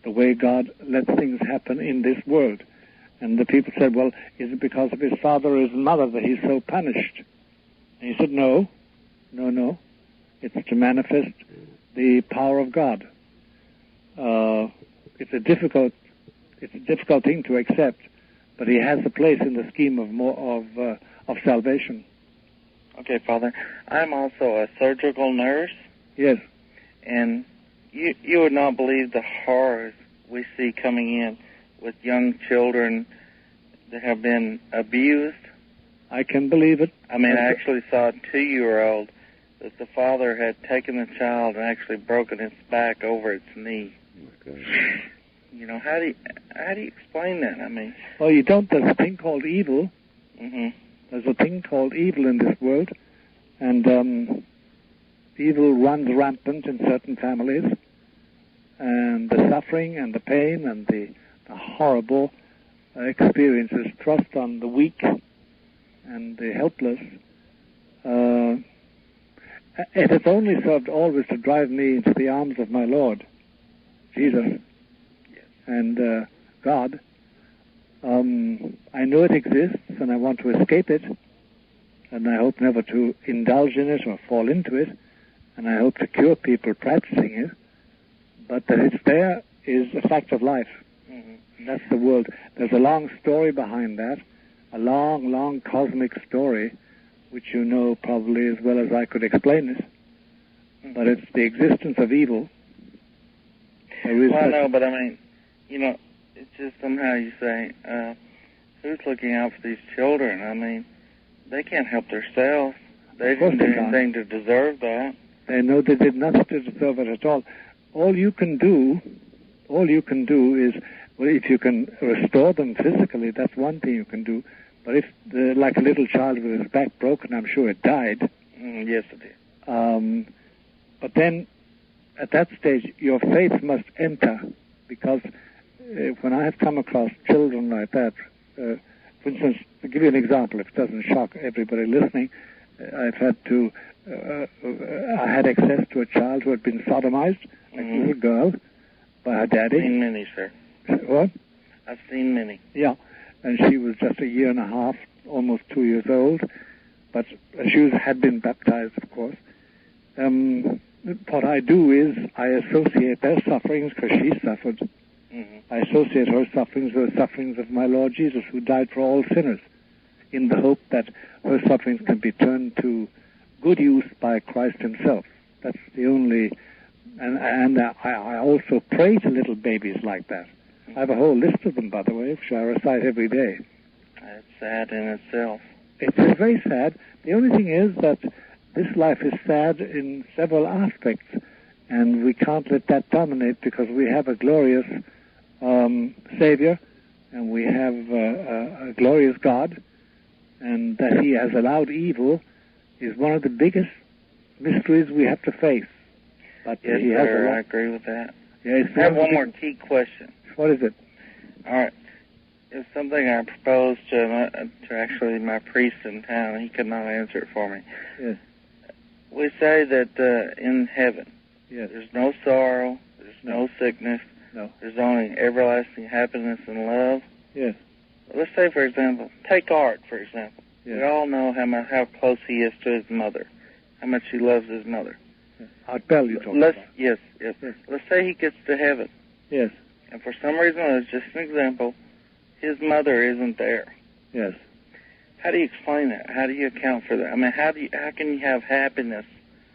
the way God lets things happen in this world. And the people said, well, is it because of his father or his mother that he's so punished? And he said, no. It's to manifest the power of God. It's a difficult thing to accept, but he has a place in the scheme of salvation. Okay, Father. I'm also a surgical nurse. Yes. And you would not believe the horrors we see coming in with young children that have been abused. I can believe it. I mean, I actually saw a 2-year-old that the father had taken the child and actually broken its back over its knee. Oh, my God. You know, how do you explain that? I mean, well, you don't. There's a thing called evil. Mm-hmm. There's a thing called evil in this world, and evil runs rampant in certain families, and the suffering and the pain and the horrible experiences thrust on the weak and the helpless. It has only served always to drive me into the arms of my Lord, Jesus, and God. I know it exists, and I want to escape it, and I hope never to indulge in it or fall into it, and I hope to cure people practicing it, but that it's there is a fact of life. Mm-hmm. That's the world. There's a long story behind that, a long, long cosmic story, which you know probably as well as I could explain it, but it's the existence of evil. Well, I know, but I mean, you know, it's just somehow you say, who's looking out for these children? I mean, they can't help themselves. They didn't do anything to deserve that. They know they did nothing to deserve it at all. All you can do is, well, if you can restore them physically, that's one thing you can do. But if, like a little child with his back broken, I'm sure it died. Yes, it did. But then, at that stage, your faith must enter, because when I have come across children like that, for instance, to give you an example, if it doesn't shock everybody listening, I've had to, I had access to a child who had been sodomized, a little girl, by her daddy. I've seen many, sir. What? I've seen many. Yeah, and she was just a year and a half, almost 2 years old, but she had been baptized, of course. What I do is I associate their sufferings, because she suffered. Mm-hmm. I associate her sufferings with the sufferings of my Lord Jesus, who died for all sinners, in the hope that her sufferings can be turned to good use by Christ himself. That's the only... And I also pray to little babies like that. I have a whole list of them, by the way, which I recite every day. It's sad in itself. It's very sad. The only thing is that this life is sad in several aspects, and we can't let that dominate, because we have a glorious Savior, and we have a glorious God, and that he has allowed evil is one of the biggest mysteries we have to face. But yes, he sir, I agree with that. Yeah, I have one more key question. What is it? All right. It's something I proposed to actually my priest in town. He could not answer it for me. Yes. We say that in heaven, yes, there's no sorrow, there's no sickness, there's only everlasting happiness and love. Yes. Let's say, for example, take Art, for example. Yes. We all know how close he is to his mother, how much he loves his mother. Yes. Art Bell, you're talking about. Yes. Let's say he gets to heaven. Yes. And for some reason, it's just an example, his mother isn't there. Yes. How do you explain that? How do you account for that? I mean, how can you have happiness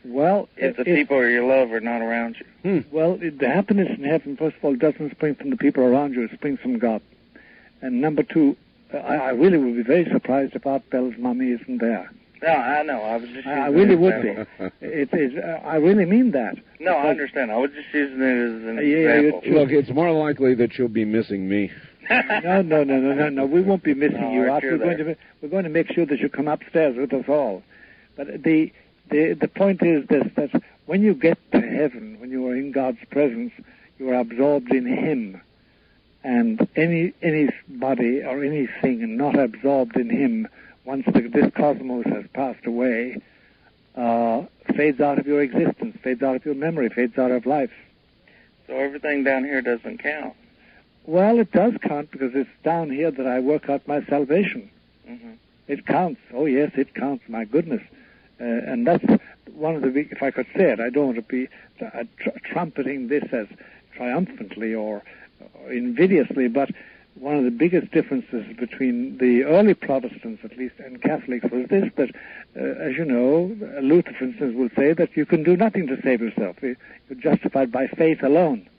if the people you love are not around you? Well, the happiness in heaven, first of all, doesn't spring from the people around you. It springs from God. And number two, I really would be very surprised if Art Bell's mommy isn't there. No, I know. I was just. I really would be. I really mean that. No, I understand. I was just using it as an example. Look, it's more likely that you'll be missing me. No. We won't be missing you, Art. We're going to make sure that you come upstairs with us all. But the point is this: that when you get to heaven, when you are in God's presence, you are absorbed in Him, and anybody or anything not absorbed in Him, once this cosmos has passed away, fades out of your existence, fades out of your memory, fades out of life. So everything down here doesn't count. Well, it does count because it's down here that I work out my salvation. Mm-hmm. It counts. Oh, yes, it counts. My goodness. And that's one of the big, if I could say it, I don't want to be trumpeting this as triumphantly or invidiously, but one of the biggest differences between the early Protestants, at least, and Catholics was this, that, as you know, Luther, for instance, will say that you can do nothing to save yourself. You're justified by faith alone.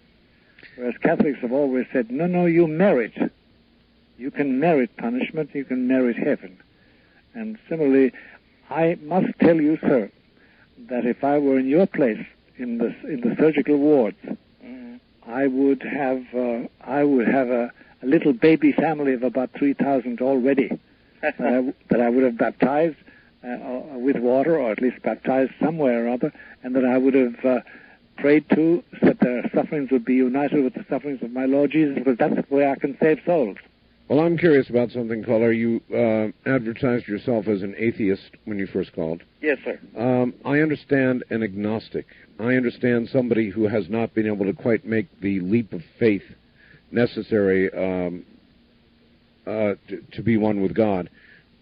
Whereas Catholics have always said, no, you merit. You can merit punishment, you can merit heaven. And similarly, I must tell you, sir, that if I were in your place in the surgical wards, I would have a little baby family of about 3,000 already that I would have baptized with water, or at least baptized somewhere or other, and that I would have prayed to, so that their sufferings would be united with the sufferings of my Lord Jesus, because that's the way I can save souls. Well, I'm curious about something, caller. You advertised yourself as an atheist when you first called. Yes, sir. I understand an agnostic. I understand somebody who has not been able to quite make the leap of faith necessary to be one with God.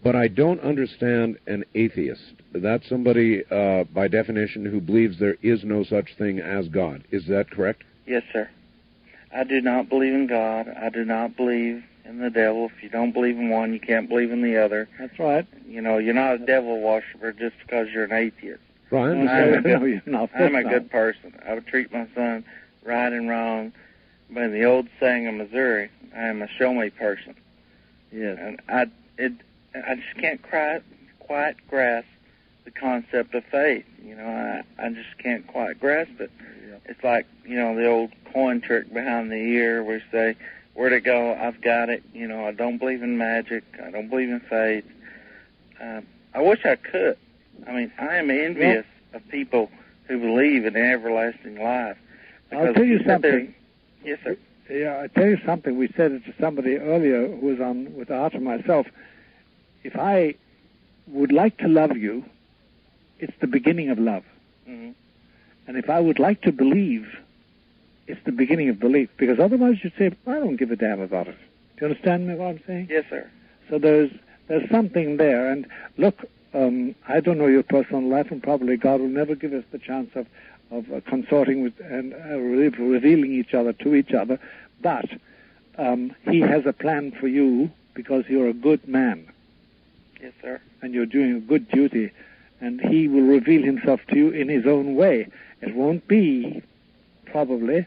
But I don't understand an atheist. That's somebody, by definition, who believes there is no such thing as God. Is that correct? Yes, sir. I do not believe in God. I do not believe in the devil. If you don't believe in one, you can't believe in the other. That's right. You know, you're not a devil worshiper just because you're an atheist. Right. I'm a good person. I would treat my son right and wrong. But in the old saying of Missouri, I am a show-me person. Yes. And I just can't quite grasp the concept of faith. You know, I just can't quite grasp it. Yeah. It's like, you know, the old coin trick behind the ear where you say, where'd it go? I've got it. You know, I don't believe in magic. I don't believe in faith. I wish I could. I mean, I am envious of people who believe in everlasting life. I'll tell you something. Yes, sir. Yeah, I'll tell you something. We said it to somebody earlier who was on with Art and myself. If I would like to love you, it's the beginning of love. Mm-hmm. And if I would like to believe, it's the beginning of belief. Because otherwise you'd say, I don't give a damn about it. Do you understand me what I'm saying? Yes, sir. So there's something there. And look, I don't know your personal life, and probably God will never give us the chance of consorting with and revealing each other to each other. But He has a plan for you because you're a good man. Yes, sir. And you're doing a good duty. And He will reveal Himself to you in His own way. It won't be, probably,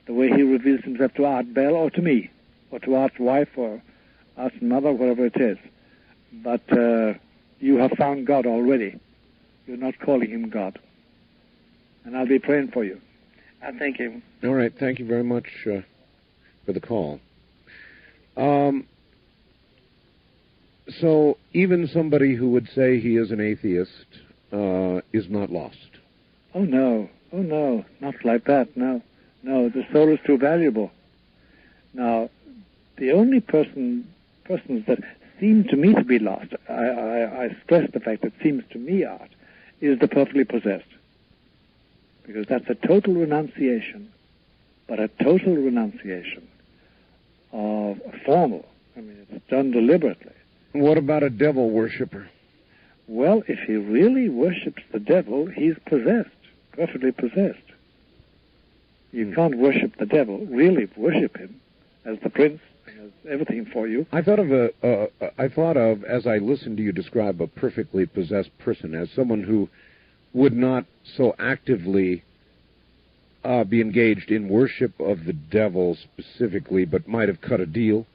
the way He reveals Himself to Art Bell or to me, or to Art's wife or Art's mother, whatever it is. But you have found God already. You're not calling Him God. And I'll be praying for you. I thank you. All right. Thank you very much for the call. So even somebody who would say he is an atheist is not lost. Oh, no. Not like that, no. No, the soul is too valuable. Now, the only persons that seem to me to be lost, I stress the fact that seems to me, Art, is the perfectly possessed. Because that's a total renunciation, but a total renunciation of formal. I mean, it's done deliberately. What about a devil worshiper? Well, if he really worships the devil, he's possessed. perfectly possessed. You can't worship the devil, really worship him as the prince and as everything for you. I thought of, as I listened to you describe a perfectly possessed person, as someone who would not so actively be engaged in worship of the devil specifically, but might have cut a deal.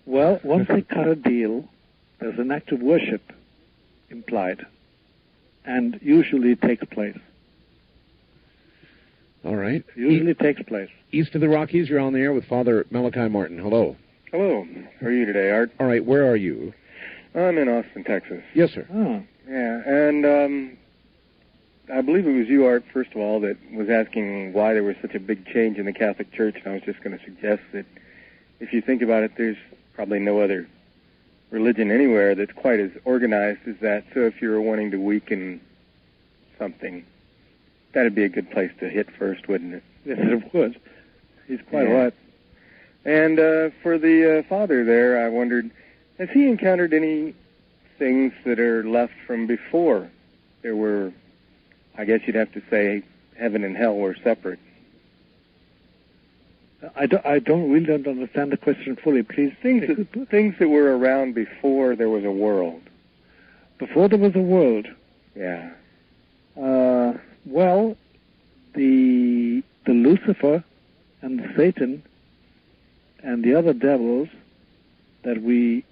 Well, once they cut a deal, there's an act of worship implied, and usually takes place. All right. Usually takes place. East of the Rockies, you're on the air with Father Malachi Martin. Hello. Hello. How are you today, Art? All right, where are you? I'm in Austin, Texas. Yes, sir. Oh. Yeah, and I believe it was you, Art, first of all, that was asking why there was such a big change in the Catholic Church, and I was just going to suggest that if you think about it, there's probably no other religion anywhere that's quite as organized as that. So if you're wanting to weaken something, that'd be a good place to hit first, wouldn't it? Yes, it would. He's quite right. And for the father there, I wondered, has he encountered any things that are left from before there were, I guess you'd have to say, heaven and hell were separate? I really don't understand the question fully. Please. Things that were around before there was a world. Before there was a world? Yeah. Well, the Lucifer and the Satan and the other devils that we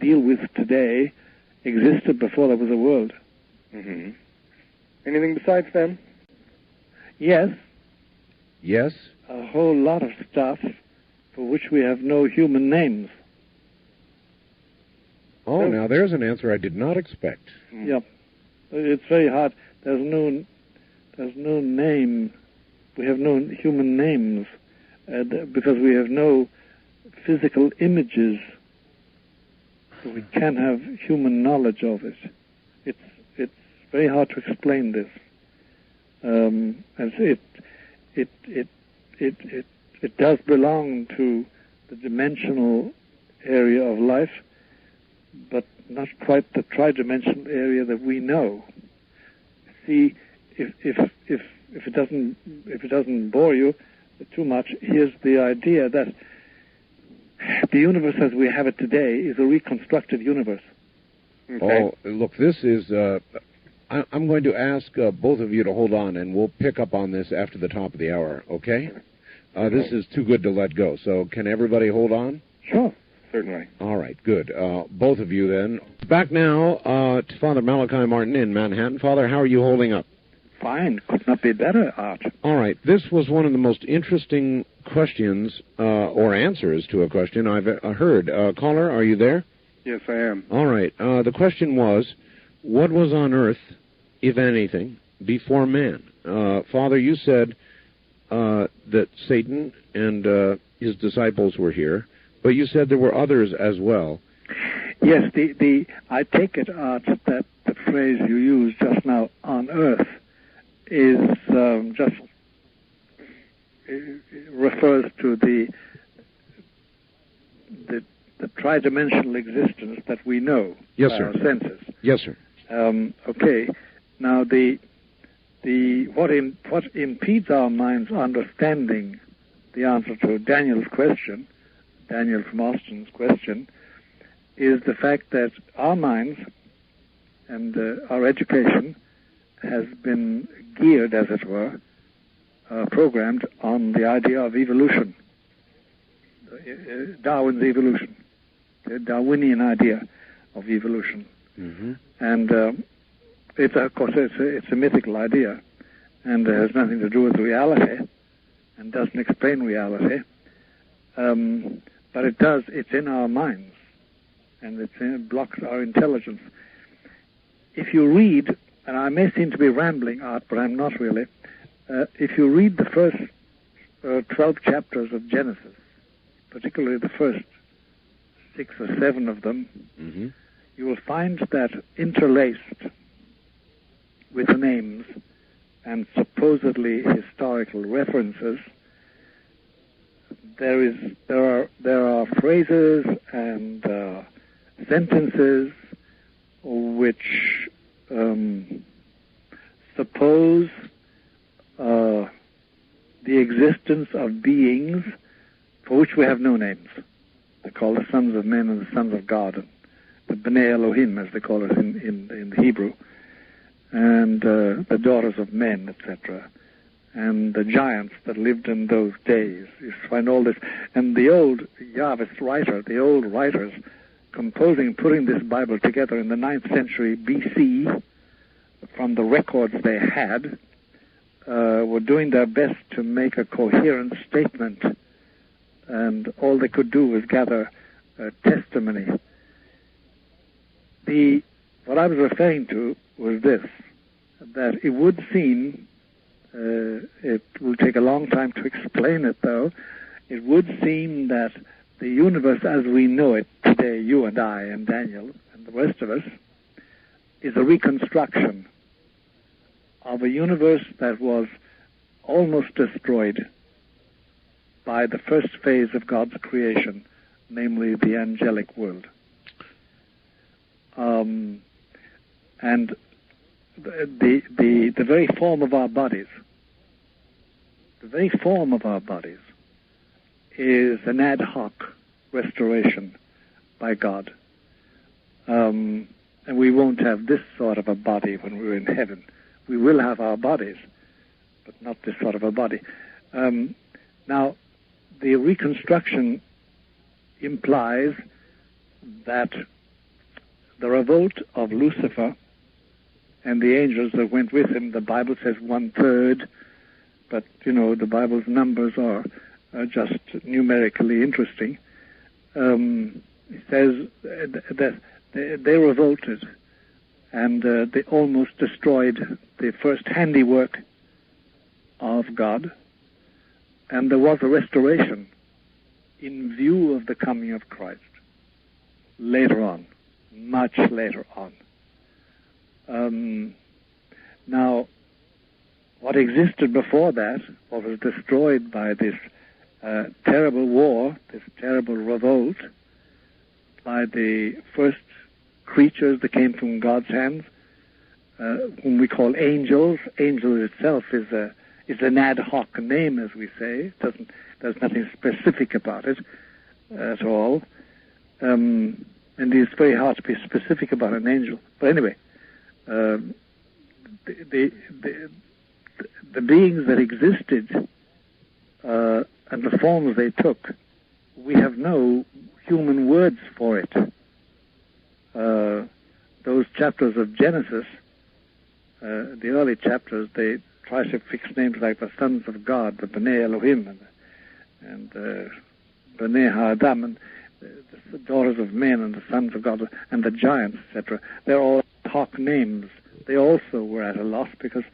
deal with today existed before there was a world. Mm-hmm. Anything besides them? Yes. Yes? A whole lot of stuff for which we have no human names. Oh, now there's an answer I did not expect. Yep. It's very hard. There's no name. We have no human names because we have no physical images. So we can't have human knowledge of it. It's very hard to explain this. And it does belong to the dimensional area of life, but not quite the tridimensional area that we know. See, if it doesn't bore you too much, here's the idea that the universe as we have it today is a reconstructed universe. Okay. Oh, look, this is... I'm going to ask both of you to hold on, and we'll pick up on this after the top of the hour, okay? This is too good to let go. So can everybody hold on? Sure. Certainly. All right, good. Both of you then. Back now to Father Malachi Martin in Manhattan. Father, how are you holding up? Fine. Could not be better, Art. All right. This was one of the most interesting questions or answers to a question I've heard. Caller, are you there? Yes, I am. All right. The question was, what was on earth, if anything, before man? Father, you said that Satan and his disciples were here, but you said there were others as well. Yes, I take it, Art, that the phrase you used just now, on earth, is just refers to the tridimensional existence that we know by our senses. Yes, sir. Okay. Now, what impedes our minds understanding the answer to Daniel from Austin's question, is the fact that our minds and our education has been geared, as it were, programmed on the idea of evolution, Darwin's evolution, the Darwinian idea of evolution. Mm-hmm. And it's a mythical idea, and it has nothing to do with reality, and doesn't explain reality. But it's in our minds, and it blocks our intelligence. If you read, and I may seem to be rambling, Art, but I'm not really, if you read the first 12 chapters of Genesis, particularly the first 6 or 7 of them, mm-hmm. you will find that interlaced with names and supposedly historical references, there are phrases and sentences which suppose the existence of beings for which we have no names. They're called the sons of men and the sons of God, the B'nai Elohim, as they call it in Hebrew, and the daughters of men, etc., and the giants that lived in those days. You find all this. And the old Yahwist writer, the old writers composing, putting this Bible together in the 9th century BC, from the records they had, were doing their best to make a coherent statement, and all they could do was gather testimony. What I was referring to was this, that it would seem, it will take a long time to explain it though, it would seem that the universe as we know it today, you and I and Daniel and the rest of us, is a reconstruction of a universe that was almost destroyed by the first phase of God's creation, namely the angelic world. And the very form of our bodies, is an ad hoc restoration by God. And we won't have this sort of a body when we're in heaven. We will have our bodies, but not this sort of a body. Now, the reconstruction implies that the revolt of Lucifer and the angels that went with him, the Bible says 1/3, but, the Bible's numbers are just numerically interesting. It says that they revolted, and they almost destroyed the first handiwork of God, and there was a restoration in view of the coming of Christ later on, much later on. Now, what existed before that, what was destroyed by this terrible war, this terrible revolt, by the first creatures that came from God's hands, whom we call angels. Angel itself is an ad hoc name, as we say. There's nothing specific about it at all. And it's very hard to be specific about an angel. But anyway, the beings that existed and the forms they took, we have no human words for it. Those chapters of Genesis, the early chapters, they try to fix names like the sons of God, the B'nai Elohim, and B'nai Ha'adam, and the daughters of men, and the sons of God, and the giants, etc. They're all talk names. They also were at a loss because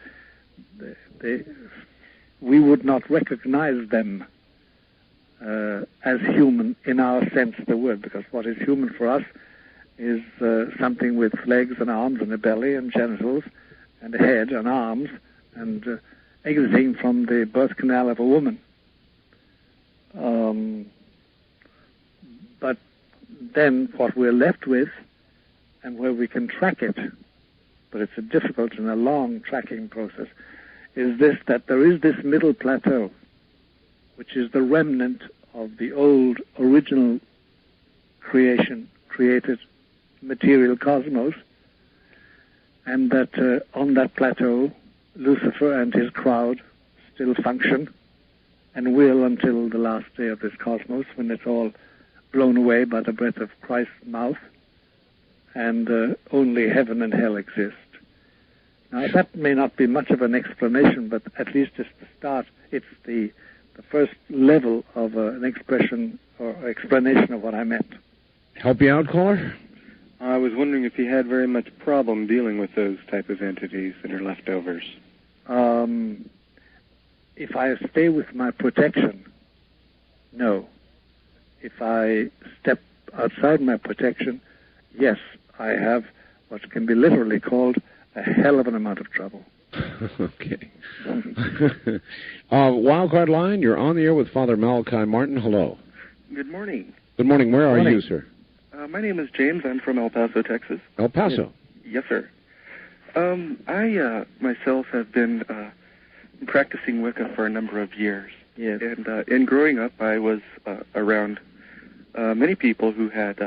we would not recognize them as human in our sense of the word, because what is human for us is something with legs and arms and a belly and genitals and a head and arms and exiting from the birth canal of a woman. But then what we're left with, and where we can track it, but it's a difficult and a long tracking process, is this, that there is this middle plateau, which is the remnant of the old original created material cosmos, and that on that plateau, Lucifer and his crowd still function and will until the last day of this cosmos, when it's all blown away by the breath of Christ's mouth, and only heaven and hell exist. Now, that may not be much of an explanation, but at least it's the start. It's the first level of an expression or explanation of what I meant. Help you out, caller? I was wondering if you had very much problem dealing with those type of entities that are leftovers. If I stay with my protection, no. If I step outside my protection, yes, I have what can be literally called a hell of an amount of trouble. Okay. Wildcard line, you're on the air with Father Malachi Martin. Hello. Good morning. Good morning. Where are you, sir? My name is James. I'm from El Paso, Texas. El Paso? Yes, sir. I myself have been practicing Wicca for a number of years. Yes. And in growing up, I was around many people who had,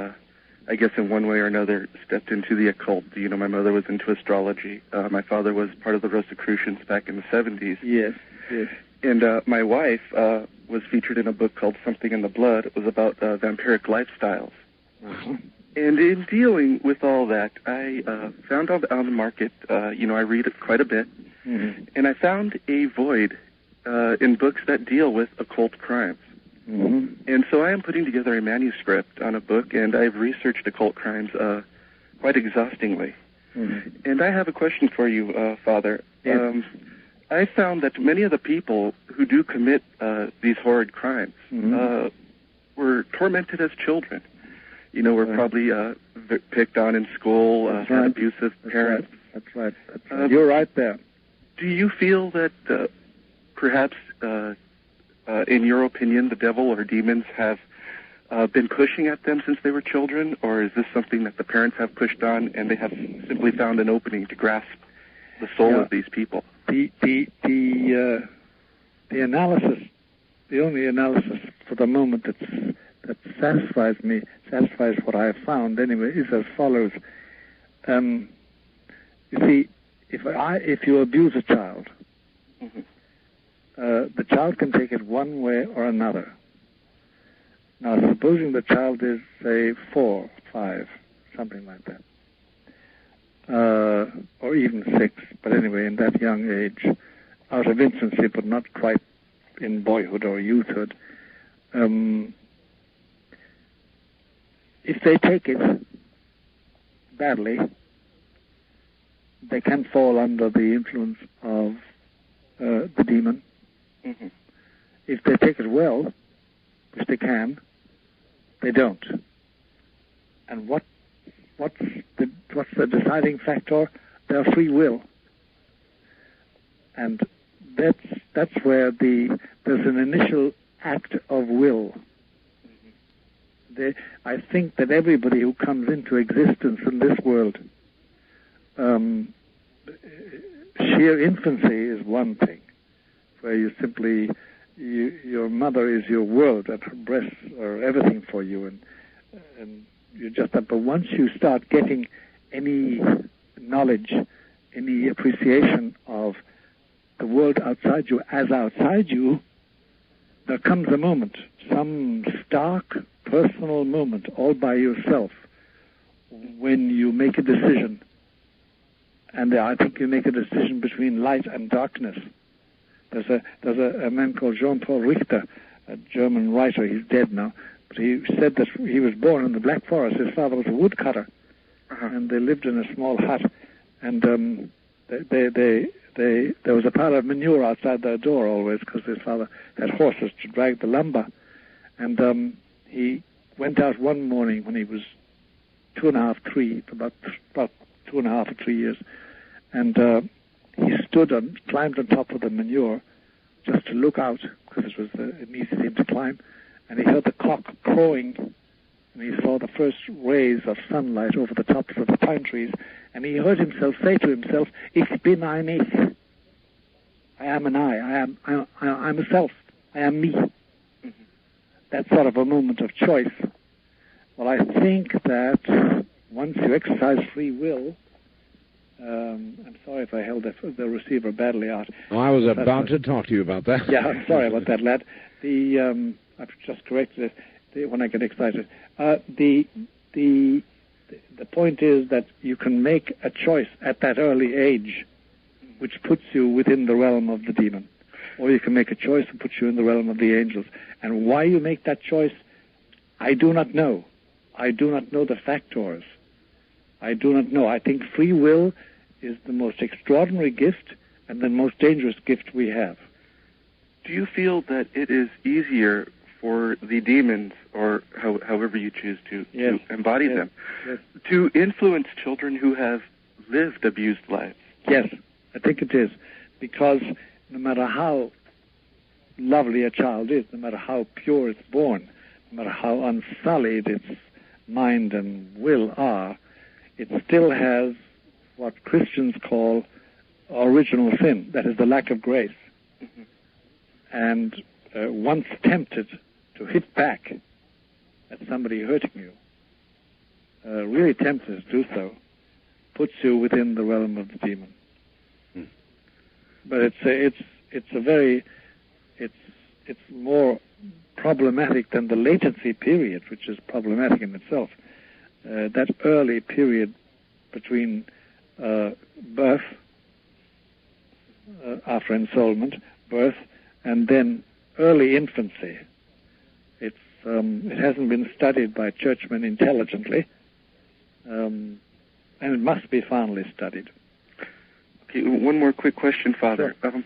I guess in one way or another, stepped into the occult. You know, my mother was into astrology. My father was part of the Rosicrucians back in the 70s. Yes, yes. And my wife was featured in a book called Something in the Blood. It was about vampiric lifestyles. Uh-huh. And in dealing with all that, I found on the market, you know, I read it quite a bit, Mm-hmm. and I found a void in books that deal with occult crimes. Mm-hmm. And so I am putting together a manuscript on a book, and I've researched occult crimes quite exhaustingly. Mm-hmm. And I have a question for you, Father. Yes. I found that many of the people who do commit these horrid crimes were tormented as children. You know, were probably picked on in school, had abusive parents. That's right. That's right. You're right there. Do you feel that perhaps, in your opinion, the devil or demons have been pushing at them since they were children, or is this something that the parents have pushed on and they have simply found an opening to grasp the soul of these people? The analysis, the only analysis for the moment that satisfies what I have found anyway, is as follows. You see, if you abuse a child, the child can take it one way or another. Now, supposing the child is, say, 4, 5, something like that, or even 6, but anyway, in that young age, out of infancy, but not quite in boyhood or youthhood, if they take it badly, they can fall under the influence of the demon. Mm-hmm. If they take it well, which they can, they don't. And what's the deciding factor? Their free will. And that's where there's an initial act of will. I think that everybody who comes into existence in this world, sheer infancy is one thing, where you simply, your mother is your world, and her breasts are everything for you, and you just. But once you start getting any knowledge, any appreciation of the world outside you as outside you, there comes a moment, some stark personal moment, all by yourself, when you make a decision. And I think you make a decision between light and darkness. There's a man called Jean-Paul Richter, a German writer. He's dead now, but he said that he was born in the Black Forest. His father was a woodcutter, and they lived in a small hut. And there was a pile of manure outside their door always, because his father had horses to drag the lumber. And he went out one morning when he was 2.5, 3, about 2.5 or 3 years, and he climbed on top of the manure just to look out, because it was an easy thing to climb, and he heard the cock crowing, and he saw the first rays of sunlight over the tops of the pine trees, and he heard himself say to himself, "Ich bin ein Ich." I am an I'm a self. I am me. That sort of a moment of choice. Well, I think that once you exercise free will, I'm sorry if I held the receiver badly out. Oh, I was about to talk to you about that. Yeah, I'm sorry about that, lad. I've just corrected it when I get excited. The point is that you can make a choice at that early age, which puts you within the realm of the demon, or you can make a choice and put you in the realm of the angels. And why you make that choice, I do not know. I do not know the factors. I do not know. I think free will is the most extraordinary gift and the most dangerous gift we have. Do you feel that it is easier for the demons, or however you choose to embody them, to influence children who have lived abused lives? Yes, I think it is. Because no matter how lovely a child is, no matter how pure it's born, no matter how unsullied its mind and will are, it still has what Christians call original sin, that is the lack of grace. And once tempted to hit back at somebody hurting you, really tempted to do so, puts you within the realm of the demon. But it's more problematic than the latency period, which is problematic in itself. That early period between birth, after ensoulment, birth, and then early infancy. It hasn't been studied by churchmen intelligently, and it must be finally studied. Okay, one more quick question, Father. Sure.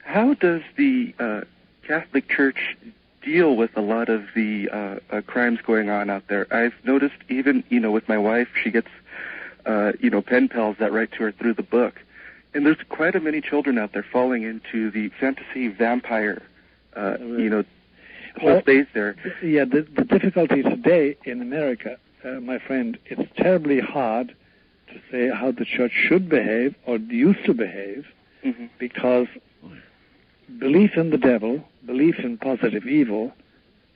How does the Catholic Church deal with a lot of the crimes going on out there? I've noticed even, with my wife, she gets, pen pals that write to her through the book. And there's quite a many children out there falling into the fantasy vampire, whole phase there. Yeah, the difficulty today in America, my friend, it's terribly hard to say how the church should behave or used to behave, because belief in the devil, belief in positive evil,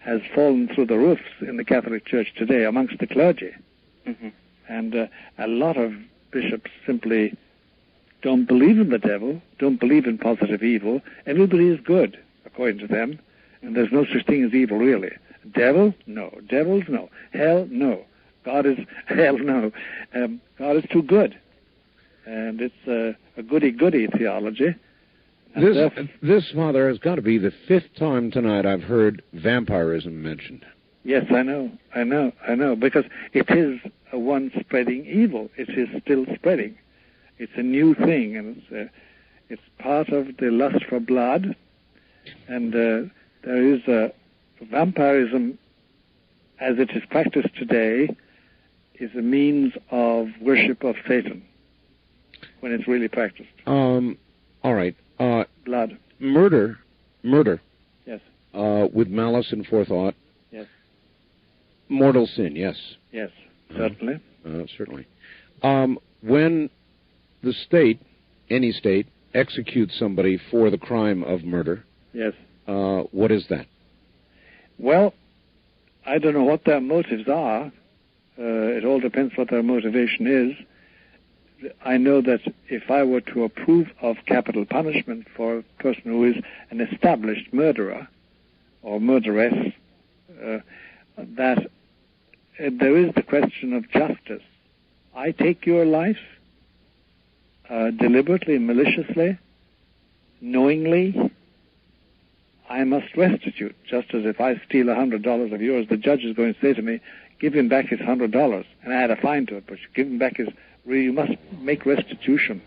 has fallen through the roofs in the Catholic Church today amongst the clergy. And a lot of bishops simply don't believe in the devil, don't believe in positive evil. Everybody is good, according to them, and there's no such thing as evil, really. Devil? No. Devils? No. Hell? No. God is hell? No. God is too good. And it's a goody-goody theology. This, Father, has got to be the fifth time tonight I've heard vampirism mentioned. Yes, I know, because it is a one spreading evil. It is still spreading. It's a new thing, and it's part of the lust for blood. And there is vampirism, as it is practiced today, is a means of worship of Satan when it's really practiced. All right. Blood. Murder. Yes. With malice and forethought. Yes. Mortal sin, yes. Yes, certainly. Certainly. When the state, any state, executes somebody for the crime of murder, yes. What is that? Well, I don't know what their motives are. It all depends what their motivation is. I know that if I were to approve of capital punishment for a person who is an established murderer or murderess, that there is the question of justice. I take your life deliberately, maliciously, knowingly. I must restitute, just as if I steal $100 of yours, the judge is going to say to me, give him back his $100, and I had a fine to it, but you give him back you must make restitution.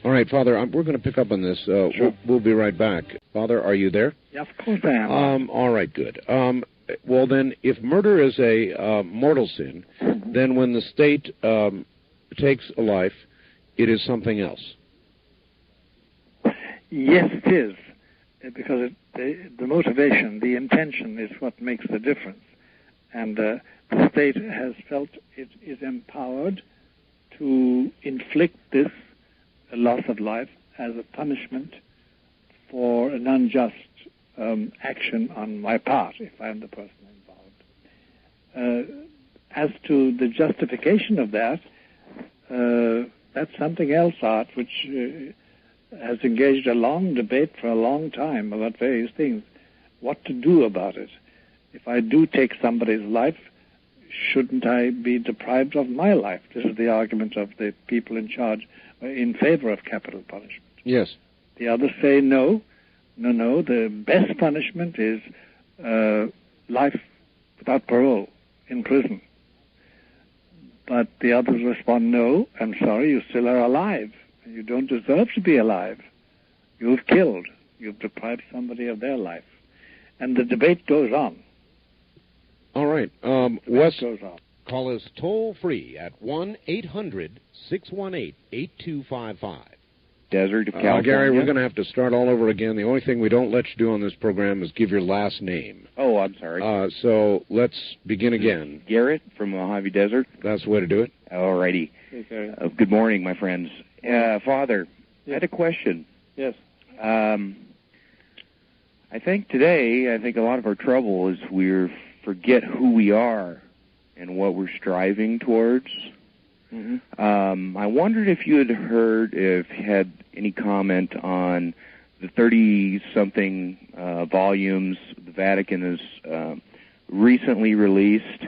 All right, Father, we're going to pick up on this. Sure. We'll be right back. Father, are you there? Yeah, of course I am. All right, good. Well, then, if murder is a mortal sin, then when the state takes a life, it is something else. Yes, it is, because the motivation, the intention is what makes the difference. And the state has felt it is empowered to inflict this loss of life as a punishment for an unjust action on my part, if I am the person involved. As to the justification of that, that's something else, Art, which has engaged a long debate for a long time about various things. What to do about it? If I do take somebody's life, shouldn't I be deprived of my life? This is the argument of the people in charge in favor of capital punishment. Yes. The others say no. The best punishment is life without parole in prison. But the others respond, no, I'm sorry, you still are alive. You don't deserve to be alive. You've killed. You've deprived somebody of their life. And the debate goes on. All right. Wes, call us toll-free at 1-800-618-8255. Desert of California. Gary, we're going to have to start all over again. The only thing we don't let you do on this program is give your last name. Oh, I'm sorry. So let's begin again. Garrett from Mojave Desert. That's the way to do it. All righty. Okay. Good morning, my friends. Father, I had a question. Yes. I think today, a lot of our trouble is we forget who we are and what we're striving towards. Mm-hmm. I wondered if you had any comment on the 30-something volumes the Vatican has recently released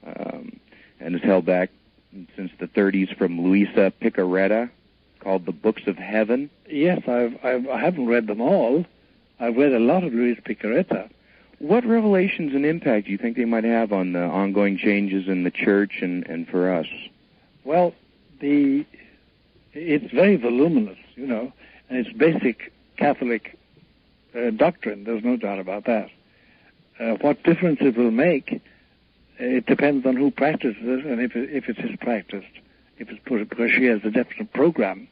and is held back since the 30s from Luisa Picaretta, called The Books of Heaven. Yes, I haven't read them all. I've read a lot of Luisa Picaretta. What revelations and impact do you think they might have on the ongoing changes in the Church and for us? Well, it's very voluminous, and it's basic Catholic doctrine. There's no doubt about that. What difference it will make, it depends on who practices it and if it is practiced. If it's put, because she has a definite program.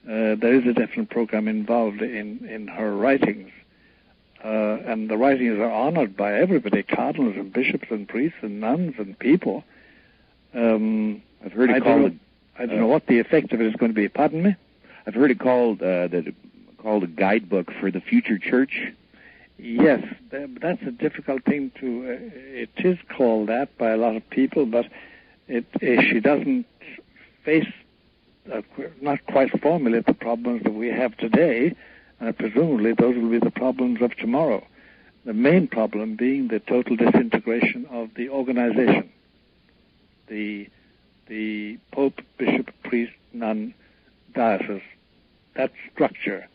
There is a definite program involved in her writings. And the writings are honored by everybody, cardinals and bishops and priests and nuns and people. I've heard it I don't know what the effect of it is going to be. Pardon me? I've heard it called a guidebook for the future Church. Yes, that's a difficult thing it is called that by a lot of people, but she doesn't face, not quite formulate the problems that we have today. Presumably those will be the problems of tomorrow. The main problem being the total disintegration of the organization. The Pope, Bishop, Priest, Nun, Diocese, that structure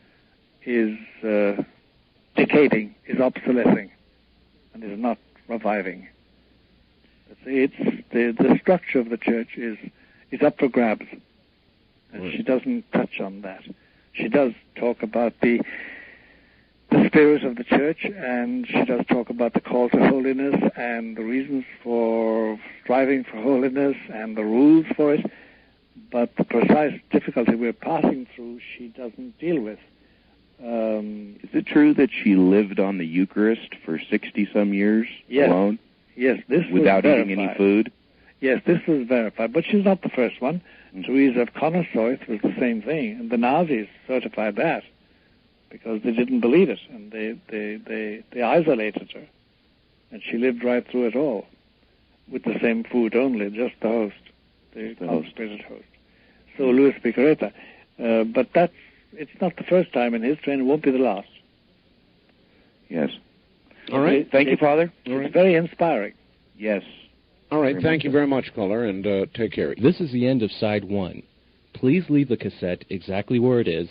is decaying, is obsolescing, and is not reviving. The structure of the Church is up for grabs, and she doesn't touch on that. She does talk about the spirit of the Church, and she does talk about the call to holiness and the reasons for striving for holiness and the rules for it, but the precise difficulty we're passing through, she doesn't deal with. Is it true that she lived on the Eucharist for 60-some years alone? Yes, this without was eating any food? Yes, this was verified, but she's not the first one. Teresa of Connorsouth was the same thing, and the Nazis certified that because they didn't believe it, and they isolated her, and she lived right through it all with the same food only, just the host, the consecrated host. So Luisa Picaretta, but it's not the first time in history, and it won't be the last. Yes. All right. Thank you, Father. It's very inspiring. Yes. All right. Thank you very much, caller, and take care. This is the end of side one. Please leave the cassette exactly where it is.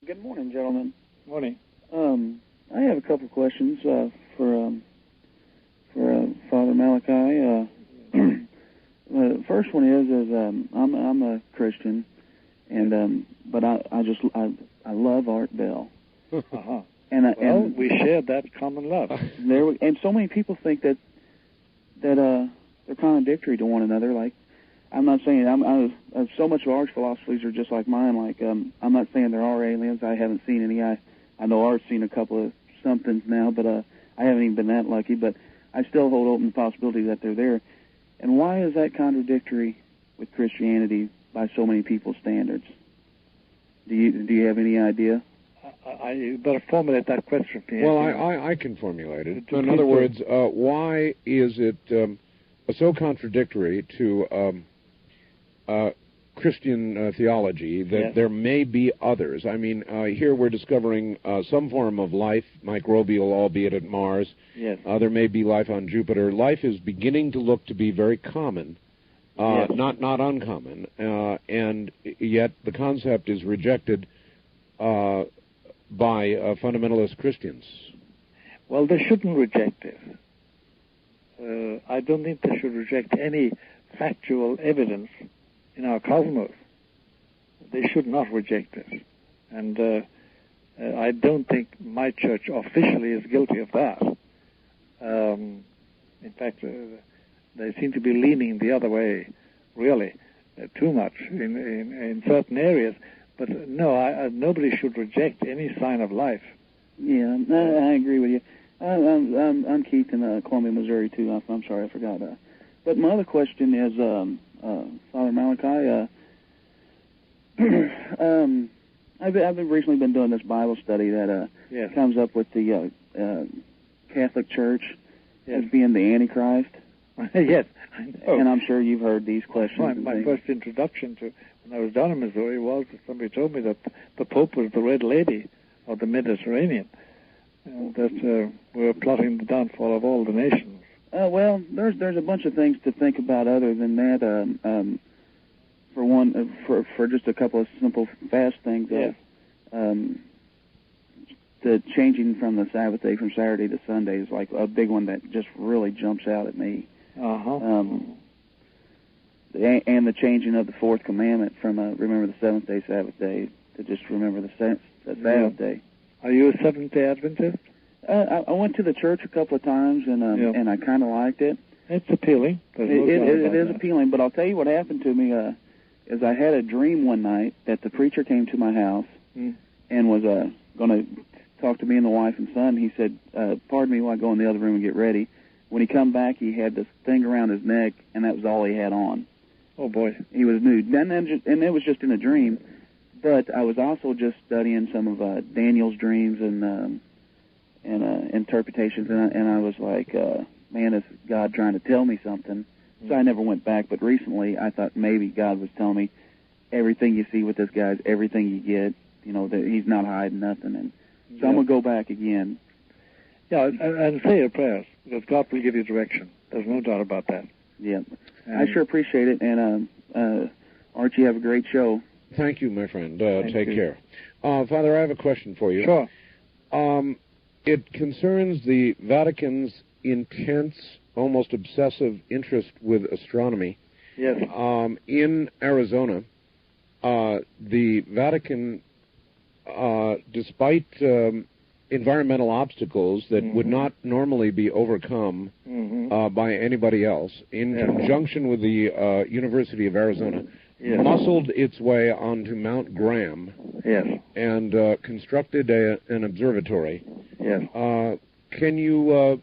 Good morning, gentlemen. Morning. I have a couple of questions for Father Malachi. The first one is I'm a Christian, and but I love Art Bell. Uh-huh. And we share that common love. And so many people think that they're contradictory to one another. Like, I'm not saying so much of Art's philosophies are just like mine. Like, I'm not saying there are aliens. I haven't seen any. I know Art's seen a couple of somethings now, but I haven't even been that lucky. But I still hold open the possibility that they're there. And why is that contradictory with Christianity by so many people's standards? Do you have any idea? You better formulate that question. Well, I can formulate it. In other words, why is it so contradictory to Christian theology that there may be others? I mean, here we're discovering some form of life, microbial, albeit at Mars. Yes. There may be life on Jupiter. Life is beginning to look to be very common, not uncommon, and yet the concept is rejected by fundamentalist Christians. Well, they shouldn't reject it. I don't think they should reject any factual evidence in our cosmos. They should not reject it. And I don't think my church officially is guilty of that. In fact, they seem to be leaning the other way, really, too much in certain areas. But no, nobody should reject any sign of life. Yeah, I agree with you. I'm Keith in Columbia, Missouri, too. I'm sorry, I forgot that. But my other question is, Father Malachi, I've recently been doing this Bible study that comes up with the Catholic Church as being the Antichrist. Yes, I know. And I'm sure you've heard these questions. My first introduction to when I was down in Missouri was that somebody told me that the Pope was the Red Lady of the Mediterranean, and that we're plotting the downfall of all the nations. Well, there's a bunch of things to think about other than that. For one, for just a couple of simple, fast things. The changing from the Sabbath day from Saturday to Sunday is like a big one that just really jumps out at me. And the changing of the fourth commandment from remember the seventh day Sabbath day to just remember the Sabbath day. Are you a Seventh-day Adventist? I went to the church a couple of times and I kind of liked it. It's appealing. It is appealing, but I'll tell you what happened to me is I had a dream one night that the preacher came to my house and was going to talk to me and the wife and son. He said, pardon me while I go in the other room and get ready. When he come back, he had this thing around his neck, and that was all he had on. Oh, boy. He was nude. And it was just in a dream. But I was also just studying some of Daniel's dreams and interpretations, and I was like, man, is God trying to tell me something? So I never went back, but recently I thought maybe God was telling me everything you see with this guy, everything you get, that he's not hiding nothing. And so I'm going to go back again. Yeah, and say your prayers, because God will give you direction. There's no doubt about that. Yeah. I sure appreciate it, and Archie, have a great show. Thank you, my friend. Take care. Father, I have a question for you. Sure. It concerns the Vatican's intense, almost obsessive interest with astronomy. Yes. In Arizona, the Vatican, despite environmental obstacles that would not normally be overcome by anybody else, in conjunction with the University of Arizona, muscled its way onto Mount Graham and constructed an observatory. Yes. Can you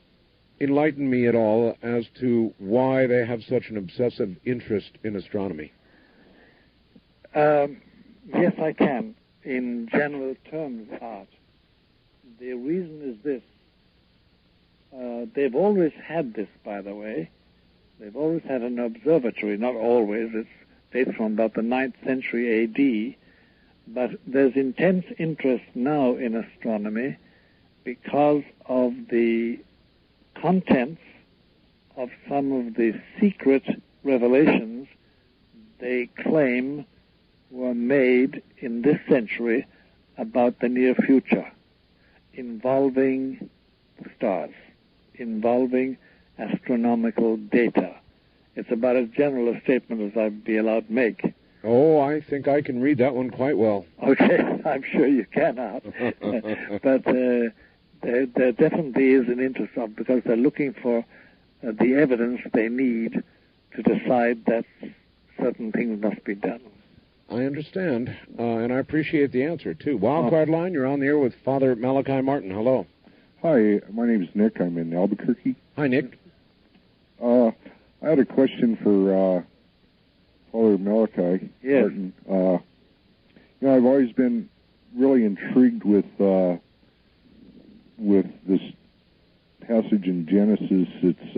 enlighten me at all as to why they have such an obsessive interest in astronomy? Yes, I can. In general terms, Art. The reason is this. They've always had this, by the way. They've always had an observatory. Not always. It dates from about the 9th century A.D. But there's intense interest now in astronomy because of the contents of some of the secret revelations they claim were made in this century about the near future, involving stars, involving astronomical data. It's about as general a statement as I'd be allowed to make. Oh, I think I can read that one quite well. Okay, I'm sure you cannot. But there definitely is an interest of, because they're looking for the evidence they need to decide that certain things must be done. I understand, and I appreciate the answer, too. Wildcard Line, you're on the air with Father Malachi Martin. Hello. Hi, my name's Nick. I'm in Albuquerque. Hi, Nick. I had a question for Father Malachi Martin. I've always been really intrigued with this passage in Genesis. It's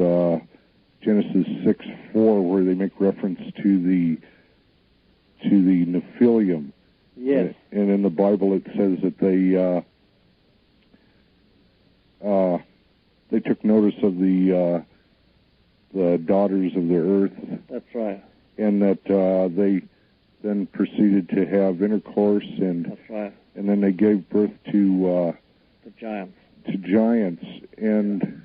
Genesis 6:4, where they make reference to the Nephilim. Yes. And in the Bible it says that they took notice of the daughters of the earth. That's right. And that they then proceeded to have intercourse, and that's right. And then they gave birth to the giants. To giants, and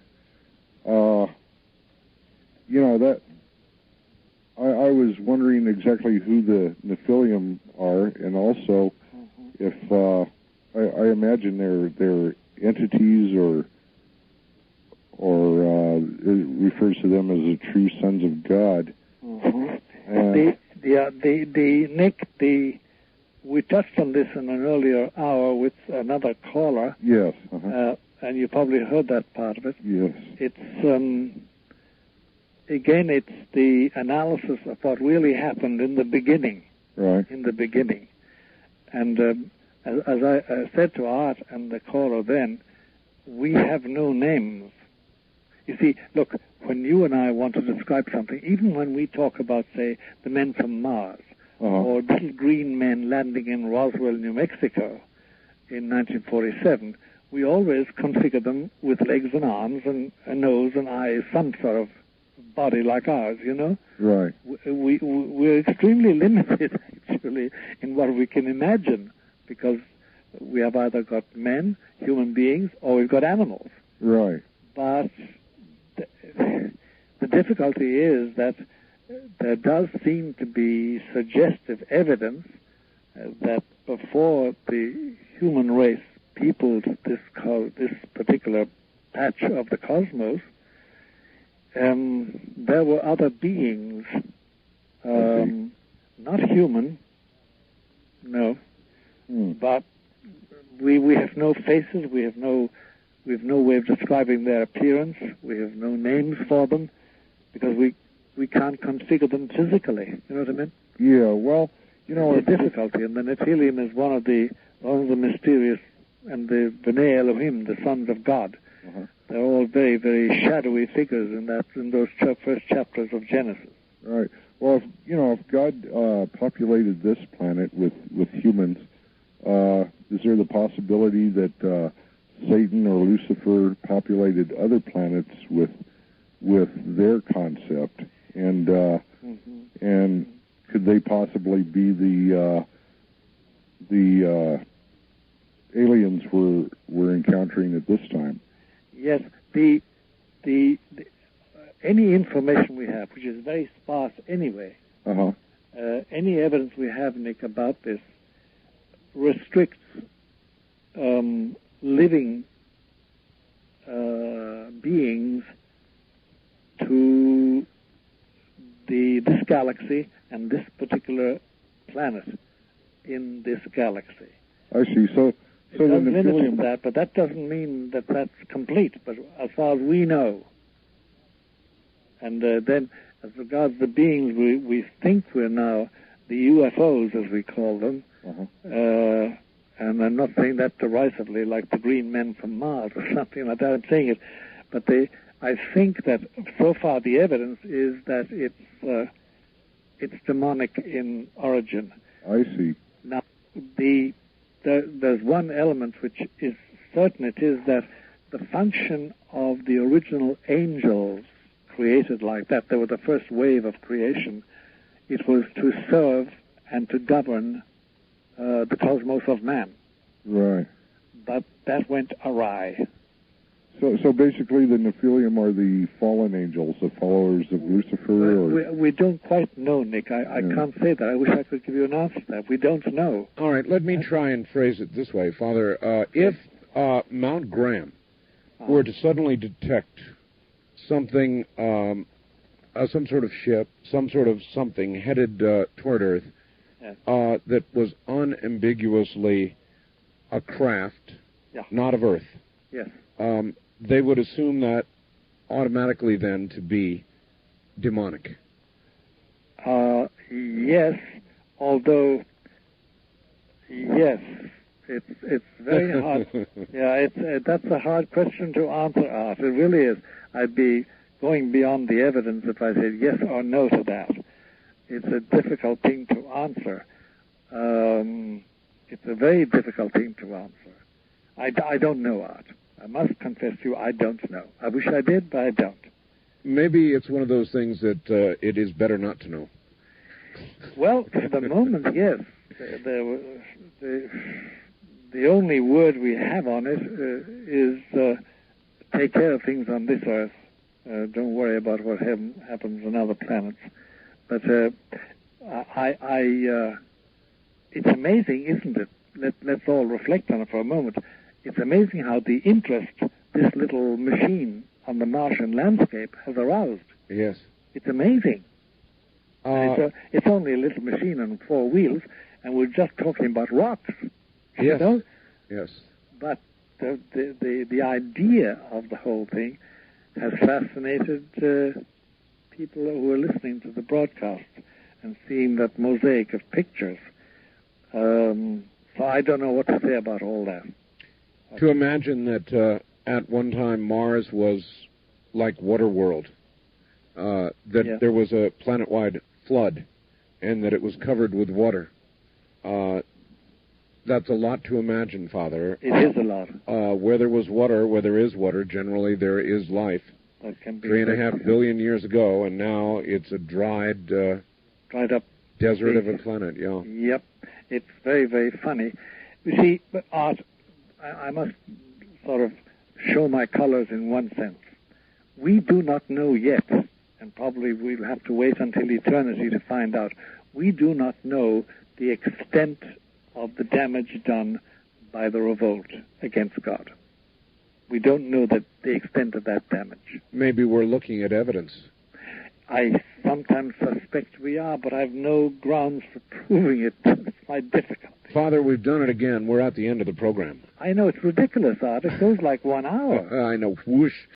that. I was wondering exactly who the Nephilim are, and also if I imagine they're entities, or it refers to them as the true sons of God. Nick, we touched on this in an earlier hour with another caller. Yes. And you probably heard that part of it. Yes. It's again, it's the analysis of what really happened in the beginning. Right. In the beginning. And as I said to Art and the caller then, we have no names. You see, look, when you and I want to describe something, even when we talk about, say, the men from Mars, or little green men landing in Roswell, New Mexico in 1947, we always configure them with legs and arms and a nose and eyes, some sort of body like ours, you know? Right. We're extremely limited, actually, in what we can imagine, because we have either got men, human beings, or we've got animals. Right. But the difficulty is that there does seem to be suggestive evidence that before the human race peopled this particular patch of the cosmos, there were other beings, not human, no, but we have no faces, we have no way of describing their appearance, we have no names for them, because we can't configure them physically. You know what I mean? Yeah. Well, you know, it's a difficulty, and the Nephilim is one of the mysterious, and the B'nai Elohim, the sons of God. They're all very, very shadowy figures in those first chapters of Genesis. Right. Well, if God populated this planet with humans, is there the possibility that Satan or Lucifer populated other planets with their concept, and could they possibly be the aliens we're encountering at this time? Yes, the any information we have, which is very sparse anyway, any evidence we have, Nick, about this restricts living beings to this galaxy and this particular planet in this galaxy. I see. So it does limit that, but that doesn't mean that that's complete. But as far as we know, and then as regards the beings we think we're now, the UFOs as we call them, and I'm not saying that derisively like the green men from Mars or something like that, I'm saying it, but I think that so far the evidence is that it's demonic in origin. I see. Now, there's one element which is certain. It is that the function of the original angels created like that, they were the first wave of creation, it was to serve and to govern the cosmos of man. Right. But that went awry. So basically the Nephilim are the fallen angels, the followers of Lucifer? We don't quite know, Nick. I can't say that. I wish I could give you an answer to that. We don't know. All right, let me try and phrase it this way, Father. If Mount Graham were to suddenly detect something, some sort of ship, some sort of something headed toward Earth that was unambiguously a craft, not of Earth. Yes. They would assume that automatically then to be demonic. Yes, although, yes, it's very hard. That's a hard question to answer, Art. It really is. I'd be going beyond the evidence if I said yes or no to that. It's a difficult thing to answer. It's a very difficult thing to answer. I don't know, Art. I must confess to you, I don't know. I wish I did, but I don't. Maybe it's one of those things that it is better not to know. Well, for the moment, yes. The only word we have on it is take care of things on this Earth. Don't worry about what happens on other planets. But it's amazing, isn't it? Let's all reflect on it for a moment. It's amazing how the interest this little machine on the Martian landscape has aroused. Yes. It's amazing. It's only a little machine on 4 wheels, and we're just talking about rocks. Yes. You know? Yes. But the idea of the whole thing has fascinated people who are listening to the broadcast and seeing that mosaic of pictures. So I don't know what to say about all that. To imagine that at one time Mars was like Waterworld, that there was a planet-wide flood, and that it was covered with water. That's a lot to imagine, Father. It is a lot. Where there was water, where there is water, generally there is life. That can be 3.5 billion years ago, and now it's a dried up desert of a planet. Yeah. Yep. It's very, very funny. You see, but Art, I must sort of show my colors in one sense. We do not know yet, and probably we'll have to wait until eternity to find out. We do not know the extent of the damage done by the revolt against God. We don't know the extent of that damage. Maybe we're looking at evidence. I sometimes suspect we are, but I've no grounds for proving it. It's my difficult. Father, we've done it again. We're at the end of the program. I know, it's ridiculous, Art. It goes like 1 hour. I know. Whoosh.